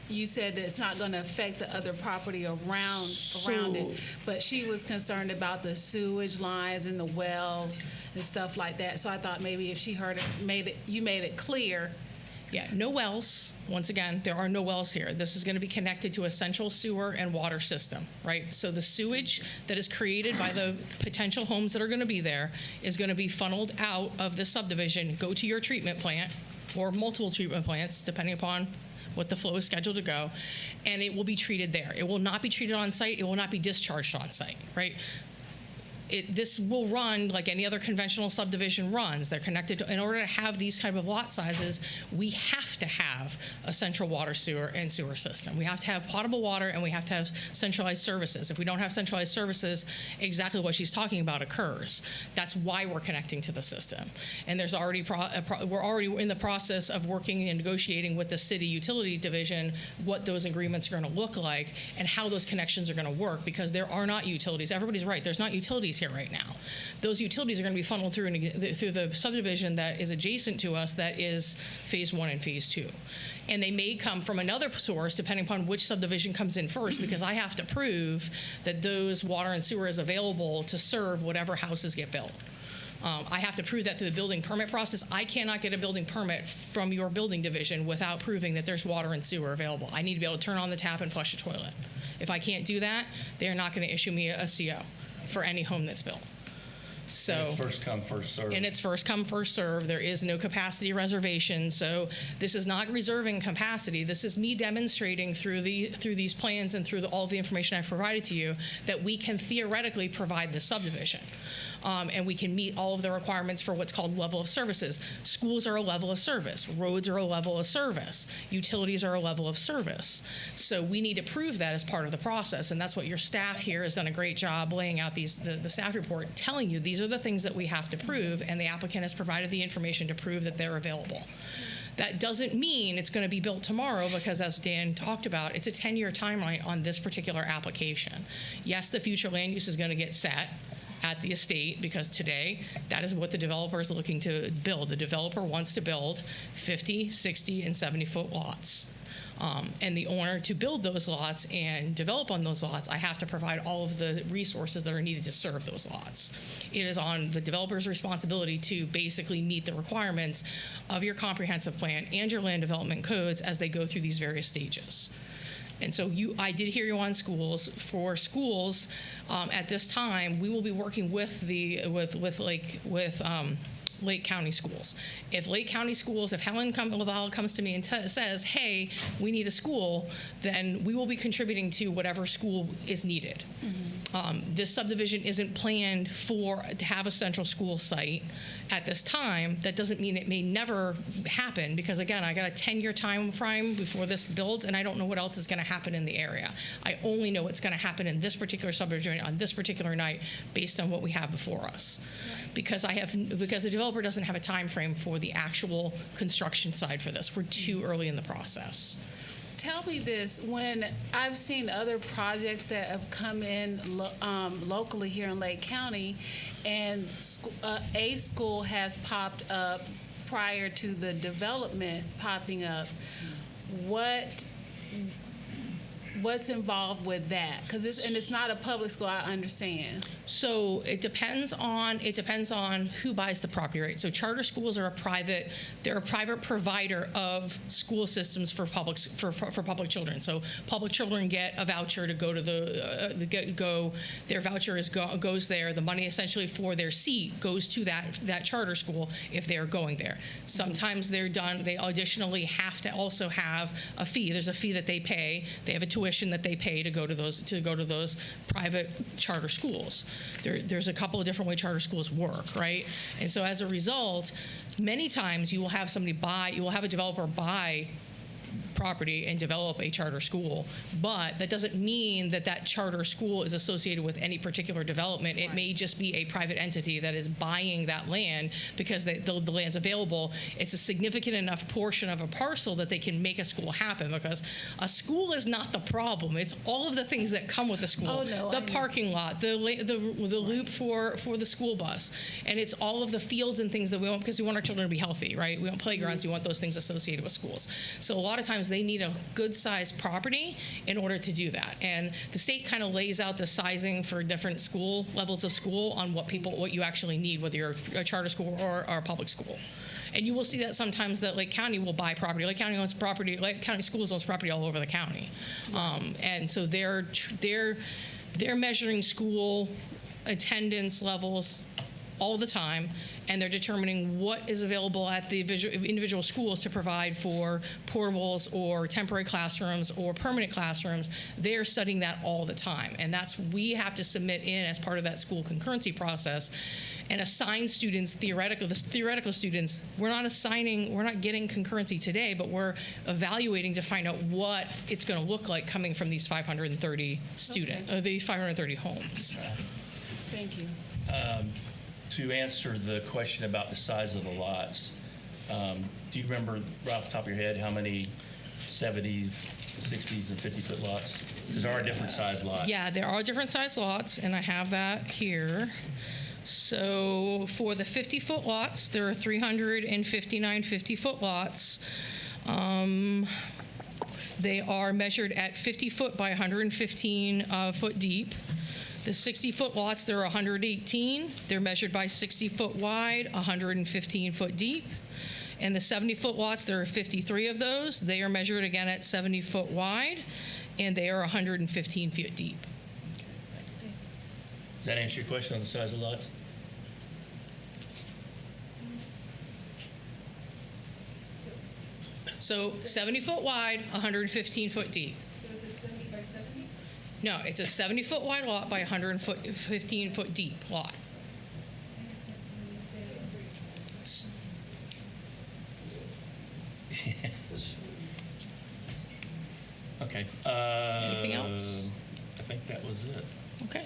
you said that it's not going to affect the other property around it, but she was concerned about the sewage lines and the wells and stuff like that. So I thought maybe if she heard it, you made it clear. Yeah, no wells. Once again, there are no wells here. This is going to be connected to a central sewer and water system, right? So the sewage that is created by the potential homes that are going to be there is going to be funneled out of the subdivision, go to your treatment plant, or multiple treatment plants, depending upon what the flow is scheduled to go, and it will be treated there. It will not be treated on site. It will not be discharged on site, right? This will run like any other conventional subdivision runs. They're connected. In order to have these type of lot sizes, we have to have a central water, sewer, and sewer system. We have to have potable water, and we have to have centralized services. If we don't have centralized services, exactly what she's talking about occurs. That's why we're connecting to the system. And there's already we're already in the process of working and negotiating with the city utility division what those agreements are going to look like and how those connections are going to work, because there are not utilities. Everybody's right. There's not utilities here right now. Those utilities are going to be funneled through the subdivision that is adjacent to us, that is phase 1 and phase 2. And they may come from another source depending upon which subdivision comes in first, because I have to prove that those water and sewer is available to serve whatever houses get built. I have to prove that through the building permit process. I cannot get a building permit from your building division without proving that there's water and sewer available. I need to be able to turn on the tap and flush a toilet. If I can't do that, they're not going to issue me a CO for any home that's built. So, and it's first come, first served. And it's first come, first served. There is no capacity reservation. So this is not reserving capacity. This is me demonstrating through these plans and through all the information I've provided to you that we can theoretically provide the subdivision. And we can meet all of the requirements for what's called level of services. Schools are a level of service. Roads are a level of service. Utilities are a level of service. So we need to prove that as part of the process, and that's what your staff here has done a great job laying out the staff report, telling you these are the things that we have to prove, and the applicant has provided the information to prove that they're available. That doesn't mean it's going to be built tomorrow, because as Dan talked about, it's a 10-year timeline on this particular application. Yes, the future land use is going to get set at the estate, because today that is what the developer is looking to build. The developer wants to build 50, 60, and 70-foot lots. And the owner, to build those lots and develop on those lots, I have to provide all of the resources that are needed to serve those lots. It is on the developer's responsibility to basically meet the requirements of your comprehensive plan and your land development codes as they go through these various stages. And so I did hear you on schools. For schools, at this time, we will be working with Lake County schools. If Lake County schools, if Helen Laval comes to me and says, hey, we need a school, then we will be contributing to whatever school is needed. Mm-hmm. This subdivision isn't planned to have a central school site at this time. That doesn't mean it may never happen, because again, I got a 10-year time frame before this builds, and I don't know what else is going to happen in the area. I only know what's going to happen in this particular subdivision on this particular night based on what we have before us. Right. Because the developer doesn't have a time frame for the actual construction side for this. We're too early in the process. Tell me this, when I've seen other projects that have come in locally here in Lake County, and a school has popped up prior to the development popping up, what's involved with that? Because it's not a public school, I understand. So it depends on who buys the property, right? So charter schools are they're a private provider of school systems for public children. So public children get a voucher to go to their voucher goes there. The money essentially for their seat goes to that charter school if they're going there. Sometimes they additionally have to also have a fee. There's a fee that they pay. They have a tuition that they pay to go to those private charter schools. There's a couple of different ways charter schools work, right? And so as a result, many times you will have a developer buy property and develop a charter school, but that doesn't mean that charter school is associated with any particular development. It may just be a private entity that is buying that land because the land's available. It's a significant enough portion of a parcel that they can make a school happen, because a school is not the problem. It's all of the things that come with the school. Oh, no, the parking lot, the loop for the school bus, and it's all of the fields and things that we want, because we want our children to be healthy, right? We want playgrounds, we want those things associated with schools. So a lot of times they need a good-sized property in order to do that. And the state kind of lays out the sizing for different school levels of school on what you actually need, whether you're a charter school or a public school. And you will see that sometimes that Lake County will buy property. Lake County owns property. Lake County Schools owns property all over the county, and so they're measuring school attendance levels all the time, and they're determining what is available at the individual schools to provide for portables or temporary classrooms or permanent classrooms. They're studying that all the time, and we have to submit in as part of that school concurrency process and assign students, the theoretical students. We're not getting concurrency today, but we're evaluating to find out what it's going to look like coming from these 530 these 530 homes. Thank you. To answer the question about the size of the lots, do you remember right off the top of your head how many 70s, 60s, and 50-foot lots? Because there are different size lots. Yeah, there are different size lots, and I have that here. So for the 50-foot lots, there are 359 50-foot lots. They are measured at 50 foot by 115 foot deep. The 60-foot lots, there are 118. They're measured by 60 foot wide, 115 foot deep. And the 70-foot lots, there are 53 of those. They are measured again at 70 foot wide, and they are 115 feet deep. Does that answer your question on the size of lots? So 70 foot wide, 115 foot deep. So is it 70 by 70? No, it's a 70 foot wide lot by 115 foot deep lot. Okay. Anything else? I think that was it. Okay.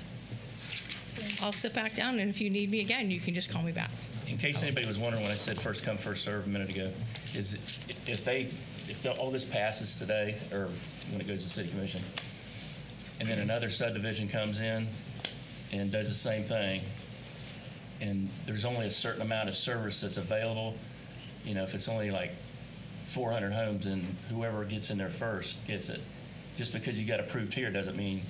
I'll sit back down, and if you need me again, you can just call me back. In case anybody was wondering when I said first come, first serve a minute ago, is if all this passes today, or when it goes to the city commission, and then another subdivision comes in and does the same thing, and there's only a certain amount of service that's available, if it's only like 400 homes, and whoever gets in there first gets it. Just because you got approved here doesn't mean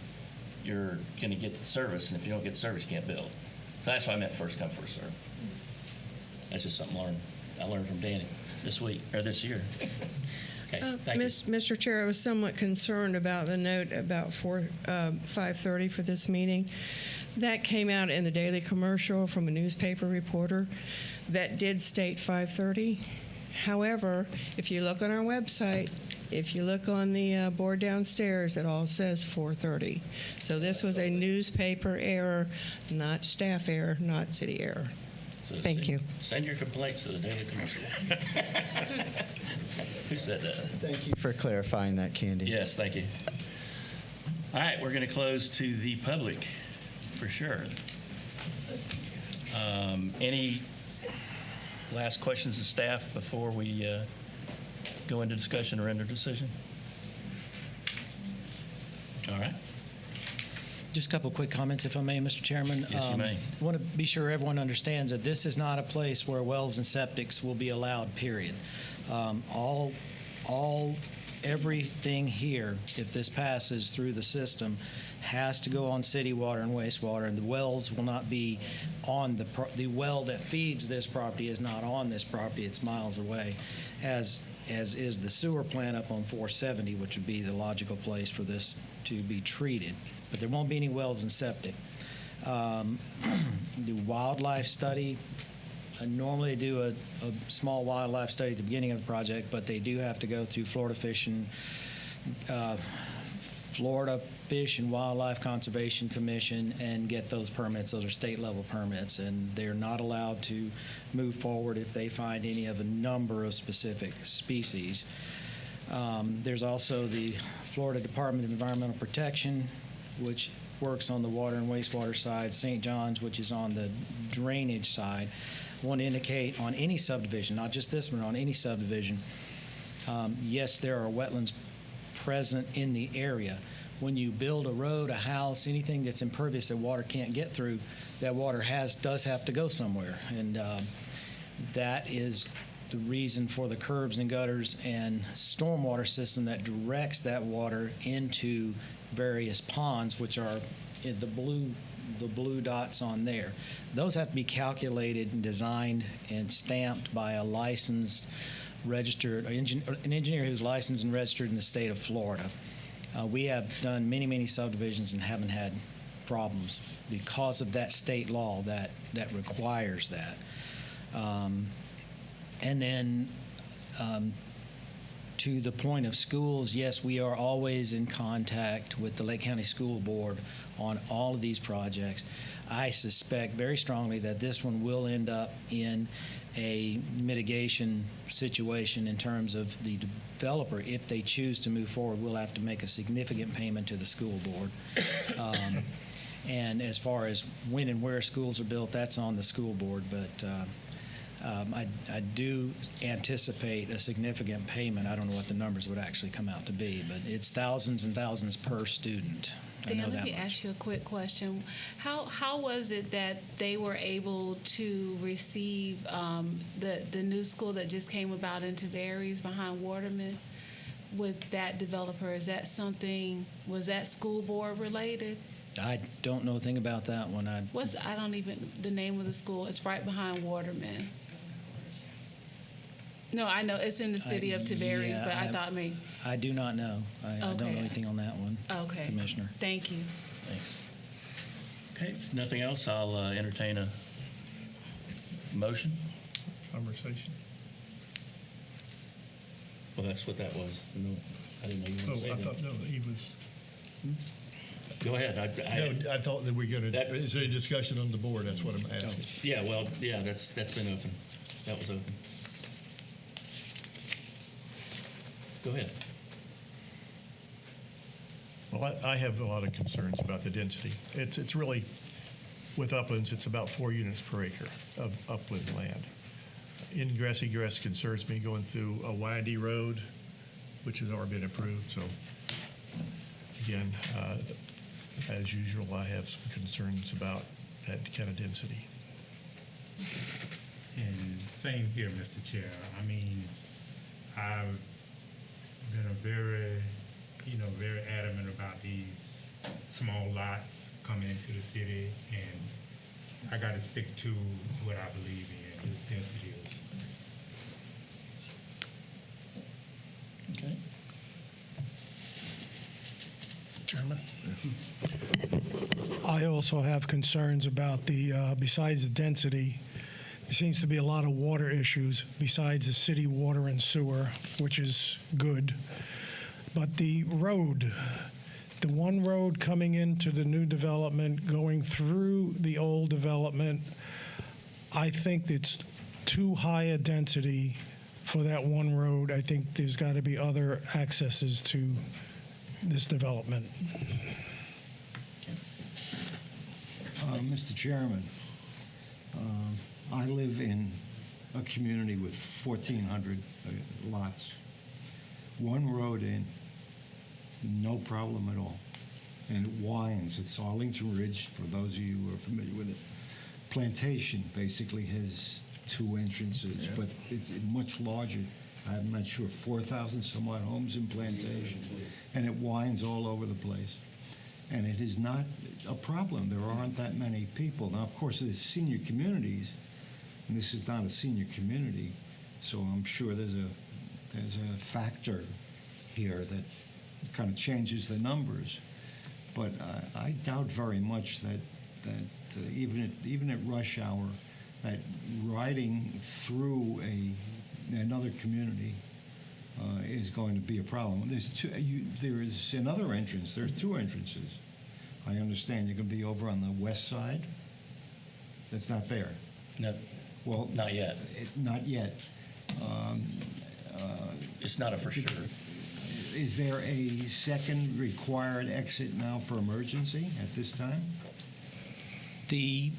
you're going to get the service, and if you don't get service, you can't build. So that's why I meant first come, first serve. That's just something I learned from Danny this year. Okay, thank you. Mr. Chair, I was somewhat concerned about the note about 5:30 for this meeting. That came out in the Daily Commercial from a newspaper reporter that did state 5:30. However, if you look on our website, if you look on the board downstairs, it all says 4:30. So this was a newspaper error, not staff error, not city error. So Thank you. Send your complaints to the Daily Commercial. Who said that? Thank you for clarifying that, Candy. Yes, thank you. All right, we're going to close to the public for sure. Any last questions of staff before we go into discussion or render decision? All right. Just a couple quick comments, if I may, Mr. Chairman. Yes, you may. I want to be sure everyone understands that this is not a place where wells and septics will be allowed, period. Everything here, if this passes through the system, has to go on city water and wastewater, and the wells will not be on the well that feeds this property is not on this property. It's miles away, as is the sewer plant up on 470, which would be the logical place for this to be treated. But there won't be any wells and septic. The wildlife study, normally they do a small wildlife study at the beginning of the project, but they do have to go through Florida Fish and Wildlife Conservation Commission and get those permits. Those are state level permits, and they're not allowed to move forward if they find any of a number of specific species. There's also the Florida Department of Environmental Protection, which works on the water and wastewater side, St. John's, which is on the drainage side. I want to indicate on any subdivision, not just this one, on any subdivision, yes, there are wetlands present in the area. When you build a road, a house, anything that's impervious that water can't get through, that water does have to go somewhere. And that is the reason for the curbs and gutters and stormwater system that directs that water into various ponds, which are in the blue dots on there. Those have to be calculated and designed and stamped by a licensed, registered, an engineer who's licensed and registered in the state of Florida. We have done many, many subdivisions and haven't had problems because of that state law that requires that. And then to the point of schools, yes, we are always in contact with the Lake County School Board on all of these projects. I suspect very strongly that this one will end up in a mitigation situation in terms of the developer. If they choose to move forward, we'll have to make a significant payment to the school board. And as far as when and where schools are built, that's on the school board, but I do anticipate a significant payment. I don't know what the numbers would actually come out to be, but it's thousands and thousands per student. Dan, let me ask you a quick question. How was it that they were able to receive the new school that just came about in Tavares behind Waterman with that developer? Is that something, was that school board related? I don't know a thing about that one. I don't even, the name of the school, it's right behind Waterman. No, I know, it's in the city of Tavares, but I thought maybe. I do not know. I don't know anything on that one, Okay. Commissioner. Thank you. Thanks. Okay, if nothing else, I'll entertain a motion. Conversation. Well, that's what that was. No, I didn't know you wanted to say I that. thought, no, he was. Go ahead. No, I thought that we're going to, is there any discussion on the board? That's what I'm asking. Yeah, well, yeah, that's been open. That was open. Go ahead. Well, I have a lot of concerns about the density. It's really, with uplands, it's about 4 units per acre of upland land. Ingress, egress concerns me going through a windy road, which has already been approved. So again, as usual, I have some concerns about that kind of density. And same here, Mr. Chair. I mean, I've been very adamant about these small lots coming into the city, and I got to stick to what I believe in, this density is. Okay. Chairman. I also have concerns about besides the density, there seems to be a lot of water issues besides the city water and sewer, which is good. But the road, the one road coming into the new development, going through the old development, I think it's too high a density for that one road. I think there's got to be other accesses to this development. Mr. Chairman, I live in a community with 1,400 lots. One road in, no problem at all. And it winds. It's Arlington Ridge, for those of you who are familiar with it. Plantation basically has 2 entrances, but it's much larger. I'm not sure, 4,000 some odd homes in Plantation. And it winds all over the place. And it is not a problem. There aren't that many people. Now, of course, there's senior communities, and this is not a senior community, so I'm sure there's a factor here that kind of changes the numbers. But I doubt very much that even at rush hour, that riding through another community is going to be a problem. There is another entrance. There are 2 entrances. I understand you're going to be over on the west side. That's not there. No. Well, not yet. Not yet. It's not a for sure. Is there a second required exit now for emergency at this time? The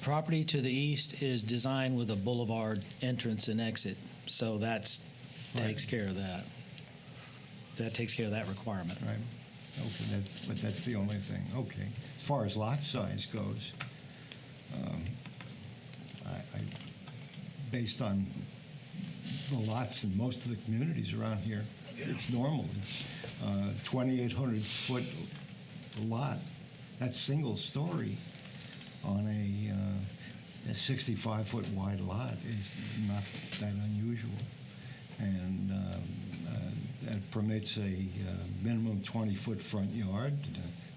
property to the east is designed with a boulevard entrance and exit, so that takes care of that. That takes care of that requirement. Right. Okay, that's the only thing. Okay. As far as lot size goes, based on the lots in most of the communities around here, it's normal. 2,800-foot lot, that's single story on a 65-foot wide lot is not that unusual. And that permits a minimum 20-foot front yard,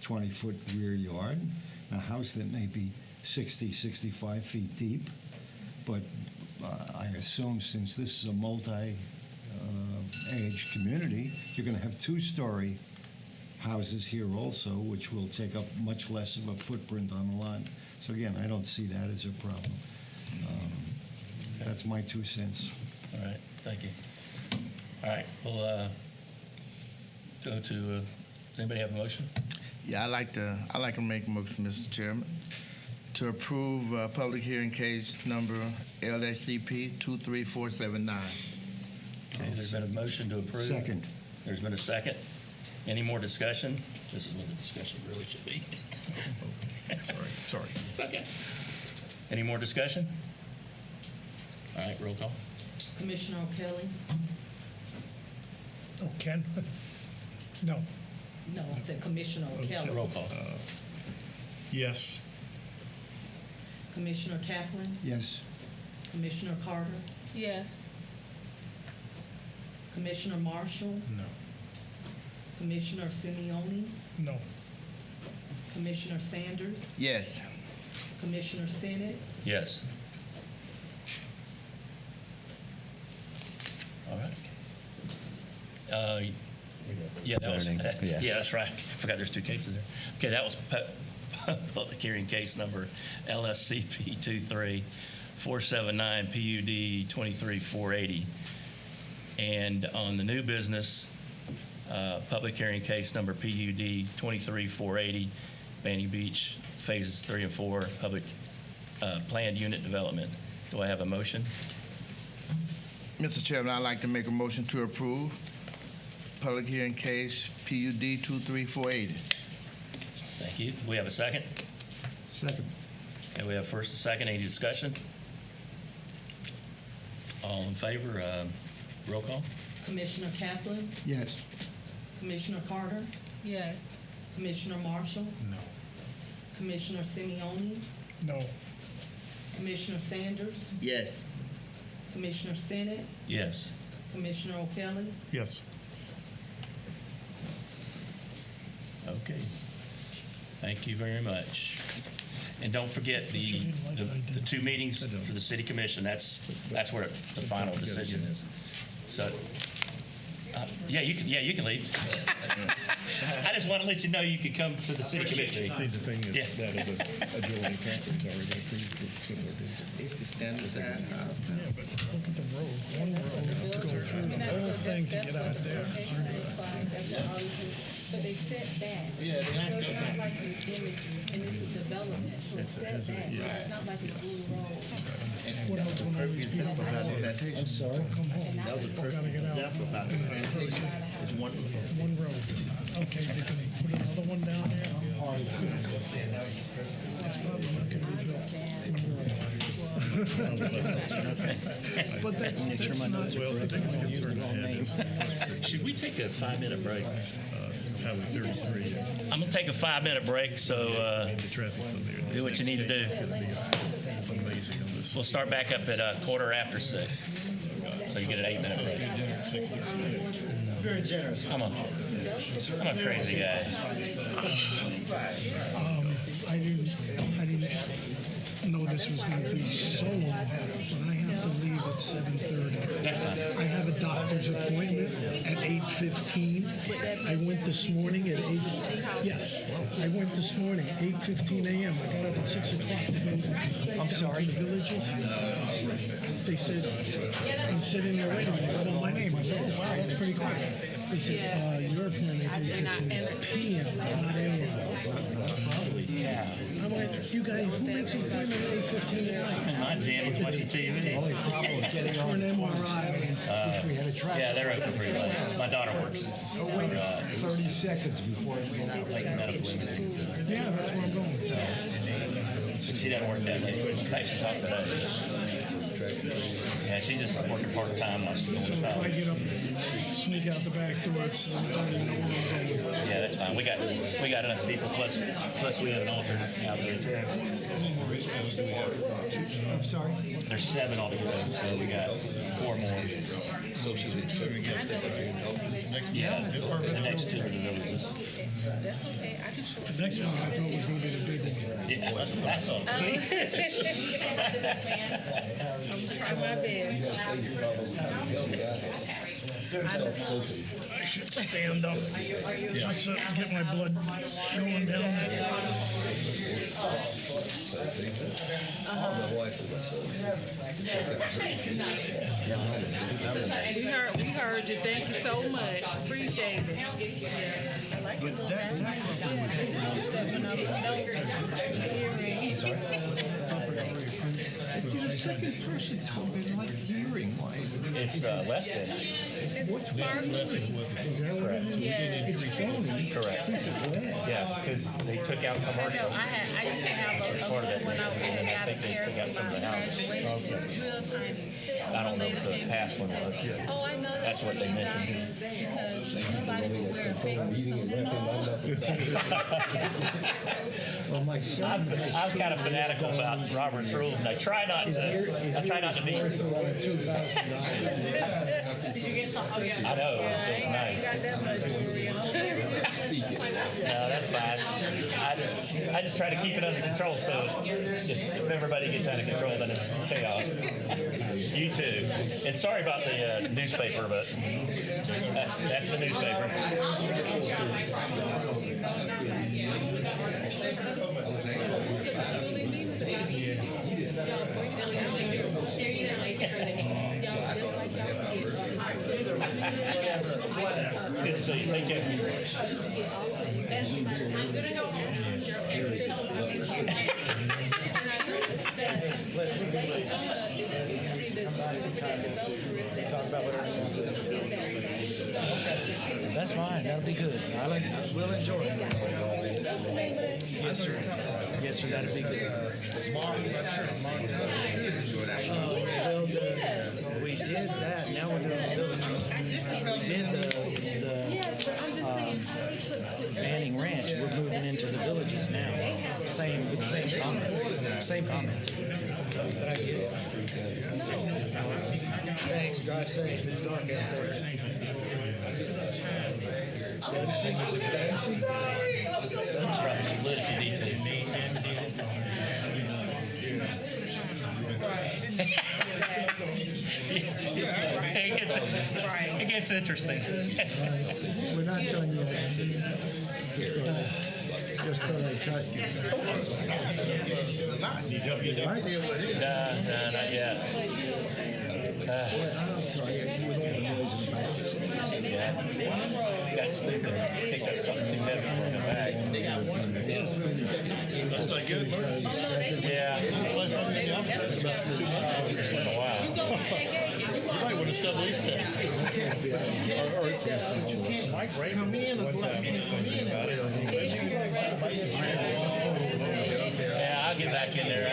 20-foot rear yard, a house that may be 60, 65 feet deep. But I assume since this is a multi-age community, you're going to have two-story houses here also, which will take up much less of a footprint on the lot. So again, I don't see that as a problem. That's my 2 cents. All right, thank you. All right, we'll go to, does anybody have a motion? Yeah, I'd like to make a motion, Mr. Chairman, to approve public hearing case number LSCP 23479. Okay, there's been a motion to approve. Second. There's been a second. Any more discussion? This is what the discussion really should be. Sorry. It's okay. Any more discussion? All right, roll call. Commissioner O'Kelly? Oh, Ken? No. No, I said Commissioner O'Kelly. Roll call. Yes. Commissioner Kaplan? Yes. Commissioner Carter? Yes. Commissioner Marshall? No. Commissioner Simeoni? No. Commissioner Sanders? Yes. Commissioner Sennett? Yes. All right. Yeah, that was, Zoning, yeah. yeah, that's right. I forgot there's 2 cases there. Okay, that was public hearing case number LSCP 23479 PUD 23480. And on the new business, public hearing case number PUD 23480, Banning Beach phases 3 and 4, public planned unit development. Do I have a motion? Mr. Chairman, I'd like to make a motion to approve public hearing case PUD 23480. Thank you. We have a second? Second. Okay, we have first and second. Any discussion? All in favor? Roll call. Commissioner Kaplan? Yes. Commissioner Carter? Yes. Commissioner Marshall? No. Commissioner Simeoni? No. Commissioner Sanders? Yes. Commissioner Sennett? Yes. Commissioner O'Kelly? Yes. Okay. Thank you very much. And don't forget the 2 meetings for the city commission. That's where the final decision is. So, yeah, you can leave. I just want to let you know you could come to the city commission. See, the thing is Yeah. that other adjoining properties already approved for similar deals. It's the standard time. Yeah, but look at the road. One road to go through the whole thing to get out there. But they set back. Yeah, they So have it's to. not like an image, and this is development, so it's set back. It's not like it's blue road. What else when all these people About the plantation. come home? That was a perfect Gotta get out. example about the plantation. It's one. One road. Okay, they can put another one down there. It's probably not gonna be built. But that's not. Should we take a 5-minute break? Highway 33. I'm going to take a 5-minute break, so The traffic on there. do what you need to do. Amazing on this. We'll start back up at 6:15. So you get an 8-minute break. Very generous. I'm a crazy guy. I didn't know this was going to be so long, but I have to leave at 7:30. That's fine. I have a doctor's appointment at 8:15. I went this morning at 8. Yes, I went this morning 8:15 a.m. I got up at 6 o'clock to go down to the villages. They said, I'm sitting there waiting. They called my name. I said, oh wow, that's pretty quick. They said, your appointment is 8:15 p.m. not a.m. I'm like, you guys, who makes an appointment at 8:15 at night? My jam is watching TV. It's for an MRI. Yeah, they're open pretty late. My daughter works. 30 seconds before it Yeah, that's where I'm going. She doesn't work that late. In fact, she's off today. Yeah, she's just working part-time while she's going So to if I college. get up, sneak out the back door, it's, I don't even know where I'm going. Yeah, that's fine. We got enough people. Plus we have an alternate out there too. I'm sorry? There's 7 altogether, so we got 4 more. Socially acceptable. Yeah, the next two are the villages. That's okay, I can show The next one I thought was going to be the big one. Yeah, that's all. I'm trying my best. I should stand up just to get my blood going down. We heard you. Thank you so much. Appreciate it. The second person told me like hearing. Why? It's less than. It's Correct. It's phony. Correct. Yeah, because they took out commercial. I used to have It's a part of that when I district, and I got a think they pair took out for some of my the houses. graduation. It's real tiny. I don't know what the past one was. Oh, I know. That's what they mentioned. Because nobody will wear a fake one so small. Well, my son. I'm kind of fanatical about Robert's rules, and I try not to be. Worth around $2,000. Did you get some? Oh, yeah. I know, Yeah, it's I nice. ain't got that much jewelry on. No, that's fine. I just try to keep it under control, so if everybody gets out of control, then it's chaos. You too. And sorry about the newspaper, but that's the newspaper. It's good to see you. Take care. Talk about whatever you want to. That's fine. That'll be good. We'll enjoy it. Yes, sir. Yes, sir. That'll be good. We did that. Now we're doing the villages. We did the Manning Ranch. We're moving into the villages now. Same comments. Same comments. But I get it. Thanks. Drive safe. It's dark out there. Probably split if you need to. It gets interesting. We're not done yet. Just thought I'd try. No, not yet. I'm sorry, with all the noise in the background. Yeah. Got stupid. Picked up something too heavy for the bag. That's not good. Yeah. That's why something in the office is about 2 months. It's been a while. You might want to sublease that. Mike, right? Come in. One time, he was thinking about it. Yeah, I'll get back in there.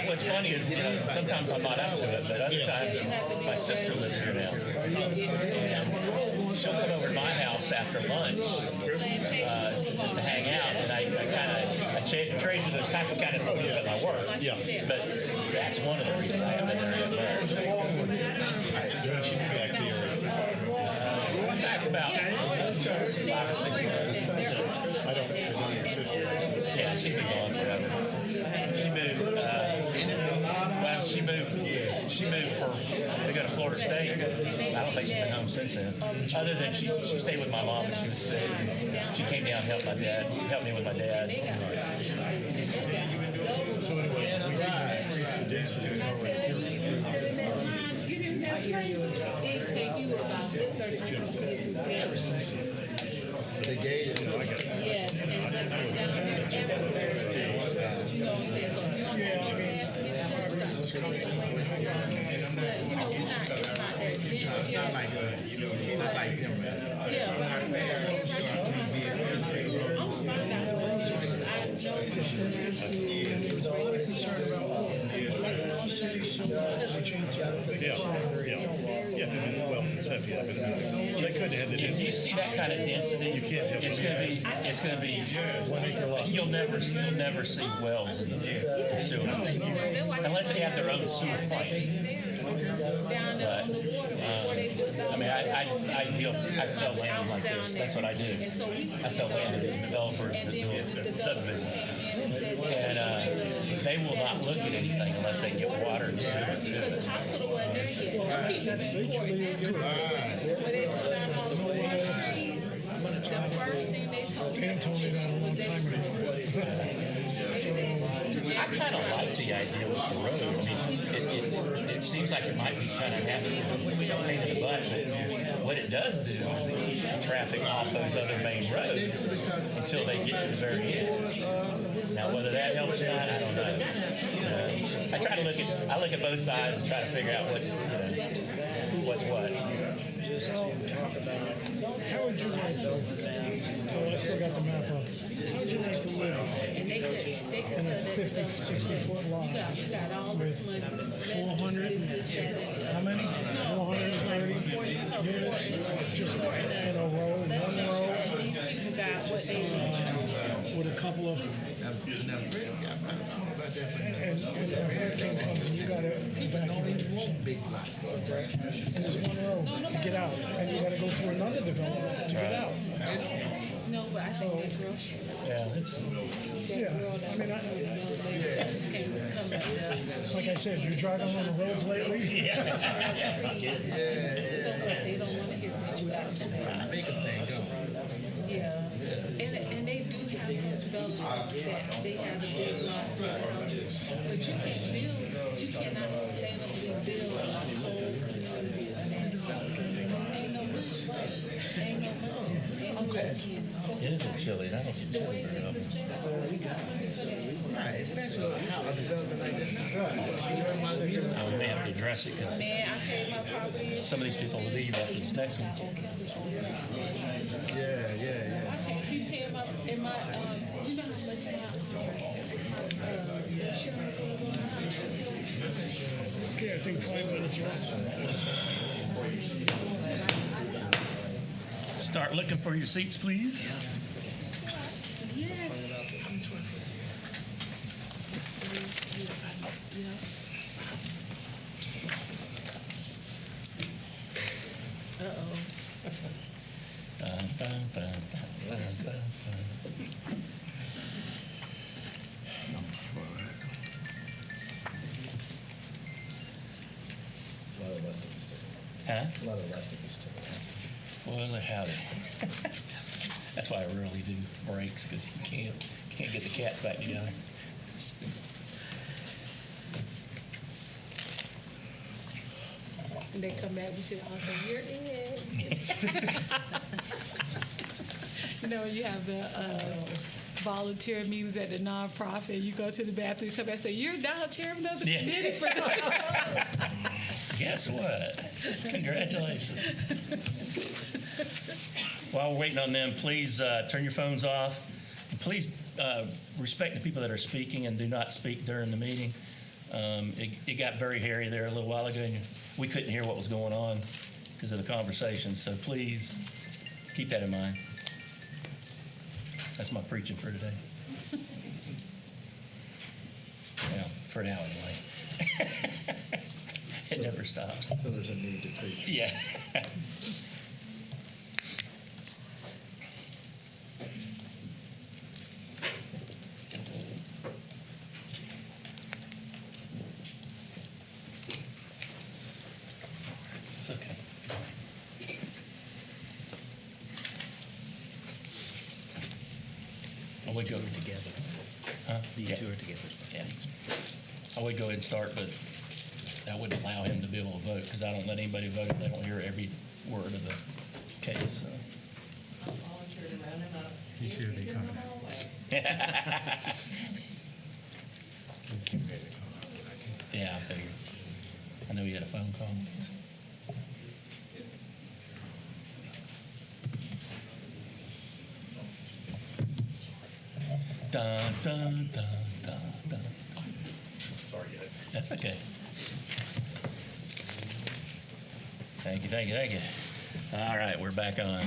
What's funny is, sometimes I'm not up to it, but other times my sister lives here now. And she'll come over to my house after lunch just to hang out, and I treasure those type of kind of things at my work. Yeah. But that's one of the reasons I haven't been there yet. When she be back here. Back about 5 or 6 years. I don't know. Yeah, she'd be gone forever. She moved. She moved to go to Florida State. I don't think she's been home since then. Other than she stayed with my mom when she was sick. She came down and helped me with my dad. So anyway, we increase the density of our The gate is like Yes, and just sit down there everywhere. You know what I'm saying? So if you don't have any gas, get but you know, it's not that dense. not like not like them, man. Yeah, but I'm find out There's a lot of concern about non-city sewer, which answer a big problem. Yeah, well, since that, yeah. Well, they couldn't have the If you see that kind of density, You can't have it's going to be, 1 acre lot. you'll never see wells in the sewer. Unless they have their own sewer plant. But, I mean, I sell land like this. That's what I do. I sell land to these developers that build subdivisions. And they will not look at anything unless they get water and sewer to it. That's Pam told me that a long time ago. I kind of like the idea with the road. I mean, it seems like it might be kind of happy pain in the butt, but what it does do is it keeps the traffic off those other main roads until they get to the very end. Now, whether that helps or not, I don't know. I try to look at both sides and try to figure out what's what. How would you like to, I still got the map up. How would you like to live in a 50, 60-foot lot with 400, how many? 430 units just in a row, one row, with a couple of, and a hurricane comes and you got to evacuate some big lot. And there's one road to get out, and you got to go through another development to get out. No, but I think that girl. Yeah, I mean, like I said, you're driving on the roads lately? They don't want to hear much about it. Yeah, and they do have some developments that they have the big lots and houses, but you can't build, you cannot sustainably build a whole community of that. Ain't no money. Ain't no money. Ain't no money. It is a chilly. I don't get chilly very often. Right, especially how a development like this. We may have to address it because Man, I paid my property. some of these people will leave after this next one. Yeah. You pay my, in my, you know how much my insurance is on my house? Okay, I think 5 minutes Start looking for your seats, please. Huh? A lot of recipes. Well, howdy. That's why I rarely do breaks, because you can't get the cats back together. And they come back, we should all say, you're in. You know, you have the volunteer meetings at the nonprofit, you go to the bathroom, you come back and say, you're now chairman of the committee for Guess what? Congratulations. While we're waiting on them, please turn your phones off. Please respect the people that are speaking and do not speak during the meeting. It got very hairy there a little while ago, and we couldn't hear what was going on because of the conversation. So please keep that in mind. That's my preaching for today. Well, for now anyway. It never stops. So there's a need to preach. Yeah. It's okay. I would go together. Huh? These two are together. Yeah. I would go ahead and start, but I wouldn't allow him to be able to vote because I don't let anybody vote if they don't hear every word of the case. So. He should be coming out. He's getting ready to come out. Yeah, I figured. I know he had a phone call. Dun, dun, dun, dun, dun. Sorry, guys. That's okay. Thank you, thank you, thank you. All right, we're back on.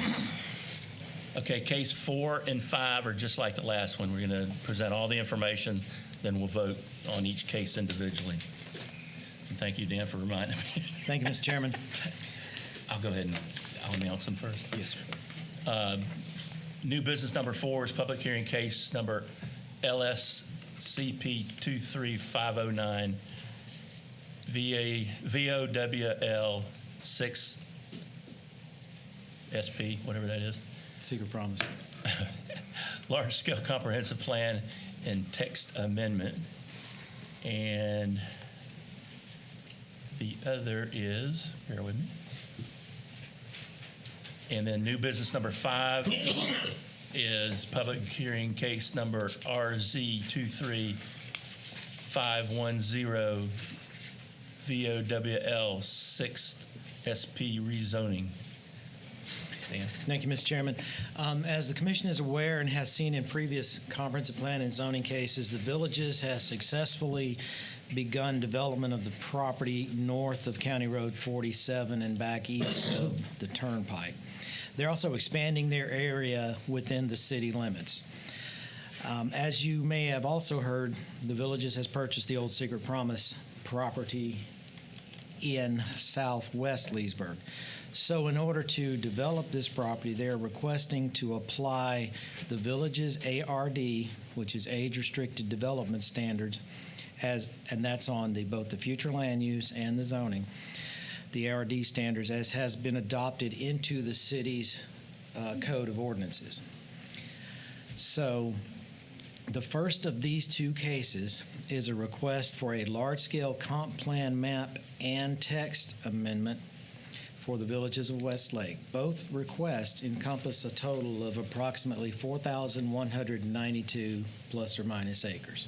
Okay, case 4 and 5 are just like the last one. We're going to present all the information, then we'll vote on each case individually. And thank you, Dan, for reminding me. Thank you, Mr. Chairman. I'll go ahead and I'll announce them first. Yes, sir. New business number 4 is public hearing case number LSCP 23509 VOWL 6 SP, whatever that is. Secret promise. Large-scale comprehensive plan and text amendment. And the other is, bear with me. And then new business number 5 is public hearing case number RZ 23510 VOWL 6 SP rezoning. Dan. Thank you, Mr. Chairman. As the commission is aware and has seen in previous comprehensive plan and zoning cases, the Villages has successfully begun development of the property north of County Road 47 and back east of the Turnpike. They're also expanding their area within the city limits. As you may have also heard, the Villages has purchased the old Secret Promise property in southwest Leesburg. So in order to develop this property, they're requesting to apply the Village's ARD, which is age-restricted development standards, and that's on both the future land use and the zoning, the ARD standards as has been adopted into the city's code of ordinances. So the first of these two cases is a request for a large-scale comp plan map and text amendment for the Villages of Westlake. Both requests encompass a total of approximately 4,192 plus or minus acres.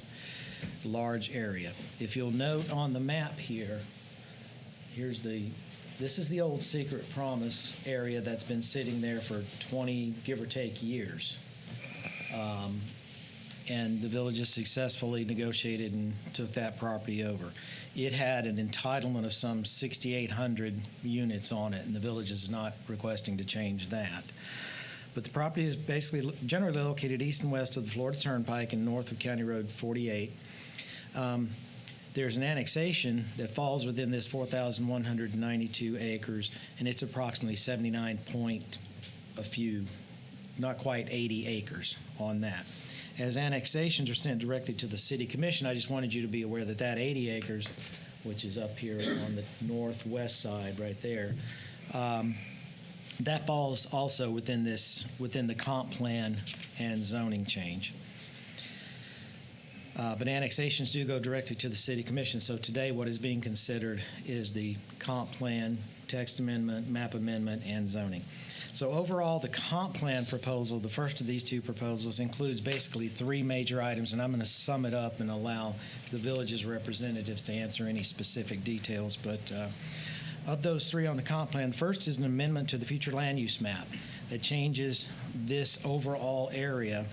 Large area. If you'll note on the map here, this is the old Secret Promise area that's been sitting there for 20, give or take, years. And the Villages successfully negotiated and took that property over. It had an entitlement of some 6,800 units on it, and the Village is not requesting to change that. But the property is basically generally located east and west of the Florida Turnpike and north of County Road 48. There's an annexation that falls within this 4,192 acres, and it's approximately 79 point a few, not quite 80 acres on that. As annexations are sent directly to the City Commission, I just wanted you to be aware that that 80 acres, which is up here on the northwest side right there, that falls also within the comp plan and zoning change. But annexations do go directly to the City Commission. So today what is being considered is the comp plan, text amendment, map amendment, and zoning. So overall, the comp plan proposal, the first of these two proposals, includes basically 3 major items, and I'm going to sum it up and allow the Village's representatives to answer any specific details. But of those 3 on the comp plan, the first is an amendment to the future land use map that changes this overall area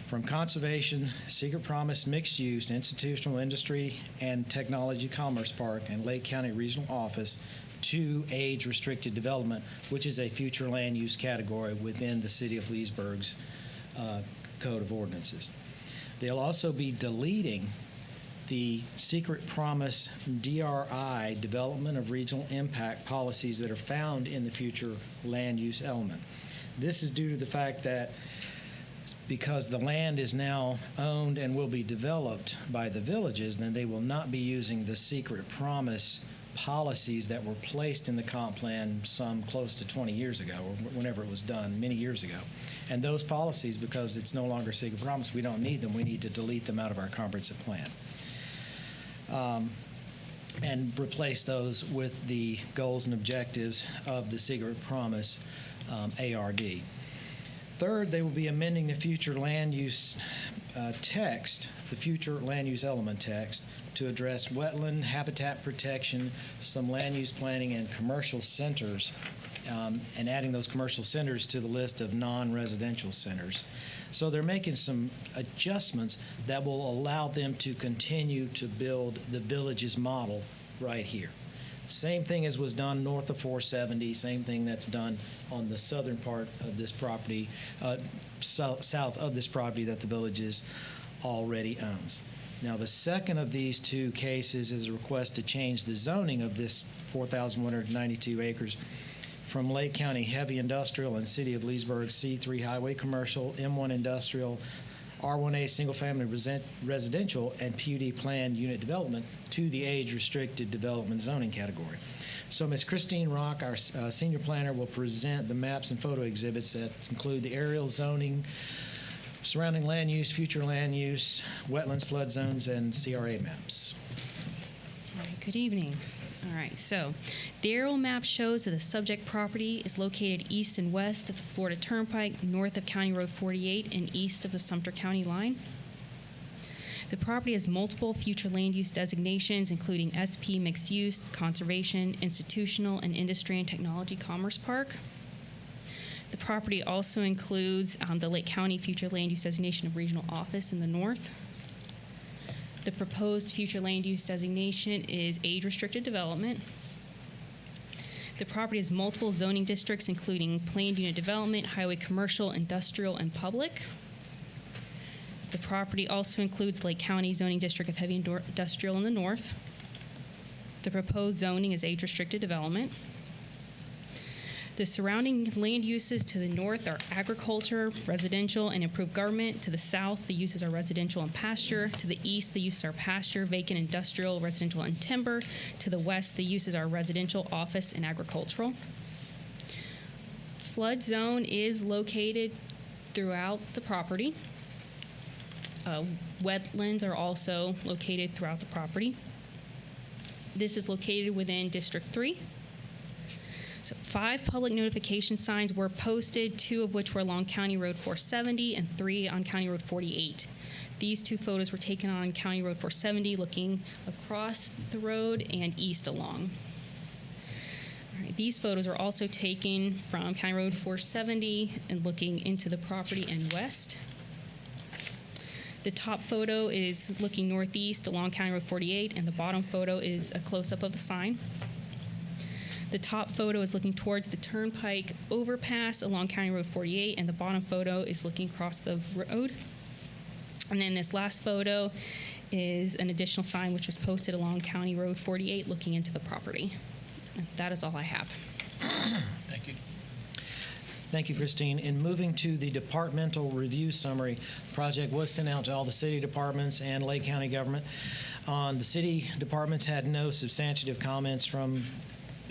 from conservation, Secret Promise, mixed use, institutional, industry, and technology commerce park, and Lake County Regional Office to age-restricted development, which is a future land use category within the City of Leesburg's Code of Ordinances. They'll also be deleting the Secret Promise DRI, Development of Regional Impact policies that are found in the future land use element. This is due to the fact that because the land is now owned and will be developed by the Villages, then they will not be using the Secret Promise policies that were placed in the comp plan some close to 20 years ago, or whenever it was done, many years ago. And those policies, because it's no longer Secret Promise, we don't need them. We need to delete them out of our comprehensive plan. And replace those with the goals and objectives of the Secret Promise ARD. Third, they will be amending the future land use text, the future land use element text, to address wetland habitat protection, some land use planning, and commercial centers, and adding those commercial centers to the list of non-residential centers. So they're making some adjustments that will allow them to continue to build the Village's model right here. Same thing as was done north of 470, same thing that's done on the southern part of this property, south of this property that the villages already owns. Now, the second of these two cases is a request to change the zoning of this 4,192 acres from Lake County Heavy Industrial and City of Leesburg C3 Highway Commercial, M1 Industrial, R1A Single Family Residential, and PUD Planned Unit Development to the age-restricted development zoning category. So Ms. Christine Rock, our senior planner, will present the maps and photo exhibits that include the aerial zoning, surrounding land use, future land use, wetlands, flood zones, and CRA maps. All right, good evening. All right, so the aerial map shows that the subject property is located east and west of the Florida Turnpike, north of County Road 48, and east of the Sumter County line. The property has multiple future land use designations, including SP Mixed Use, Conservation, Institutional, and Industry and Technology Commerce Park. The property also includes the Lake County Future Land Use Designation of Regional Office in the north. The proposed future land use designation is age-restricted development. The property has multiple zoning districts, including planned unit development, highway commercial, industrial, and public. The property also includes Lake County Zoning District of Heavy Industrial in the north. The proposed zoning is age-restricted development. The surrounding land uses to the north are agriculture, residential, and improved government. To the south, the uses are residential and pasture. To the east, the uses are pasture, vacant, industrial, residential, and timber. To the west, the uses are residential, office, and agricultural. Flood zone is located throughout the property. Wetlands are also located throughout the property. This is located within District 3. So 5 public notification signs were posted, 2 of which were along County Road 470 and 3 on County Road 48. These 2 photos were taken on County Road 470, looking across the road and east along. All right, these photos were also taken from County Road 470 and looking into the property and west. The top photo is looking northeast along County Road 48, and the bottom photo is a close-up of the sign. The top photo is looking towards the Turnpike overpass along County Road 48, and the bottom photo is looking across the road. And then this last photo is an additional sign which was posted along County Road 48 looking into the property. And that is all I have. Thank you. Thank you, Christine. In moving to the departmental review summary, the project was sent out to all the city departments and Lake County government. The city departments had no substantive comments from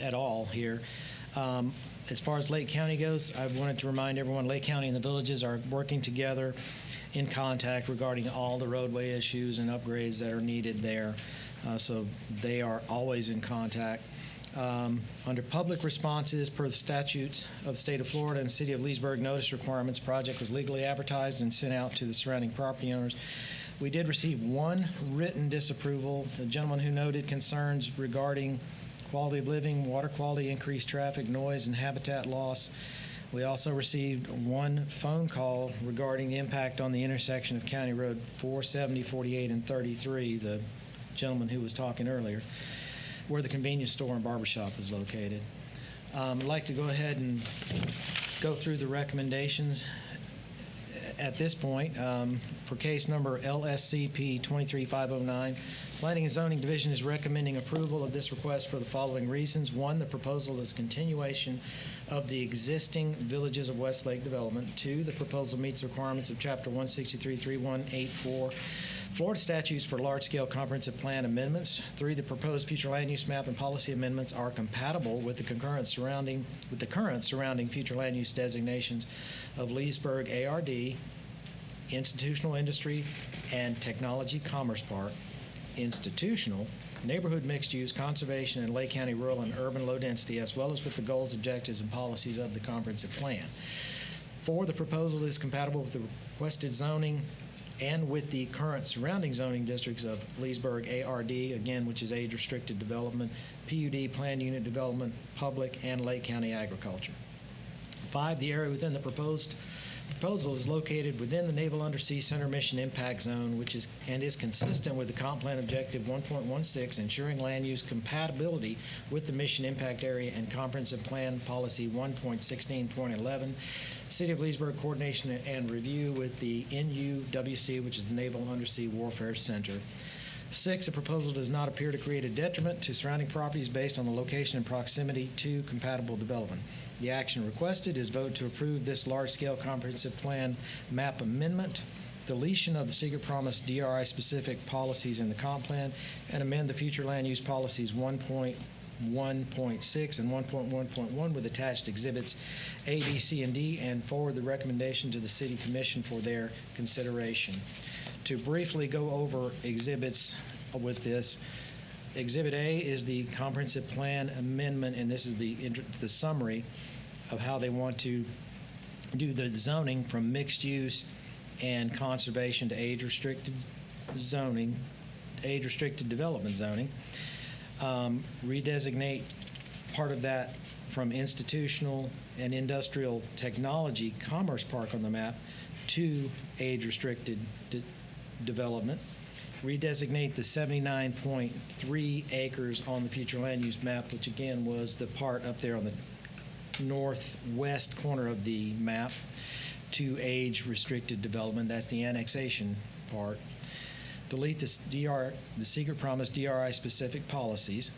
at all here. As far as Lake County goes, I wanted to remind everyone Lake County and the villages are working together in contact regarding all the roadway issues and upgrades that are needed there. So they are always in contact. Under public responses per the statutes of the state of Florida and city of Leesburg notice requirements, project was legally advertised and sent out to the surrounding property owners. We did receive 1 written disapproval. The gentleman who noted concerns regarding quality of living, water quality, increased traffic, noise, and habitat loss. We also received 1 phone call regarding the impact on the intersection of County Road 470, 48, and 33, the gentleman who was talking earlier, where the convenience store and barbershop is located. I'd like to go ahead and go through the recommendations at this point. For case number LSCP 23509, Planning and Zoning Division is recommending approval of this request for the following reasons. 1, the proposal is continuation of the existing Villages of Westlake development. 2, the proposal meets the requirements of Chapter 163.3184 Florida statutes for large-scale comprehensive plan amendments. 3, the proposed future land use map and policy amendments are compatible with the current surrounding future land use designations of Leesburg ARD, Institutional Industry and Technology Commerce Park, Institutional, Neighborhood Mixed Use, Conservation, and Lake County Rural and Urban Low Density, as well as with the goals, objectives, and policies of the comprehensive plan. 4, the proposal is compatible with the requested zoning and with the current surrounding zoning districts of Leesburg ARD, again, which is age-restricted development, PUD, planned unit development, public, and Lake County agriculture. 5, the area within the proposed Proposal is located within the Naval Undersea Center Mission Impact Zone, which is consistent with the Comp Plan Objective 1.16, ensuring land use compatibility with the Mission Impact Area and Comprehensive Plan Policy 1.16.11. City of Leesburg coordination and review with the NUWC, which is the Naval Undersea Warfare Center. 6, a proposal does not appear to create a detriment to surrounding properties based on the location and proximity to compatible development. The action requested is vote to approve this large-scale comprehensive plan map amendment, deletion of the secret promise DRI-specific policies in the comp plan, and amend the future land use policies 1.1.6 and 1.1.1 with attached exhibits A, B, C, and D, and forward the recommendation to the City Commission for their consideration. To briefly go over exhibits with this, Exhibit A is the comprehensive plan amendment, and this is the summary of how they want to do the zoning from mixed use and conservation to age-restricted zoning, age-restricted development zoning. Redesignate part of that from institutional and industrial technology commerce park on the map to age-restricted development. Redesignate the 79.3 acres on the future land use map, which again was the part up there on the northwest corner of the map, to age-restricted development. That's the annexation part. Delete the secret promise DRI-specific policies,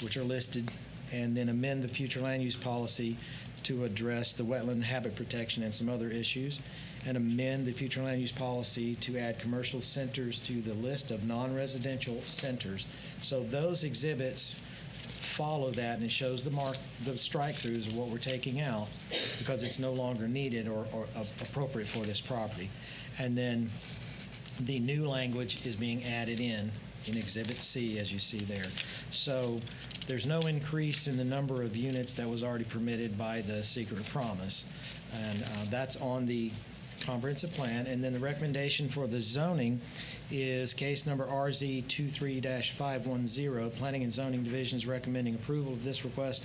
which are listed, and then amend the future land use policy to address the wetland habit protection and some other issues, and amend the future land use policy to add commercial centers to the list of non-residential centers. So those exhibits follow that, and it shows the strike-throughs of what we're taking out because it's no longer needed or appropriate for this property. And then the new language is being added in Exhibit C, as you see there. So there's no increase in the number of units that was already permitted by the secret promise, and that's on the comprehensive plan. And then the recommendation for the zoning is case number RZ 23-510. Planning and Zoning Division is recommending approval of this request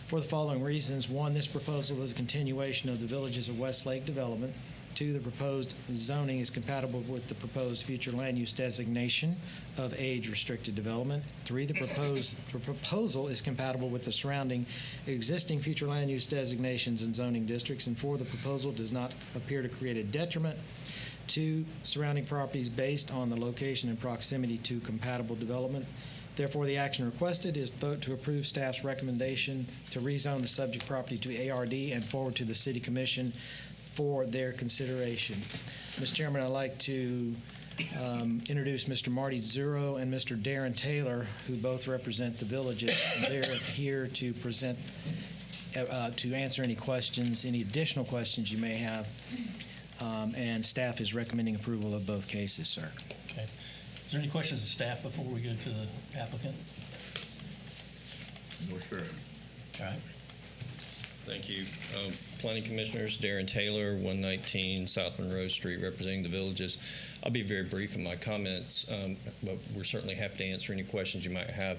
for the following reasons. 1, this proposal is a continuation of the Villages of Westlake development. 2, the proposed zoning is compatible with the proposed future land use designation of age-restricted development. 3, the proposal is compatible with the surrounding existing future land use designations and zoning districts. And 4, the proposal does not appear to create a detriment to surrounding properties based on the location and proximity to compatible development. Therefore, the action requested is vote to approve staff's recommendation to rezone the subject property to ARD and forward to the City Commission for their consideration. Mr. Chairman, I'd like to introduce Mr. Marty Zuro and Mr. Darren Taylor, who both represent the villages. They're here to present, to answer any questions, any additional questions you may have, and staff is recommending approval of both cases, sir. Okay. Is there any questions of staff before we go to the applicant? No, sir. All right. Thank you. Planning Commissioners, Darren Taylor, 119 South Monroe Street, representing the villages. I'll be very brief in my comments, but we're certainly happy to answer any questions you might have.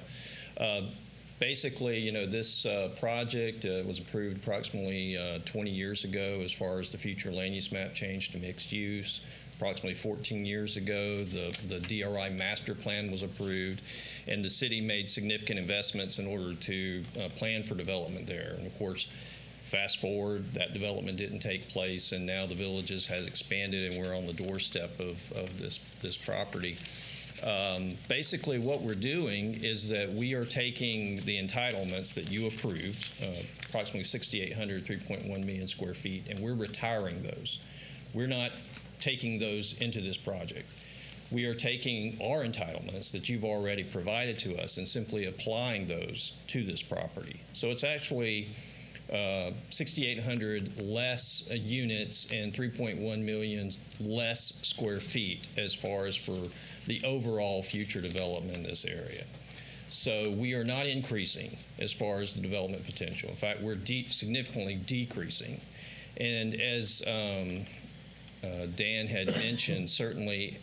Basically, you know, this project was approved approximately 20 years ago as far as the future land use map change to mixed use. Approximately 14 years ago, the DRI master plan was approved, and the city made significant investments in order to plan for development there. And of course, fast forward, that development didn't take place, and now the villages has expanded, and we're on the doorstep of this property. Basically, what we're doing is that we are taking the entitlements that you approved, approximately 6,800, 3.1 million square feet, and we're retiring those. We're not taking those into this project. We are taking our entitlements that you've already provided to us and simply applying those to this property. So it's actually 6,800 less units and 3.1 million less square feet as far as for the overall future development in this area. So we are not increasing as far as the development potential. In fact, we're significantly decreasing. And as Dan had mentioned, certainly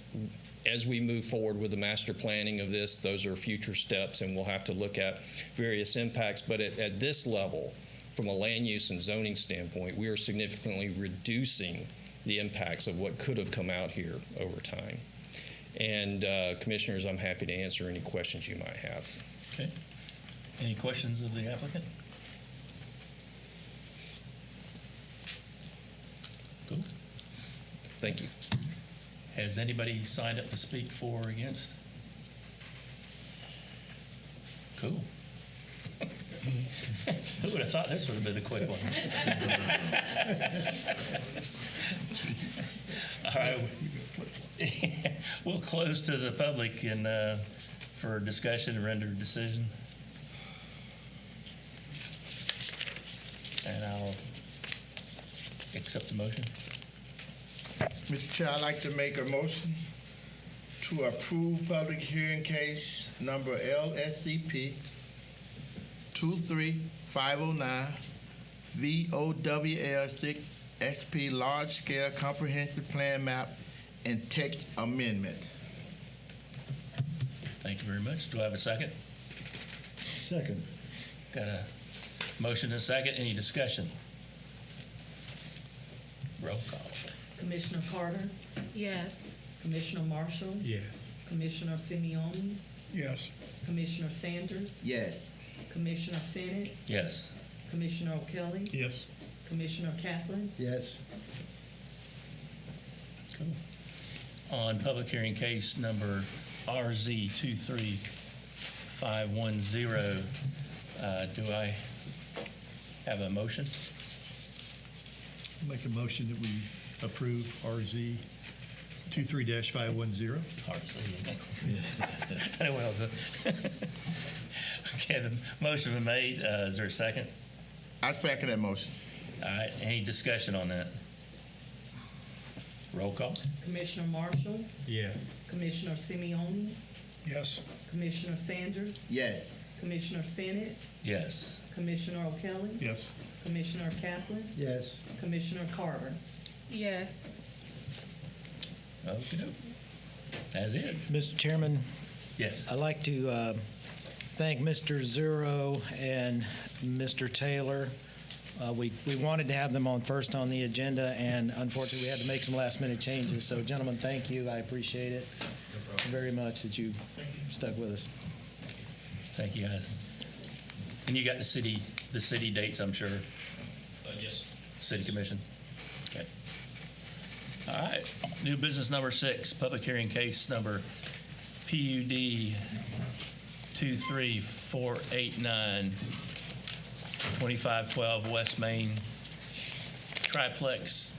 as we move forward with the master planning of this, those are future steps, and we'll have to look at various impacts. But at this level, from a land use and zoning standpoint, we are significantly reducing the impacts of what could have come out here over time. And Commissioners, I'm happy to answer any questions you might have. Okay. Any questions of the applicant? Cool. Thank you. Has anybody signed up to speak for or against? Cool. Who would have thought this would have been a quick one? All right. We'll close to the public and for discussion and render a decision. And I'll accept the motion. Mr. Chair, I'd like to make a motion to approve public hearing case number LSCP 23509 VOWL6 SP Large Scale Comprehensive Plan Map and Text Amendment. Thank you very much. Do I have a second? Second. Got a motion and a second. Any discussion? Roll call. Commissioner Carter, Yes. Commissioner Marshall, Yes. Commissioner Simeoni, Yes. Commissioner Sanders, Yes. Commissioner Sennett, Yes. Commissioner O'Kelly, Yes. Commissioner Kaplan. Yes. Cool. On public hearing case number RZ 23510, do I have a motion? Make a motion that we approve RZ 23-510. Hard to say. Well, okay, the motion been made. Is there a second? I second that motion. All right. Any discussion on that? Roll call. Commissioner Marshall, Yes. Commissioner Simeoni, Yes. Commissioner Sanders, Yes. Commissioner Sennett, Yes. Commissioner O'Kelly, Yes. Commissioner Kaplan, Yes. Commissioner Carter. Yes. Okay. That's it. Mr. Chairman, Yes. I'd like to thank Mr. Zuro and Mr. Taylor. We wanted to have them on first on the agenda, and unfortunately, we had to make some last-minute changes. So, gentlemen, thank you. I appreciate it very much that you stuck with us. Thank you, guys. And you got the city dates, I'm sure. Yes. City Commission. Okay. All right. New business number 6, public hearing case number PUD 23489, 2512 West Main, triplex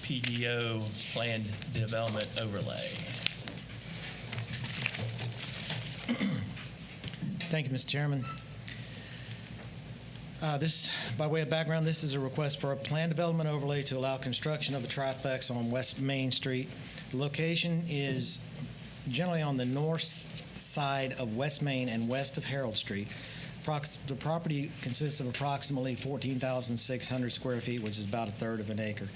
PDO planned development overlay. Thank you, Mr. Chairman. This, by way of background, this is a request for a plan development overlay to allow construction of a triplex on West Main Street. The location is generally on the north side of West Main and west of Harold Street. The property consists of approximately 14,600 square feet, which is about a third of an acre.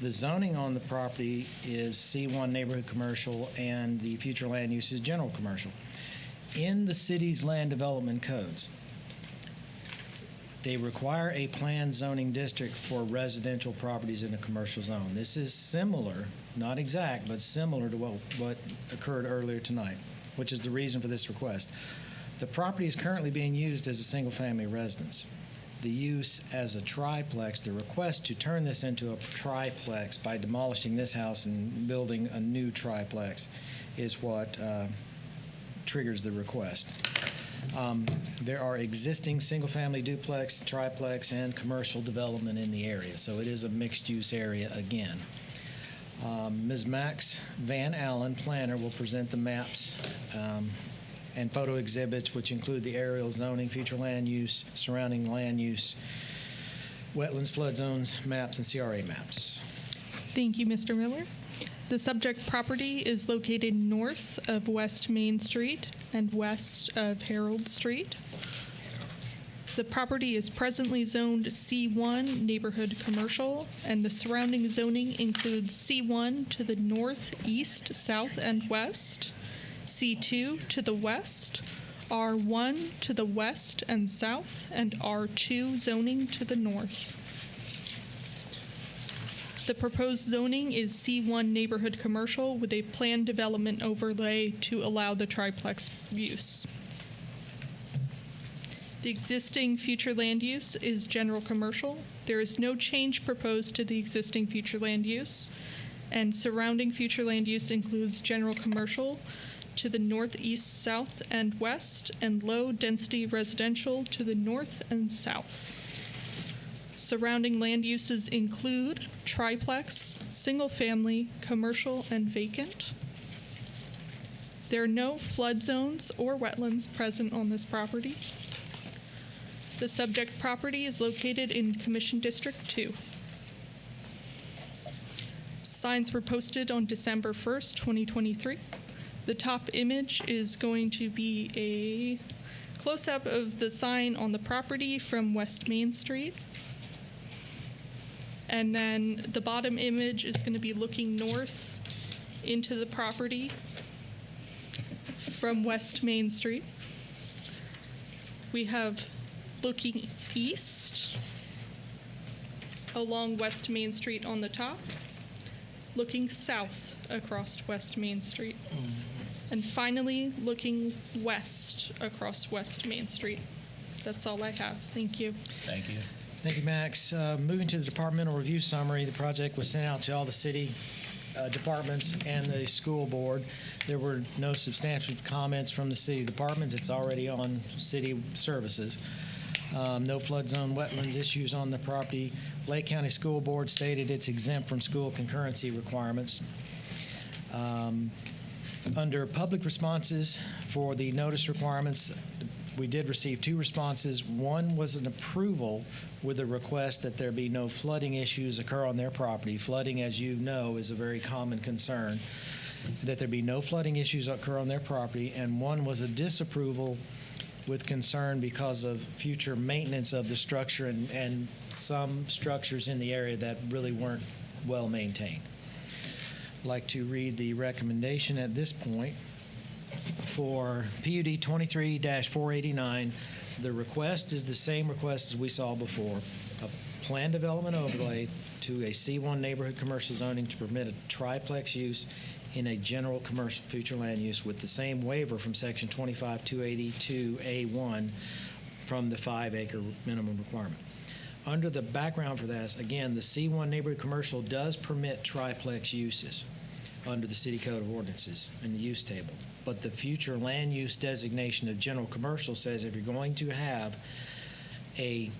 The zoning on the property is C1 neighborhood commercial, and the future land use is general commercial. In the city's land development codes, they require a planned zoning district for residential properties in a commercial zone. This is similar, not exact, but similar to what occurred earlier tonight, which is the reason for this request. The property is currently being used as a single-family residence. The use as a triplex, the request to turn this into a triplex by demolishing this house and building a new triplex is what triggers the request. There are existing single-family duplex, triplex, and commercial development in the area, so it is a mixed-use area again. Ms. Max Van Allen, planner, will present the maps and photo exhibits, which include the aerial zoning, future land use, surrounding land use, wetlands, flood zones, maps, and CRA maps. Thank you, Mr. Miller. The subject property is located north of West Main Street and west of Harold Street. The property is presently zoned C1 neighborhood commercial, and the surrounding zoning includes C1 to the north, east, south, and west, C2 to the west, R1 to the west and south, and R2 zoning to the north. The proposed zoning is C1 neighborhood commercial with a planned development overlay to allow the triplex use. The existing future land use is general commercial. There is no change proposed to the existing future land use, and surrounding future land use includes general commercial to the northeast, south, and west, and low-density residential to the north and south. Surrounding land uses include triplex, single-family, commercial, and vacant. There are no flood zones or wetlands present on this property. The subject property is located in Commission District 2. Signs were posted on December 1st, 2023. The top image is going to be a close-up of the sign on the property from West Main Street. And then the bottom image is going to be looking north into the property from West Main Street. We have looking east along West Main Street on the top, looking south across West Main Street, and finally looking west across West Main Street. That's all I have. Thank you. Thank you. Thank you, Max. Moving to the departmental review summary, the project was sent out to all the city departments and the school board. There were no substantive comments from the city departments. It's already on city services. No flood zone wetlands issues on the property. Lake County School Board stated it's exempt from school concurrency requirements. Under public responses for the notice requirements, we did receive 2 responses. One was an approval with a request that there be no flooding issues occur on their property. Flooding, as you know, is a very common concern. That there be no flooding issues occur on their property. And one was a disapproval with concern because of future maintenance of the structure and some structures in the area that really weren't well maintained. I'd like to read the recommendation at this point. For PUD 23-489, the request is the same request as we saw before, a planned development overlay to a C1 neighborhood commercial zoning to permit a triplex use in a general commercial future land use with the same waiver from section 25-282A1 from the 5-acre minimum requirement. Under the background for this, again, the C1 neighborhood commercial does permit triplex uses under the City Code of Ordinances in the use table. But the future land use designation of general commercial says if you're going to have a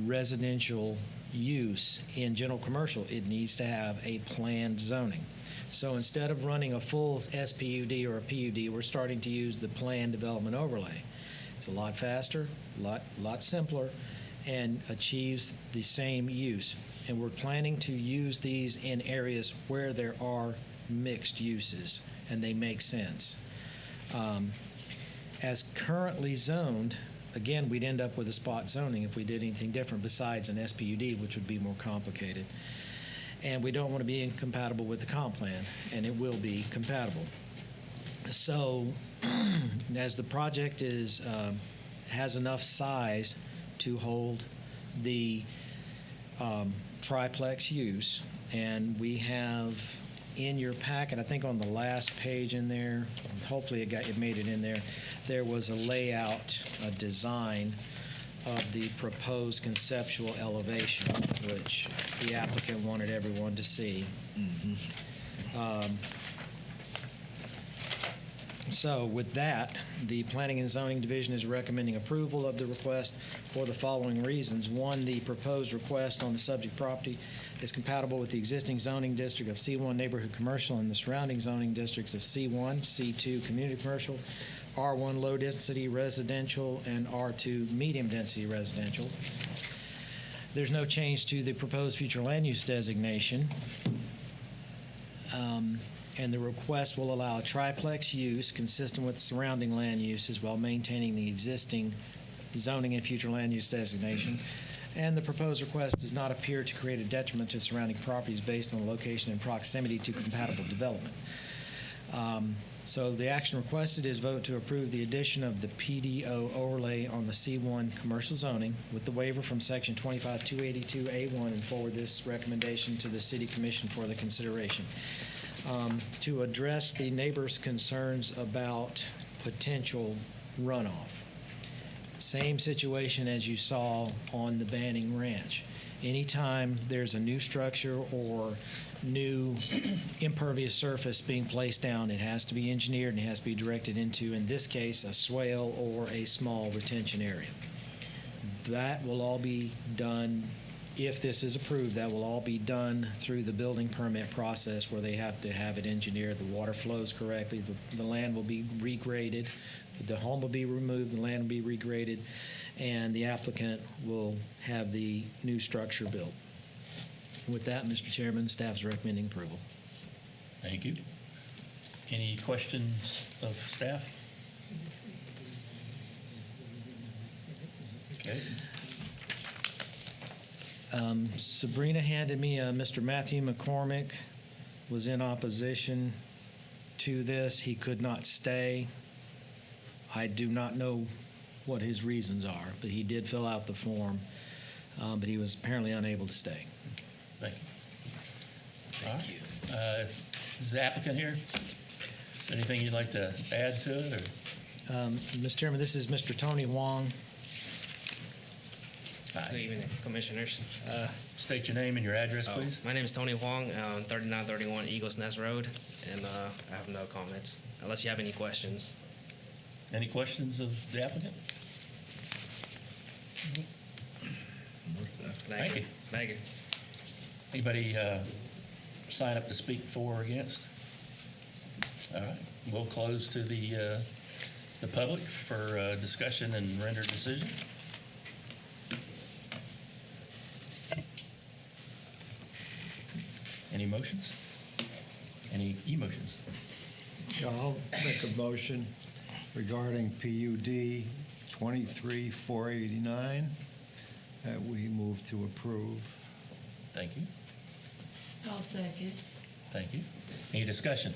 residential use in general commercial, it needs to have a planned zoning. So instead of running a full SPUD or a PUD, we're starting to use the planned development overlay. It's a lot faster, lot simpler, and achieves the same use. And we're planning to use these in areas where there are mixed uses and they make sense. As currently zoned, again, we'd end up with a spot zoning if we did anything different besides an SPUD, which would be more complicated. And we don't want to be incompatible with the comp plan, and it will be compatible. So as the project is has enough size to hold the triplex use, and we have in your packet, I think on the last page in there, hopefully it made it in there, there was a layout, a design of the proposed conceptual elevation, which the applicant wanted everyone to see. So with that, the Planning and Zoning Division is recommending approval of the request for the following reasons. One, the proposed request on the subject property is compatible with the existing zoning district of C1 neighborhood commercial and the surrounding zoning districts of C1, C2 community commercial, R1 low density residential, and R2 medium density residential. There's no change to the proposed future land use designation. And the request will allow triplex use consistent with surrounding land uses while maintaining the existing zoning and future land use designation. And the proposed request does not appear to create a detriment to surrounding properties based on location and proximity to compatible development. So the action requested is vote to approve the addition of the PDO overlay on the C1 commercial zoning with the waiver from Section 25282A1 and forward this recommendation to the City Commission for the consideration. To address the neighbors' concerns about potential runoff. Same situation as you saw on the Banning Ranch. Anytime there's a new structure or new impervious surface being placed down, it has to be engineered and it has to be directed into, in this case, a swale or a small retention area. That will all be done, if this is approved, that will all be done through the building permit process where they have to have it engineered. The water flows correctly, the land will be regraded, the home will be removed, the land will be regraded, and the applicant will have the new structure built. With that, Mr. Chairman, staff is recommending approval. Thank you. Any questions of staff? Okay. Sabrina handed me Mr. Matthew McCormick was in opposition to this. He could not stay. I do not know what his reasons are, but he did fill out the form, but he was apparently unable to stay. Thank you. Thank you. Is the applicant here? Anything you'd like to add to it? Or? Mr. Chairman, this is Mr. Tony Huang. Good evening, Commissioners. State your name and your address, please. My name is Tony Huang, 3931 Eagles Nest Road, and I have no comments, unless you have any questions. Any questions of the applicant? Thank you. Thank you. Anybody sign up to speak for or against? All right. We'll close to the public for discussion and render decision. Any motions? Any emotions? Yeah, I'll make a motion regarding PUD 23489 that we move to approve. Thank you. I'll second. Thank you. Any discussion?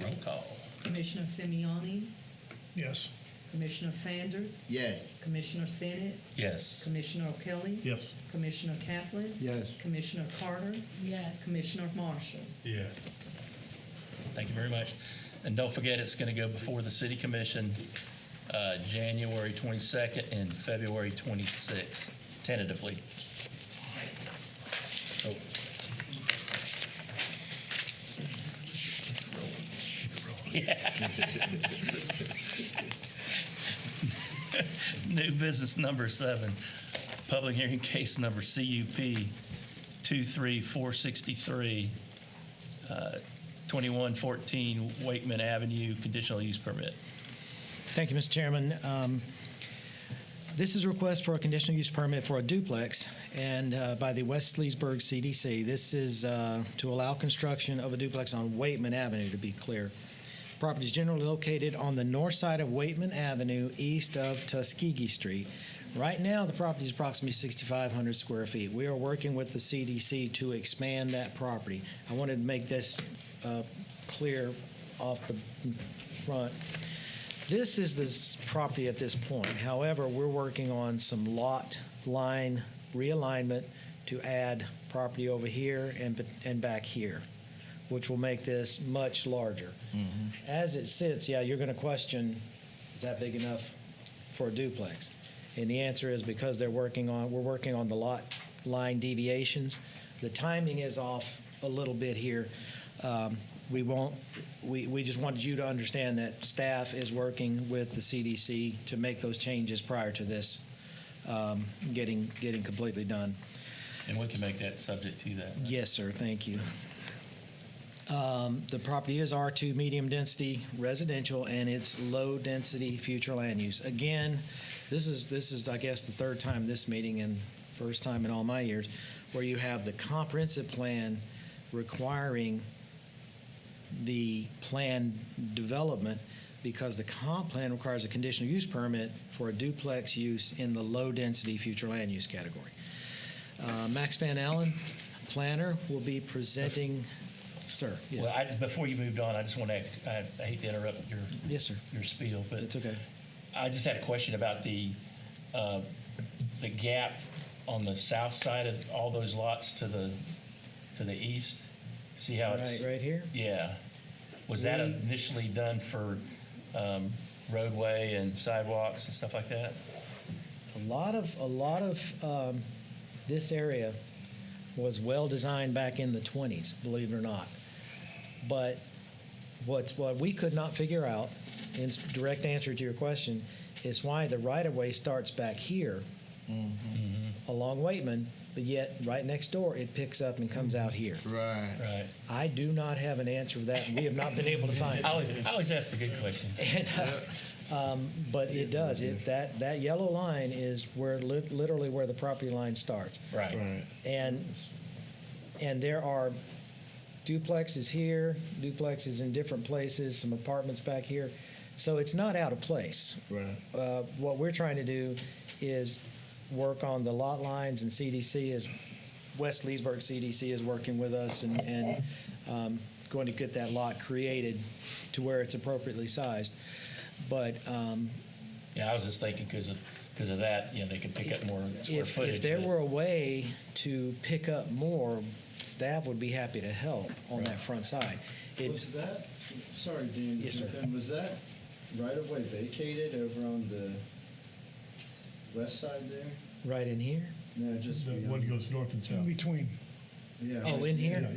Roll call. Commissioner Simeoni, Yes. Commissioner Sanders, Yes. Commissioner Sennett, Yes. Commissioner O'Kelly, Yes. Commissioner Kaplan, Yes. Commissioner Carter, Yes. Commissioner Marshall. Yes. Thank you very much. And don't forget, it's going to go before the City Commission January 22nd and February 26th, tentatively. Oh. Yeah. New business number 7, public hearing case number CUP 23463, 2114 Wakeman Avenue, conditional use permit. Thank you, Mr. Chairman. This is a request for a conditional use permit for a duplex and by the West Leesburg CDC. This is to allow construction of a duplex on Wakeman Avenue, to be clear. Property is generally located on the north side of Wakeman Avenue, east of Tuskegee Street. Right now, the property is approximately 6,500 square feet. We are working with the CDC to expand that property. I wanted to make this clear off the front. This is this property at this point. However, we're working on some lot line realignment to add property over here and back here, which will make this much larger. Mm-hmm. As it sits, yeah, you're going to question, is that big enough for a duplex? And the answer is because we're working on the lot line deviations. The timing is off a little bit here. We just wanted you to understand that staff is working with the CDC to make those changes prior to this getting completely done. And we can make that subject to that. Right? Yes, sir. Thank you. The property is R2 medium density residential, and it's low density future land use. Again, this is I guess the third time this meeting and first time in all my years where you have the comprehensive plan requiring the plan development, because the comp plan requires a conditional use permit for a duplex use in the low density future land use category. Max Van Allen, planner, will be presenting. Sir, yes. Well, before you moved on, I just want to, I hate to interrupt your Yes, sir. your spiel, but It's okay. I just had a question about the gap on the south side of all those lots to the east. See how it's Right here? Yeah. Was that initially done for roadway and sidewalks and stuff like that? A lot of this area was well designed back in the 20s, believe it or not. But what we could not figure out, in direct answer to your question, is why the right-of-way starts back here along Waitman, but yet right next door it picks up and comes out here. Right. I do not have an answer for that, and we have not been able to find it. I always ask the good questions. But it does. That yellow line is where literally where the property line starts. Right. And there are duplexes here, duplexes in different places, some apartments back here. So it's not out of place. Right. What we're trying to do is work on the lot lines, and CDC is, West Leesburg CDC is working with us and going to get that lot created to where it's appropriately sized. But yeah, I was just thinking because of that, they could pick up more square footage. If there were a way to pick up more, staff would be happy to help on that front side. Was that, sorry, Dan, Yes, sir. was that right-of-way vacated over on the west side there? Right in here? No, just The beyond. one goes north and south. In between. Yeah. Oh, in here?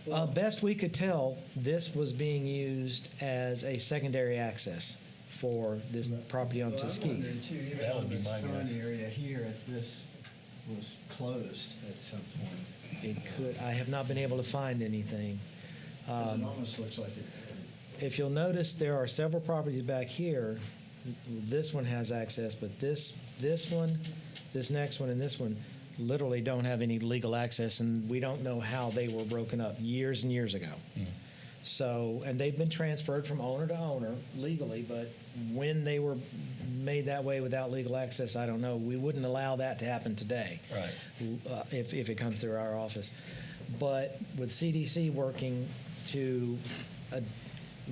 Yeah. Best we could tell, this was being used as a secondary access for this property on Well, I'm Tuskegee. wondering too, even That would on be this my front guess. area here, if this was closed at some point. It could. I have not been able to find anything. 'Cause it almost looks like it. If you'll notice, there are several properties back here. This one has access, but this one, this next one, and this one literally don't have any legal access, and we don't know how they were broken up years and years ago. So, and they've been transferred from owner to owner legally, but when they were made that way without legal access, I don't know. We wouldn't allow that to happen today. Right. If it comes through our office. But with CDC working to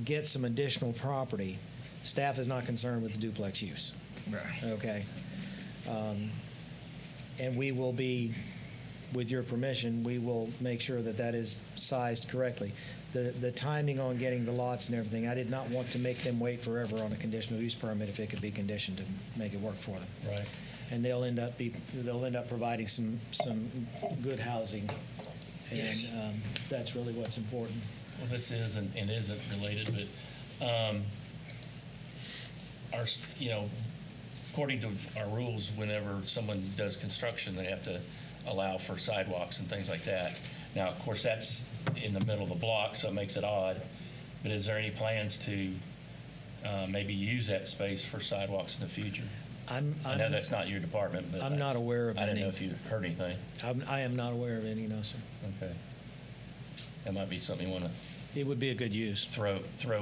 get some additional property, staff is not concerned with the duplex use. Right. Okay. And we will be, with your permission, we will make sure that that is sized correctly. The timing on getting the lots and everything, I did not want to make them wait forever on a conditional use permit if it could be conditioned to make it work for them. Right. And they'll end up providing some good housing, and Yes. That's really what's important. Well, this is and isn't related, but according to our rules, whenever someone does construction, they have to allow for sidewalks and things like that. Now, of course, that's in the middle of the block, so it makes it odd. But is there any plans to maybe use that space for sidewalks in the future? I know that's not your department, but I'm not aware of I didn't any. know if you heard anything. I am not aware of any, no, sir. Okay. That might be something you want to It would be a good use. throw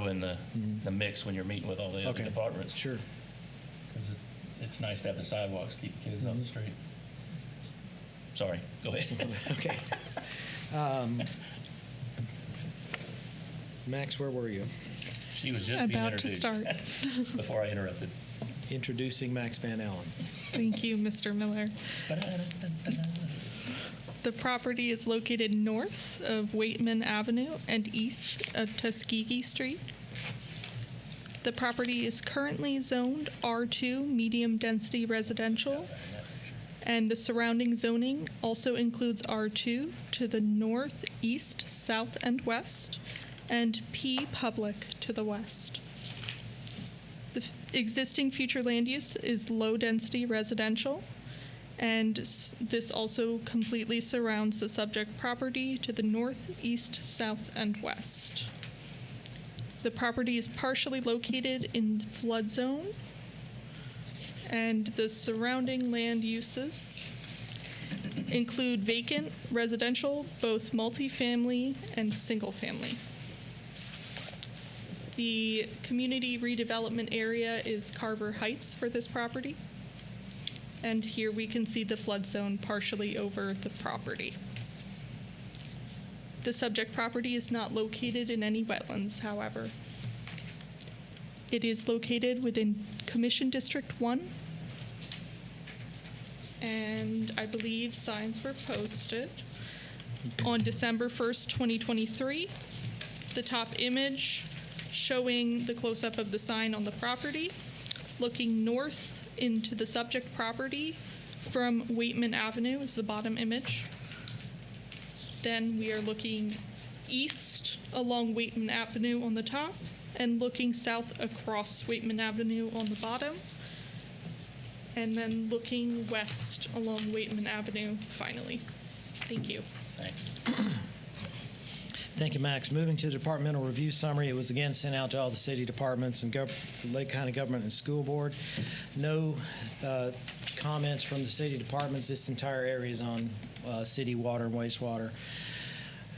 in the mix when you're meeting with all the other Okay. departments. Sure. Because it's nice to have the sidewalks, keep the kids off the street. Sorry, go ahead. Okay. Max, where were you? She was just being About to introduced. start. Before I interrupted. Introducing Max Van Allen. Thank you, Mr. Miller. The property is located north of Waitman Avenue and east of Tuskegee Street. The property is currently zoned R2 medium density residential, and the surrounding zoning also includes R2 to the north, east, south, and west, and P public to the west. The existing future land use is low density residential, and this also completely surrounds the subject property to the north, east, south, and west. The property is partially located in flood zone, and the surrounding land uses include vacant residential, both multifamily and single family. The community redevelopment area is Carver Heights for this property. And here we can see the flood zone partially over the property. The subject property is not located in any wetlands, however. It is located within Commission District 1, and I believe signs were posted on December 1st, 2023. The top image showing the close-up of the sign on the property, looking north into the subject property from Waitman Avenue is the bottom image. Then we are looking east along Waitman Avenue on the top and looking south across Waitman Avenue on the bottom. And then looking west along Waitman Avenue finally. Thank you. Thanks. Thank you, Max. Moving to the departmental review summary, it was again sent out to all the city departments and Lake County Government and School Board. No comments from the city departments. This entire area is on city water and wastewater.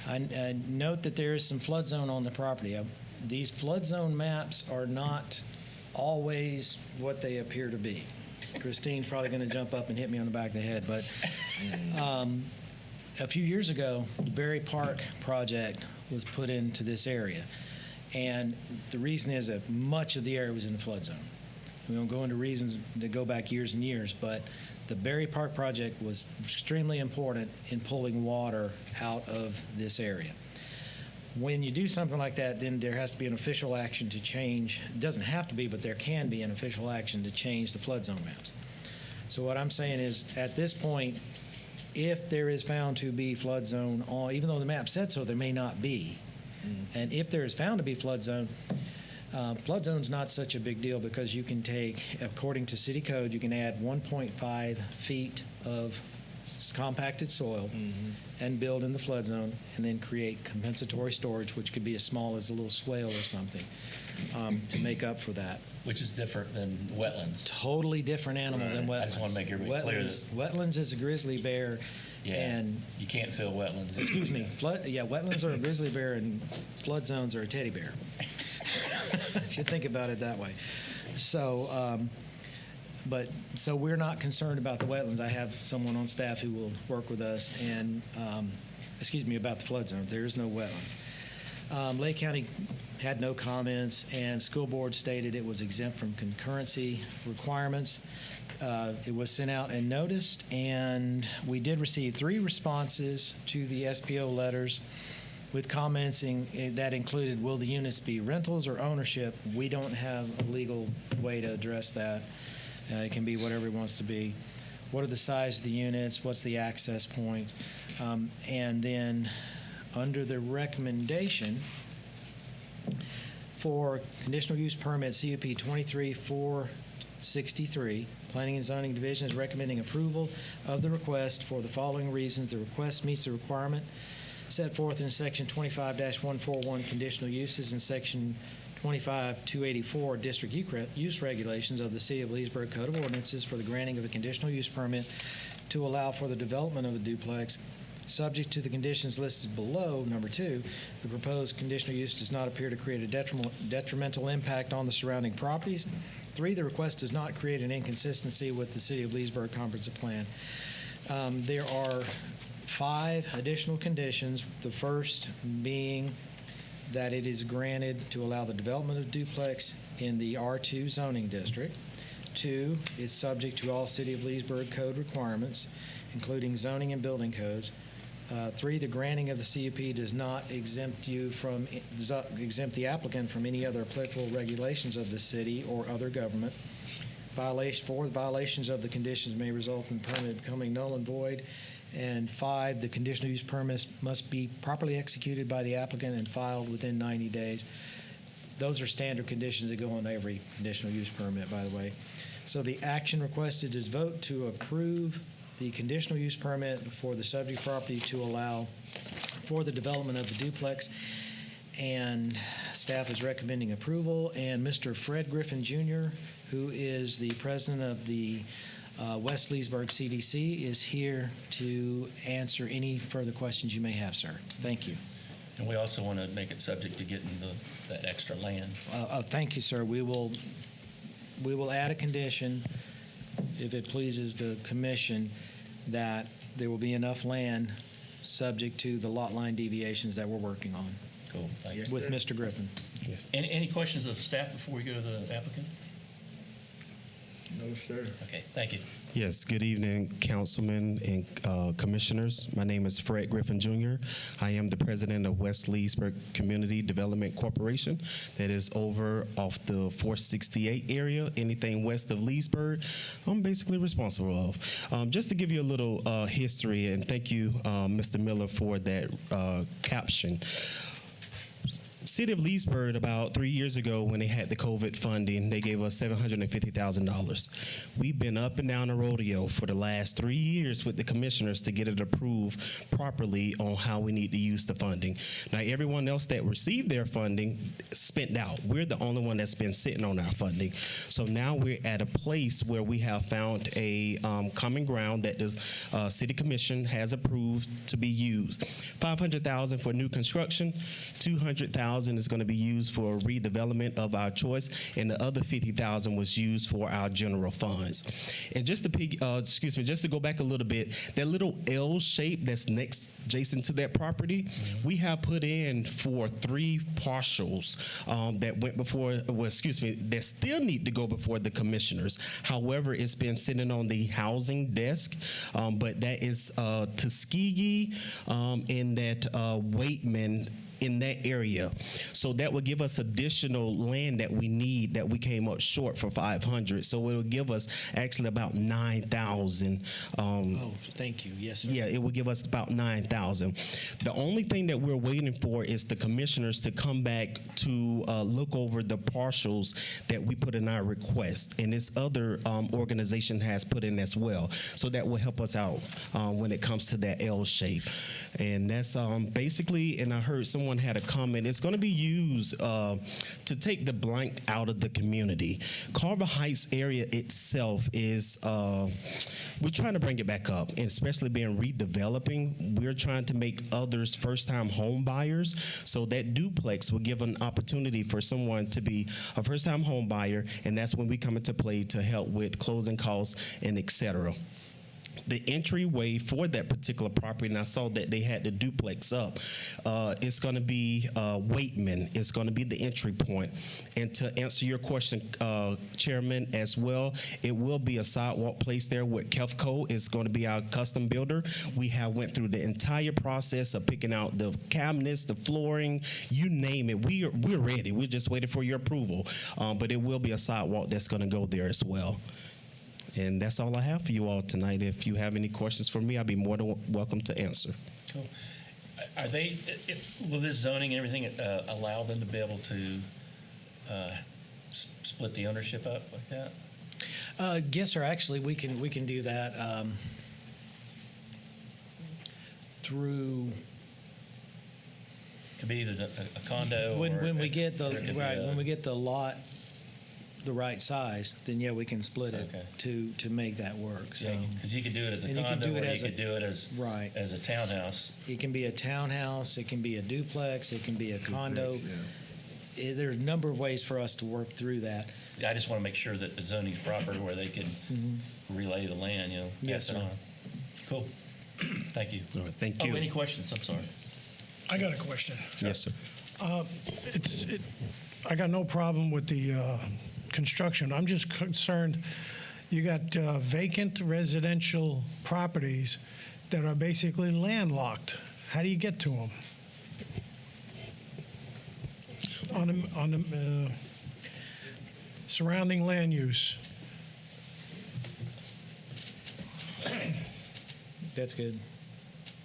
I note that there is some flood zone on the property. These flood zone maps are not always what they appear to be. Christine's probably going to jump up and hit me on the back of the head, but a few years ago, the Berry Park project was put into this area, and the reason is that much of the area was in the flood zone. We won't go into reasons that go back years and years, but the Berry Park project was extremely important in pulling water out of this area. When you do something like that, then there has to be an official action to change. It doesn't have to be, but there can be an official action to change the flood zone maps. So what I'm saying is, at this point, if there is found to be flood zone, even though the map said so, there may not be. And if there is found to be flood zone is not such a big deal because you can take, according to city code, you can add 1.5 feet of compacted soil and build in the flood zone and then create compensatory storage, which could be as small as a little swale or something to make up for that. Which is different than wetlands. Totally different animal than wetlands. I just want to make everybody clear that. Wetlands is a grizzly bear. Yeah, and you can't fill wetlands. Excuse me. Wetlands are a grizzly bear and flood zones are a teddy bear. If you think about it that way. So, so we're not concerned about the wetlands. I have someone on staff who will work with us and, about the flood zones. There is no wetlands. Lake County had no comments, and school board stated it was exempt from concurrency requirements. It was sent out and noticed, and we did receive 3 responses to the SPO letters with comments that included, will the units be rentals or ownership? We don't have a legal way to address that. It can be whatever it wants to be. What are the size of the units? What's the access point? And then under the recommendation for conditional use permit CUP 23463, Planning and Zoning Division is recommending approval of the request for the following reasons. The request meets the requirement set forth in Section 25-141 conditional uses and Section 25-284 district use regulations of the City of Leesburg Code of Ordinances for the granting of a conditional use permit to allow for the development of a duplex. Subject to the conditions listed below, number 2, the proposed conditional use does not appear to create a detrimental impact on the surrounding properties. 3, the request does not create an inconsistency with the City of Leesburg Comprehensive Plan. There are 5 additional conditions, the first being that it is granted to allow the development of duplex in the R2 zoning district. 2, it's subject to all City of Leesburg code requirements, including zoning and building codes. 3, the granting of the CUP does not exempt the applicant from any other applicable regulations of the city or other government. 4, the violations of the conditions may result in the permit becoming null and void. And 5, the conditional use permit must be properly executed by the applicant and filed within 90 days. Those are standard conditions that go on every conditional use permit, by the way. So the action requested is vote to approve the conditional use permit for the subject property to allow for the development of the duplex. And staff is recommending approval. And Mr. Fred Griffin Jr., who is the president of the West Leesburg CDC, is here to answer any further questions you may have, sir. Thank you. And we also want to make it subject to getting that extra land. Thank you, sir. We will add a condition, if it pleases the commission, that there will be enough land subject to the lot line deviations that we're working on. Cool. Thank you. With Mr. Griffin. Any questions of staff before we go to the applicant? No, sir. Okay, thank you. Yes, good evening, councilmen and commissioners. My name is Fred Griffin Jr. I am the president of West Leesburg Community Development Corporation that is over off the 468 area. Anything west of Leesburg, I'm basically responsible of. Just to give you a little history, and thank you, Mr. Miller, for that caption. City of Leesburg, about 3 years ago when they had the COVID funding, they gave us $750,000. We've been up and down the rodeo for the last 3 years with the commissioners to get it approved properly on how we need to use the funding. Now, everyone else that received their funding spent out. We're the only one that's been sitting on our funding. So now we're at a place where we have found a common ground that the City Commission has approved to be used. $500,000 for new construction, $200,000 is going to be used for redevelopment of our choice, and the other $50,000 was used for our general funds. And just to just to go back a little bit, that little L shape that's next adjacent to that property, we have put in for 3 partials that went before, that still need to go before the commissioners. However, it's been sitting on the housing desk, but that is Tuskegee and that Waitman in that area. So that would give us additional land that we need that we came up short for 500. So it will give us actually about 9,000. Thank you. Yes, sir. Yeah, it will give us about 9,000. The only thing that we're waiting for is the commissioners to come back to look over the partials that we put in our request. And this other organization has put in as well. So that will help us out when it comes to that L shape. And that's basically, and I heard someone had a comment, it's going to be used to take the blank out of the community. Carver Heights area itself is, we're trying to bring it back up, and especially being redeveloping, we're trying to make others first-time home buyers, so that duplex will give an opportunity for someone to be a first-time home buyer, and that's when we come into play to help with closing costs and et cetera. The entryway for that particular property, and I saw that they had the duplex up, it's going to be Waitman. It's going to be the entry point. And to answer your question, Chairman, as well, it will be a sidewalk placed there with Kefco. It's going to be our custom builder. We have went through the entire process of picking out the cabinets, the flooring, you name it. We're ready. We're just waiting for your approval. But it will be a sidewalk that's going to go there as well. And that's all I have for you all tonight. If you have any questions for me, I'll be more than welcome to answer. Cool. Are they, will this zoning and everything allow them to be able to split the ownership up like that? Yes, sir. Actually, we can do that through. Could be either a condo when we get the when we get the lot the right size, then yeah, we can split it to make that work. So, because you could do it as a condo, or you could do it as a townhouse. It can be a townhouse, it can be a duplex, it can be a condo. There are a number of ways for us to work through that. Yeah, I just want to make sure that the zoning's proper where they can relay the land. Yes, sir. Cool. Thank you. All right, thank you. Any questions? I'm sorry. I got a question. Yes, sir. I got no problem with the construction. I'm just concerned you got vacant residential properties that are basically landlocked. How do you get to them? On the surrounding land use. That's good.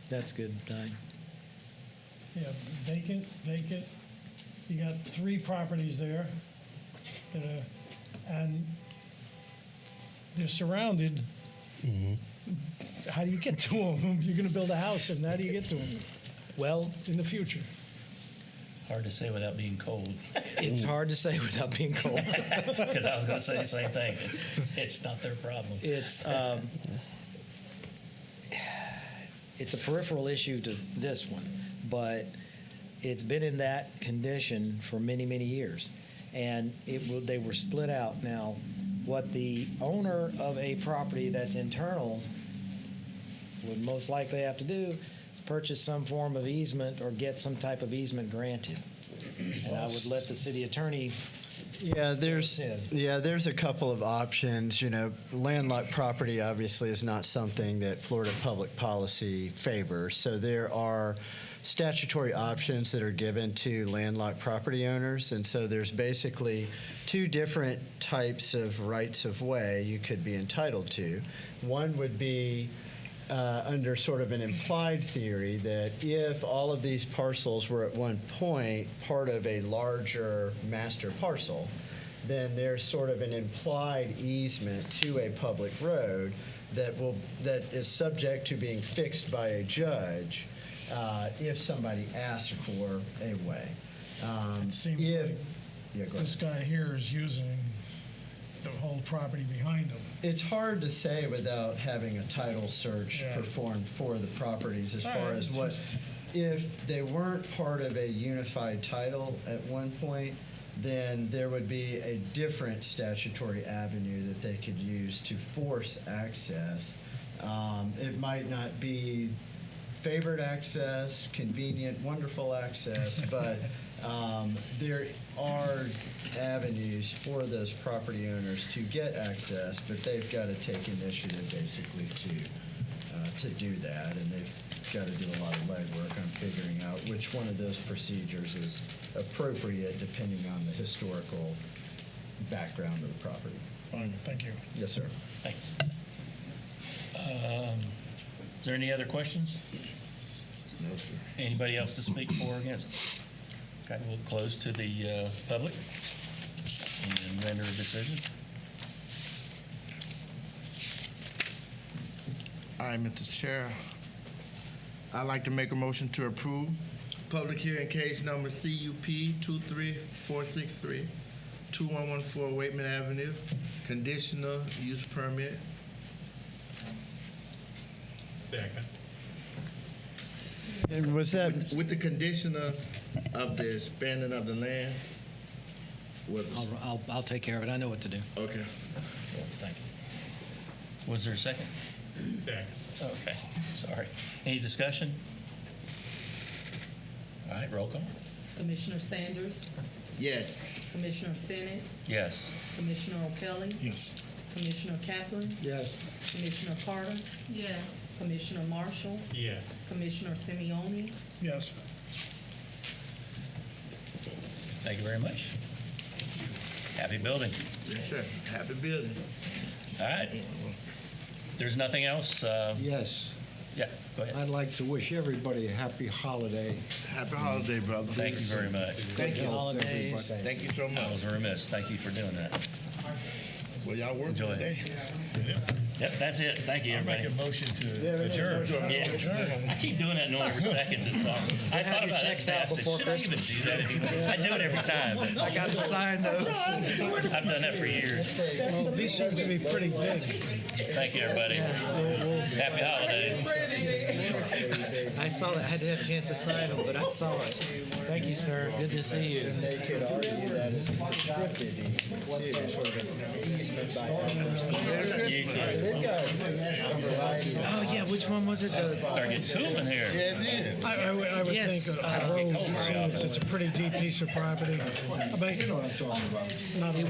That's good, Don. Yeah, vacant. You got 3 properties there that are, and they're surrounded. How do you get to them? You're going to build a house, and how do you get to them? Well, in the future. Hard to say without being cold. It's hard to say without being cold. Because I was going to say the same thing. It's not their problem. It's a peripheral issue to this one, but it's been in that condition for many, many years. And they were split out. Now, what the owner of a property that's internal would most likely have to do is purchase some form of easement or get some type of easement granted. And I would let the city attorney. Yeah, there's a couple of options. You know, landlocked property obviously is not something that Florida public policy favors. So there are statutory options that are given to landlocked property owners, and so there's basically two different types of rights of way you could be entitled to. One would be under sort of an implied theory that if all of these parcels were at one point part of a larger master parcel, then there's sort of an implied easement to a public road that is subject to being fixed by a judge if somebody asks for a way. It seems like this guy here is using the whole property behind him. It's hard to say without having a title search performed for the properties as far as what, if they weren't part of a unified title at one point, then there would be a different statutory avenue that they could use to force access. It might not be favored access, convenient, wonderful access, but there are avenues for those property owners to get access, but they've got to take initiative basically to do that, and they've got to do a lot of legwork on figuring out which one of those procedures is appropriate depending on the historical background of the property. Fine, thank you. Yes, sir. Thanks. Is there any other questions? No, sir. Anybody else to speak for or against? Okay, we'll close to the public and render a decision. All right, Mr. Chair. I'd like to make a motion to approve public hearing case number CUP 23463, 2114 Waitman Avenue, conditional use permit. Second. And was that with the condition of the expanding of the land? I'll take care of it. I know what to do. Okay. Thank you. Was there a second? Second. Okay, sorry. Any discussion? All right, roll call. Commissioner Sanders, Yes. Commissioner Sennett, Yes. Commissioner O'Kelly, Yes. Commissioner Kaplan, Yes. Commissioner Carter, Yes. Commissioner Marshall, Yes. Commissioner Simeone, Yes. Thank you very much. Happy building. Yes, sir. Happy building. All right. There's nothing else? Yes. Yeah, go ahead. I'd like to wish everybody a happy holiday. Happy holiday, brother. Thank you very much. Thank you. Holidays. Thank you so I much. was remiss. Thank you for doing that. Well, y'all work Enjoy it. today. Yep, that's it. Thank you, everybody. Make a motion to Adjourn. Yeah. I keep doing that in every second. It's all. I thought about checks it. out I said, before should I even Christmas. do that anymore? I do it every time. I got to sign those. I've done that for years. Well, these seem to be pretty big. Thank you, everybody. Happy holidays. I saw that. I had to have a chance to sign them, but I saw it. Thank you, sir. Good to see you. And they could argue that as a prescriptive easement, too, sort of an easement by owners. You too. They've got a variety of Oh, yeah. Which one was it? Start getting cool in here. Yeah, it is. I would Yes. think I a don't get road, cold very since it's a pretty deep piece of property. I mean, not a